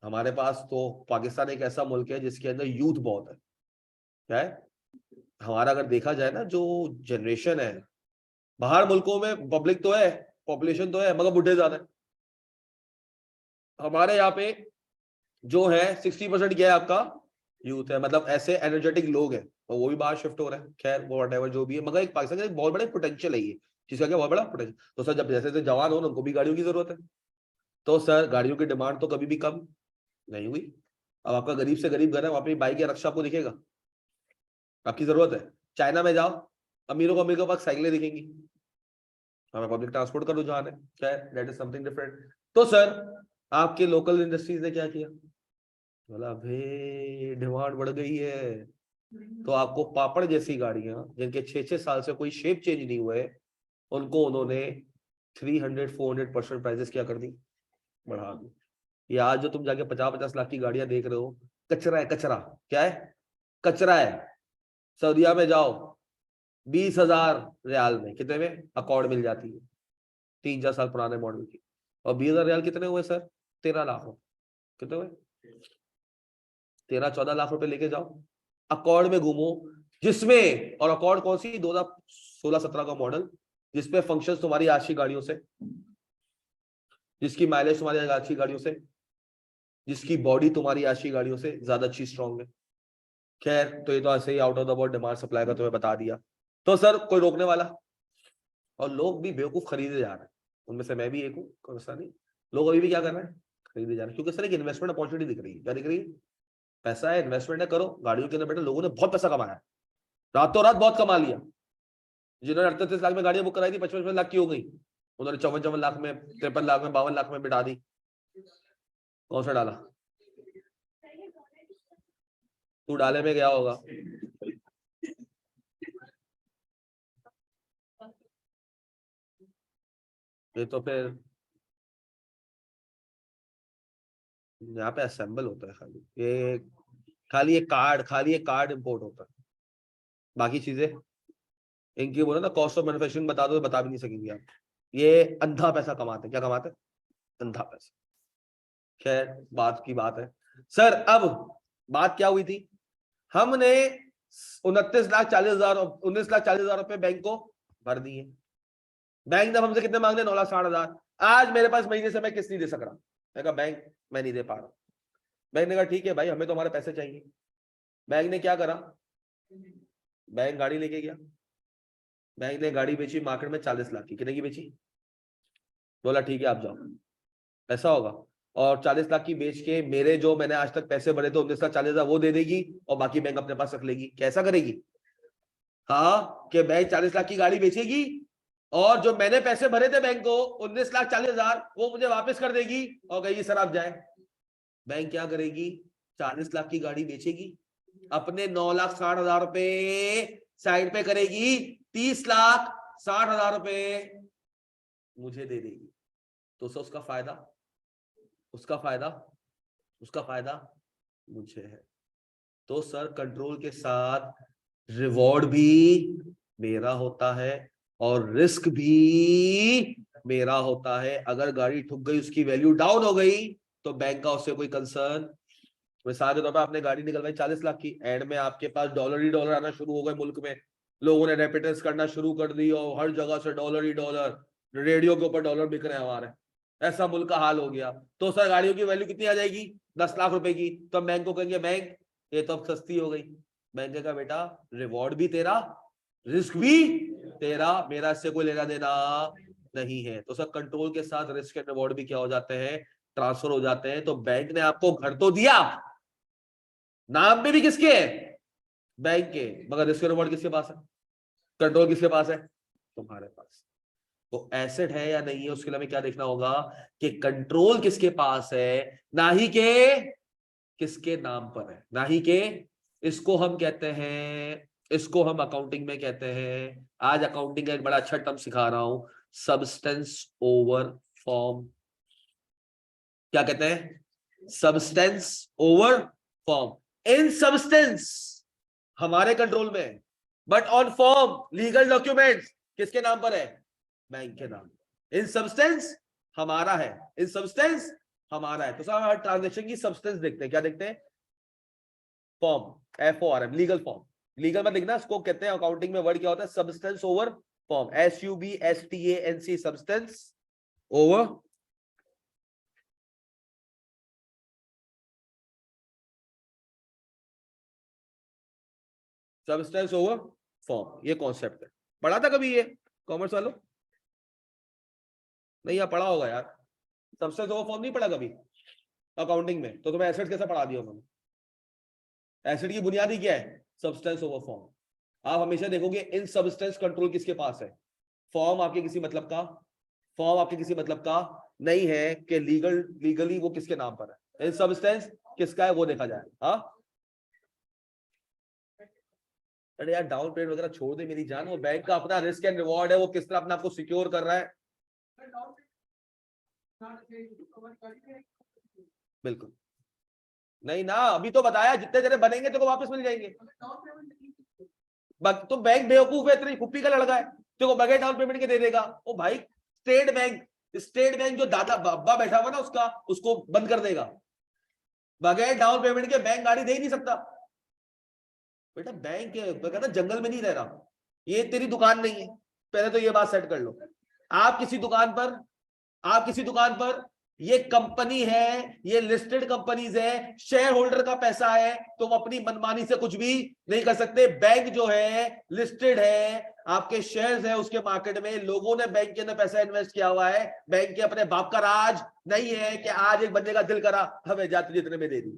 हमारे पास तो पाकिस्तान एक ऐसा मुल्क है जिसके अंदर यूथ बहुत है। क्या है, हमारा अगर देखा जाए ना जो जनरेशन है, बाहर मुल्कों में पब्लिक तो है, पॉपुलेशन तो है, मगर बुढ़े ज्यादा है। हमारे यहाँ पे जो है 60% क्या है आपका, यूथ है, मतलब ऐसे एनर्जेटिक लोग हैं, और वो भी बाहर शिफ्ट हो रहे हैं। खैर वो व्हाटएवर जो भी है, मगर एक पाकिस्तान का एक बहुत बड़ा पोटेंशियल है ये, जिसका क्या बहुत बड़ा पोटेंशियल। तो सर जब जैसे जैसे जवान हो ना, उनको भी गाड़ियों की जरूरत है, तो सर गाड़ियों की डिमांड तो कभी भी कम नहीं हुई। अब आपका गरीब से गरीब घर है, वहां पे बाइक या रक्षा आपको दिखेगा, आपकी जरूरत है। चाइना में जाओ, अमीरों को अमीर के पास साइकिलें दिखेंगी, हमें पब्लिक ट्रांसपोर्ट का रुझान है, क्या है, दैट इज समथिंग डिफरेंट। तो सर आपके लोकल इंडस्ट्रीज ने क्या किया, बोला भाई डिमांड बढ़ गई है, तो आपको पापड़ जैसी गाड़ियां जिनके 6-6 साल से कोई शेप चेंज नहीं हुए, उनको उन्होंने 300-400% प्राइसेस क्या कर दी, बढ़ा दी। ये आज जो तुम जाके 50-50 लाख की गाड़ियां देख रहे हो, कचरा है, कचरा। क्या है, कचरा है। सऊदीया में जाओ, 20,000 रियाल में, कितने में अकॉर्ड मिल जाती है, 3-4 साल पुराने मॉडल की। और 20,000 रियाल कितने हुए सर, 13 लाख हो, कितने हुए, 13-14 लाख रुपए लेके जाओ, अकॉर्ड में घूमो, जिसमें, और अकॉर्ड कौन सी, 2016-17 का मॉडल, जिसपे फंक्शंस तुम्हारी आज की गाड़ियों से, जिसकी माइलेज तुम्हारी आज की गाड़ियों से, जिसकी बॉडी तुम्हारी आज की गाड़ियों से ज्यादा अच्छी स्ट्रॉन्ग है। खैर तो ये तो ऐसे ही out of the board demand supply का तुम्हें बता दिया। तो सर कोई रोकने वाला, और लोग भी बेवकूफ खरीदे जा रहे हैं, उनमें से मैं भी एक हूँ, कोई मसला नहीं। लोग अभी भी क्या कर रहे हैं, खरीदे जा रहे हैं, क्योंकि सर एक इन्वेस्टमेंट अपॉर्चुनिटी दिख रही है। क्या दिख रही है, पैसा है, इन्वेस्टमेंट है, करो गाड़ियों के अंदर बैठे। लोगों ने बहुत पैसा कमाया, रातों रात बहुत कमा लिया। जिन्होंने 38 लाख में गाड़ियां बुक कराई थी, 55-55 लाख की हो गई, उन्होंने 54-54 लाख में, 53 लाख में, 52 लाख में बिठा दी। कौन सा डाला, तू डाले में गया होगा। ये तो फिर यहाँ पे असेंबल होता है खाली, ये खाली एक कार्ड इंपोर्ट होता है, बाकी चीजें इनकी बोलो ना कॉस्ट ऑफ मैन्युफैक्चरिंग बता दो, बता भी नहीं सकेंगे आप। ये अंधा पैसा कमाते हैं, क्या कमाते हैं, अंधा पैसा। खैर बात की बात है सर। अब बात क्या हुई थी, हमने 29,40,000 19,40,000 रुपए बैंक को भर दिए। बैंक जब हमसे कितने मांग रहे, 9,60,000। आज मेरे पास महीने से मैं किस्त नहीं दे सक रहा, मैं कहा बैंक मैं नहीं दे पा रहा। बैंक ने कहा ठीक है भाई, हमें तो हमारे पैसे चाहिए। बैंक ने क्या करा, बैंक गाड़ी लेके गया, बैंक ने गाड़ी बेची मार्केट में 40 लाख की, कितने की बेची, बोला ठीक है आप जाओ, ऐसा होगा। और 40 लाख की बेच के मेरे जो मैंने आज तक पैसे भरे थे 19,40,000 वो दे देगी, और बाकी बैंक अपने पास रख लेगी। कैसा करेगी, हाँ, कि बैंक 40 लाख की गाड़ी बेचेगी, और जो मैंने पैसे भरे थे बैंक को 19,40,000 वो मुझे वापस कर देगी, और कहेगी सर आप जाए। बैंक क्या करेगी, 40 लाख की गाड़ी बेचेगी, अपने 9,60,000 रुपए साइड पे करेगी, 30,60,000 रुपए मुझे दे देगी। तो सर उसका फायदा, उसका फायदा, उसका फायदा मुझे है। तो सर कंट्रोल के साथ रिवॉर्ड भी मेरा होता है, और रिस्क भी मेरा होता है। अगर गाड़ी ठुक गई, उसकी वैल्यू डाउन हो गई, तो बैंक का उससे कोई कंसर्न। मिसाल के तौर पर आपने गाड़ी निकलवाई 40 लाख की, एंड में आपके पास डॉलर ही डॉलर आना शुरू हो गए मुल्क में, लोगों ने रेपिटेंस करना शुरू कर दी, और हर जगह से डॉलर ही डॉलर, रेडियो के ऊपर डॉलर बिक रहे हैं हमारे, ऐसा मुल्क का हाल हो गया। तो सर गाड़ियों की वैल्यू कितनी आ जाएगी, 10 लाख रुपए की। तो बैंक को कहेंगे बैंक ये तो अब सस्ती हो गई। बैंक का बेटा रिवॉर्ड भी तेरा, रिस्क भी तेरा, मेरा इससे कोई लेना देना नहीं है। तो सर कंट्रोल के साथ रिस्क एंड रिवॉर्ड भी क्या हो जाते हैं, ट्रांसफर हो जाते हैं। तो बैंक ने आपको घर तो दिया, नाम पे भी किसके है, बैंक के, मगर रिस्क रिवॉर्ड किसके पास है, कंट्रोल किसके पास है, तुम्हारे पास। तो एसेट है या नहीं है उसके लिए हमें क्या देखना होगा कि कंट्रोल किसके पास है, ना ही के किसके नाम पर है, ना ही के। इसको हम कहते हैं, इसको हम अकाउंटिंग में कहते हैं, आज अकाउंटिंग का एक बड़ा अच्छा टर्म सिखा रहा हूं, सब्सटेंस ओवर फॉर्म। क्या कहते हैं? Substance over form. In substance हमारे कंट्रोल में, but on form legal documents किसके नाम पर है? बैंक के नाम। इन सब्सटेंस हमारा है, इन सब्सटेंस हमारा है। तो साहब ट्रांजेक्शन की सब्सटेंस देखते हैं, क्या देखते हैं? Form, FORM, legal form. Legal में लिखना, इसको कहते हैं अकाउंटिंग में वर्ड क्या होता है? Substance over form, SUBSTANC, substance over substance over form. ये कॉन्सेप्ट है, पढ़ा था कभी ये कॉमर्स वालों? नहीं, यहाँ पढ़ा होगा यार। सब्सटेंस ओवर फॉर्म नहीं पढ़ा कभी अकाउंटिंग में? तो तुम्हें एसेट कैसा पढ़ा दिया उन्होंने? एसेट की बुनियादी क्या है? Substance over form. आप हमेशा देखोगे इन सब्सटेंस कंट्रोल किसके पास है? फॉर्म आपके किसी मतलब का, फॉर्म आपके किसी मतलब का नहीं है कि लीगली वो किसके नाम पर है। इन सब्सटेंस किसका है वो देखा जाए। हाँ, अरे यार डाउन पेमेंट वगैरह छोड़ दे मेरी जान, वो बैंक का अपना रिस्क एंड रिवॉर्ड है, वो किस तरह अपने आपको सिक्योर कर रहा है। बिल्कुल नहीं ना, अभी तो बताया जितने जने बनेंगे तो वापस मिल जाएंगे। तो बैंक बेवकूफ है, इतनी खुप्पी का लड़का है, देखो बगैर डाउन पेमेंट के दे देगा। ओ भाई, स्टेट बैंक जो दादा अब्बा बैठा हुआ ना उसका, उसको बंद कर देगा। बगैर डाउन पेमेंट के बैंक गाड़ी दे ही नहीं सकता। बेटा बैंक कहता जंगल में नहीं रह रहा, ये तेरी दुकान नहीं है, पहले तो ये बात सेट कर लो। आप किसी दुकान पर, आप किसी दुकान पर, ये कंपनी है, ये लिस्टेड कंपनीज है, शेयर होल्डर का पैसा है, तुम अपनी मनमानी से कुछ भी नहीं कर सकते। बैंक जो है लिस्टेड है, आपके शेयर्स है उसके मार्केट में, लोगों ने बैंक के अंदर पैसा इन्वेस्ट किया हुआ है। बैंक के अपने बाप का राज नहीं है कि आज एक बंदे का दिल करा हमें जा तुझे इतने में दे दी।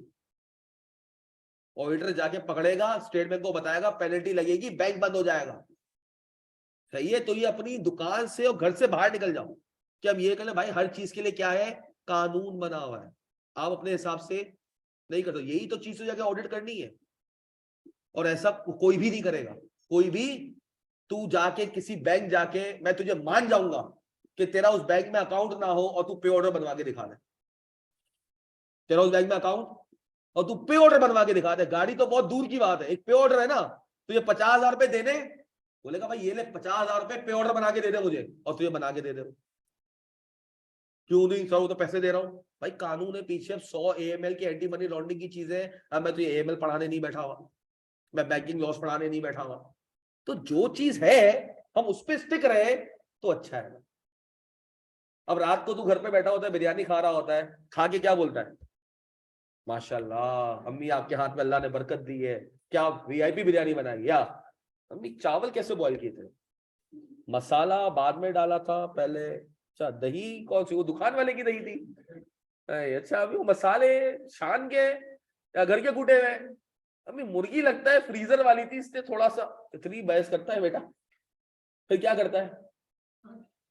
ऑडिटर जाके पकड़ेगा, स्टेट बैंक को बताएगा, पेनल्टी लगेगी, बैंक बंद हो जाएगा। सही है, तो ये अपनी दुकान से और घर से बाहर निकल जाओ कि अब ये करें भाई, हर चीज के लिए क्या है? कानून बना हुआ है, आप अपने हिसाब से नहीं करते। यही तो चीज तो जाके ऑडिट करनी है, और ऐसा कोई भी नहीं करेगा, कोई भी। तू जाके किसी बैंक जाके, मैं तुझे मान जाऊंगा कि तेरा उस बैंक में अकाउंट ना हो और तू पे ऑर्डर बनवा के दिखा दे, तेरा उस बैंक में अकाउंट और तू पे ऑर्डर बनवा के दिखा दे, गाड़ी तो बहुत दूर की बात है, एक पे ऑर्डर है ना, तुझे 50,000 रुपए देने, बोलेगा भाई ये ले 50,000 रुपए पे ऑर्डर बना के दे दे मुझे, और तुझे बना के दे दे। क्यों नहीं सर, वो तो पैसे दे रहा हूँ। भाई कानून है पीछे, अब 100 AML की एंटी मनी लॉन्ड्रिंग की चीजें। अब मैं तो ये AML पढ़ाने नहीं बैठा हुआ, मैं बैंकिंग लॉस पढ़ाने नहीं बैठा हुआ। तो जो चीज है हम उस पर स्टिक रहे तो अच्छा है। अब रात को तू घर पे बैठा होता है, बिरयानी खा रहा होता है, खा के क्या बोलता है? माशाल्लाह अम्मी आपके हाथ में अल्लाह ने बरकत दी है, क्या VIP बिरयानी बनाई। या अम्मी चावल कैसे बॉईल किए थे? मसाला बाद में डाला था पहले। अच्छा दही कौन सी, वो दुकान वाले की दही थी? अच्छा, अभी वो मसाले छान के या घर के कूटे हुए? अभी मुर्गी लगता है फ्रीजर वाली थी, इससे थोड़ा सा। इतनी बहस करता है बेटा, फिर क्या करता है?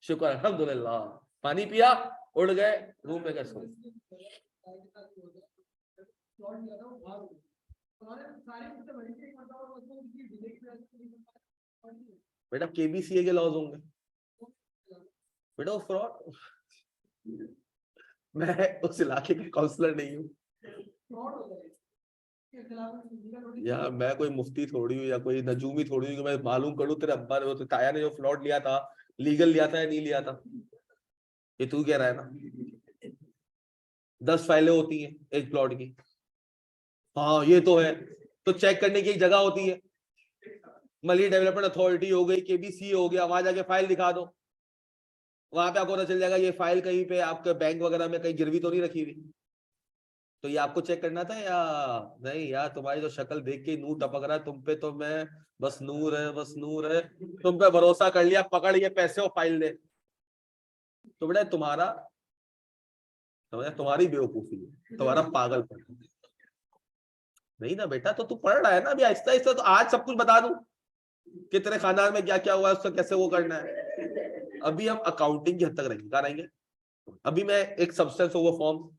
शुक्र अल्हम्दुलिल्लाह, पानी पिया, उड़ गए रूम में, कैसे? बेटा KBCA के लॉज होंगे बेटा, वो फ्रॉड। मैं उस इलाके का काउंसलर नहीं हूँ यार, मैं कोई मुफ्ती थोड़ी हूँ या कोई नजूमी थोड़ी हूँ कि मैं मालूम करूँ तेरे अब्बा ने, वो तो ताया ने जो फ्लॉट लिया था, लीगल लिया था या नहीं लिया था। ये तू कह रहा है ना, 10 फाइलें होती हैं एक प्लॉट की। हाँ ये तो है, तो चेक करने की एक जगह होती है, मली डेवलपमेंट अथॉरिटी हो गई, KBCA हो गया, वहां जाके फाइल दिखा दो, वहां पे आपको पता चल जाएगा ये फाइल कहीं पे आपके बैंक वगैरह में कहीं गिरवी तो नहीं रखी हुई। तो ये आपको चेक करना था या नहीं? यार तुम्हारी तो शक्ल देख के ही नूर टपक रहा है तुम पे, तो मैं बस नूर है, बस नूर है, तुम पे भरोसा कर लिया, पकड़ ये पैसे और फाइल दे। तो बेटा तुम्हारा, तुम्हारी बेवकूफी है, तुम्हारा पागलपन। नहीं ना बेटा, तो तू पढ़ रहा है ना अभी, आहिस्ता आहिस्ता तो आज सब कुछ बता दूं कि तेरे खानदान में क्या क्या हुआ है, उसका कैसे वो करना है। अभी हम अकाउंटिंग की हद तक रहेंगे, कहाँ रहेंगे? अभी मैं एक सब्सटेंस ओवर फॉर्म,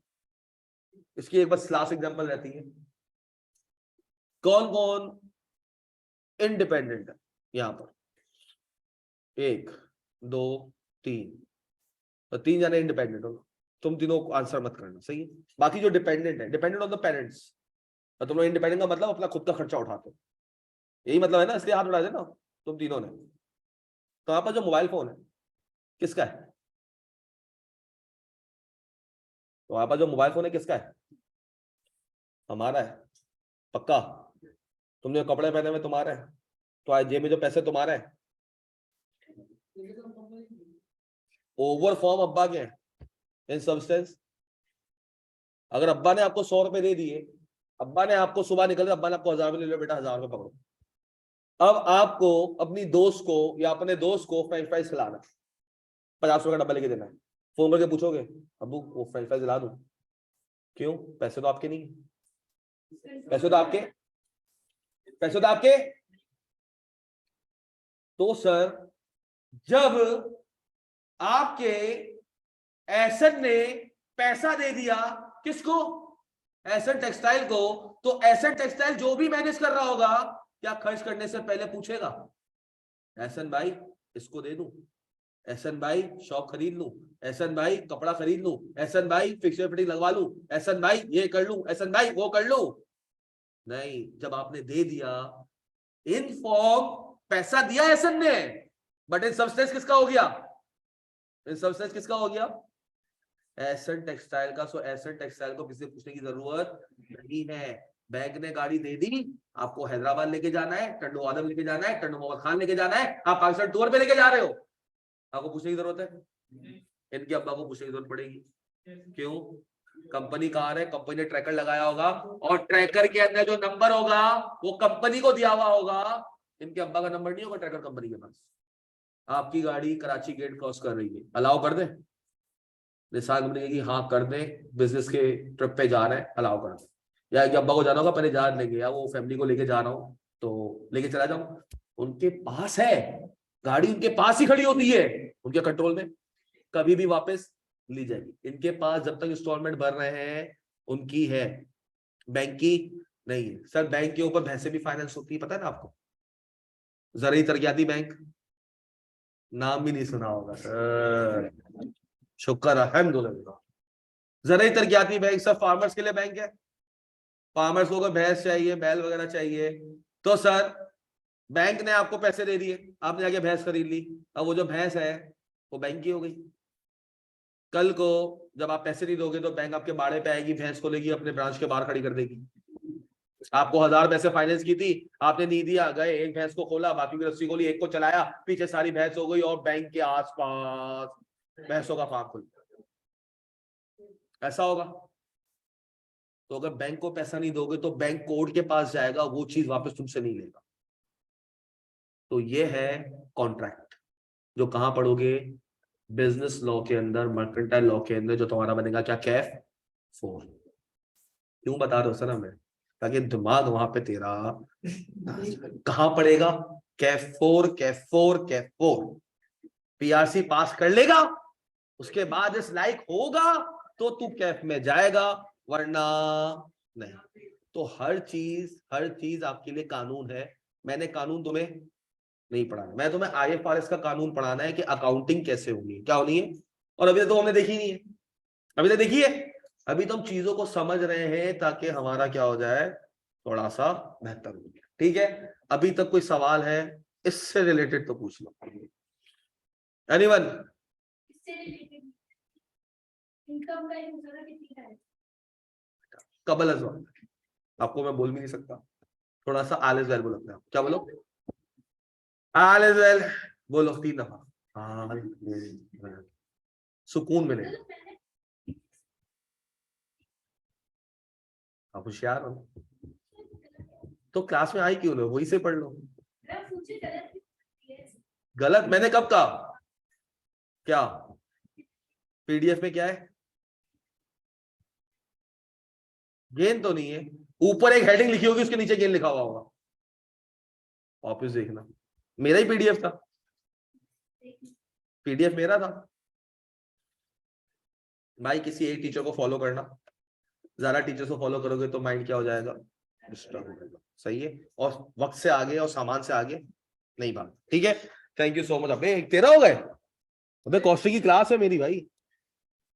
इसकी एक बस क्लास एग्जांपल रहती है। कौन कौन इंडिपेंडेंट है यहां पर? 1 2 3, तो 3 जने इंडिपेंडेंट हो, तुम तीनों को आंसर मत करना, सही है? बाकी जो डिपेंडेंट है, डिपेंडेंट ऑन द पेरेंट्स, और तुम लोग इंडिपेंडेंट का मतलब अपना खुद का खर्चा उठाते हो, यही मतलब है ना, इसलिए हाथ उठा देना तुम तीनों ने। तो यहाँ पर जो मोबाइल फोन है किसका है? तो यहाँ पर जो मोबाइल फोन है किसका है? हमारा है, पक्का? तुमने कपड़े पहने हुए तुम्हारे हैं, तो आज जेब में जो पैसे तुम्हारे हैं, ओवर फॉर्म अब्बा के हैं इन सब्सटेंस। अगर अब्बा ने आपको 100 रुपए दे दिए, अब्बा ने आपको सुबह निकल अब्बा ने आपको 1000 रुपए ले लो बेटा, 1000 रुपए पकड़ो। अब आपको अपनी दोस्त को या अपने दोस्त को फ्रेंच फ्राइज खिलाना, 50 रुपए का डब्बा लेके देना है। फोन करके पूछोगे अब्बू वो फ्रेंच फ्राइज दिला दूं? क्यों? पैसे तो आपके नहीं, पैसे तो आपके, पैसे तो आपके। तो सर जब आपके एसेट ने पैसा दे दिया, किसको? एसेट टेक्सटाइल को, तो एसेट टेक्सटाइल जो भी मैनेज कर रहा होगा, क्या खर्च करने से पहले पूछेगा एहसन भाई इसको दे दूं, एहसन भाई शॉप खरीद लूं, एहसन भाई कपड़ा खरीद लूं, एहसन भाई फिक्सर फिटिंग लगवा लूं, एहसन भाई ये कर लूं, एहसन भाई वो कर लूं? नहीं, जब आपने दे दिया इन फॉर्म, पैसा दिया एहसन ने, बट इन सब्सटेंस किसका हो गया? इन सब्सटेंस किसका हो गया? एसेट टेक्सटाइल का। सो एसेट टेक्सटाइल को किसी पूछने की जरूरत नहीं है। बैंक ने गाड़ी दे दी, आपको हैदराबाद लेके जाना है, टंडो आदम लेके जाना है, टंडो मोहम्मद खान लेके जाना है, आप पाकिस्तान टूर पे लेके जा रहे हो, आपको पूछने की जरूरत है? इनके अब्बा को पूछने की जरूरत पड़ेगी। क्यों? कंपनी कार है, कंपनी ने ट्रैकर लगाया होगा, और ट्रैकर के अंदर जो नंबर होगा वो कंपनी को दिया हुआ होगा, इनके अब्बा का नंबर नहीं होगा ट्रैकर कंपनी के पास। आपकी गाड़ी कराची गेट क्रॉस कर रही है, अलाउ कर दे? निशान कंपनी की हाँ कर दे, बिजनेस के ट्रिप पे जा रहे हैं, अलाउ कर दे। या कि अब्बा को जाना होगा, पहले जा लेंगे, या वो फैमिली को लेके जा रहा हूँ तो लेके चला जाऊं, उनके पास है गाड़ी, उनके पास ही खड़ी होती है, उनके कंट्रोल में, कभी भी वापस ली जाएगी। इनके पास जब तक इंस्टॉलमेंट भर रहे हैं उनकी है, बैंक की नहीं है। सर बैंक के ऊपर भैंसे भी फाइनेंस होती है, पता है ना आपको? ज़राई तरक्याती बैंक, नाम भी नहीं सुना होगा सर, शुक्र अल्हम्दुलिल्लाह। ज़राई तरक्याती बैंक सब फार्मर्स के लिए बैंक है। फार्मर्स को अगर भैंस चाहिए, बैल वगैरह चाहिए, तो सर बैंक ने आपको पैसे दे दिए, आपने जाके भैंस खरीद ली, अब वो जो भैंस है वो बैंक की हो गई। कल को जब आप पैसे नहीं दोगे तो बैंक आपके बाड़े पे आएगी, भैंस को लेगी, अपने ब्रांच के बाहर खड़ी कर देगी। आपको 1000 पैसे फाइनेंस की थी, आपने नहीं दिया, गए एक भैंस को खोला, बाकी की रस्सी खोली, एक को चलाया, पीछे सारी भैंस हो गई, और बैंक के आसपास भैंसों का फार्म खुल गया। ऐसा होगा? तो अगर बैंक को पैसा नहीं दोगे तो बैंक कोर्ट के पास जाएगा, वो चीज वापस तुमसे नहीं लेगा। तो ये है कॉन्ट्रैक्ट, जो कहां पढ़ोगे? बिजनेस लॉ के अंदर, मर्केंटाइल लॉ के अंदर, जो तुम्हारा बनेगा क्या? कैफ 4। क्यों बता रहे हो सर हमें? ताकि दिमाग वहां पे तेरा कहां पड़ेगा? कैफ 4, कैफ 4, कैफ 4। पीआरसी पास कर लेगा, उसके बाद इस लायक होगा तो तू कैफ में जाएगा, वरना नहीं। तो हर चीज आपके लिए कानून है। मैंने कानून तुम्हें नहीं पढ़ाना, मैं तुम्हें आईएफआरएस का कानून पढ़ाना है कि अकाउंटिंग कैसे होनी है, क्या होनी है। और अभी तो हमने देखी नहीं है, अभी तो देखिए, अभी तो हम चीजों को समझ रहे हैं ताकि हमारा क्या हो जाए, थोड़ा सा बेहतर हो जाए। ठीक है, अभी तक कोई सवाल है इससे रिलेटेड तो पूछ लो। एनीवन? कबल अज़वाल, आपको मैं बोल भी नहीं सकता, थोड़ा सा आल इज वेल बोलो अपने आप। क्या बोलो? आल इज वेल बोलो 3 दफा, सुकून मिलेगा। आप होशियार हो तो क्लास में आई क्यों लो, वही से पढ़ लो। गलत मैंने कब कहा? क्या पीडीएफ में क्या है? गेन तो नहीं है, ऊपर एक हेडिंग लिखी होगी, उसके नीचे गेन लिखा हुआ होगा, वापस देखना। मेरा ही पीडीएफ था। पीडीएफ मेरा था भाई। किसी एक टीचर को फॉलो करना, ज्यादा टीचर को फॉलो करोगे तो माइंड क्या हो जाएगा, डिस्टर्ब हो जाएगा। सही है, और वक्त से आगे और सामान से आगे नहीं भाग। ठीक है, थैंक यू सो मच। अबे तेरा हो गए, अबे कौशिक की क्लास है मेरी भाई।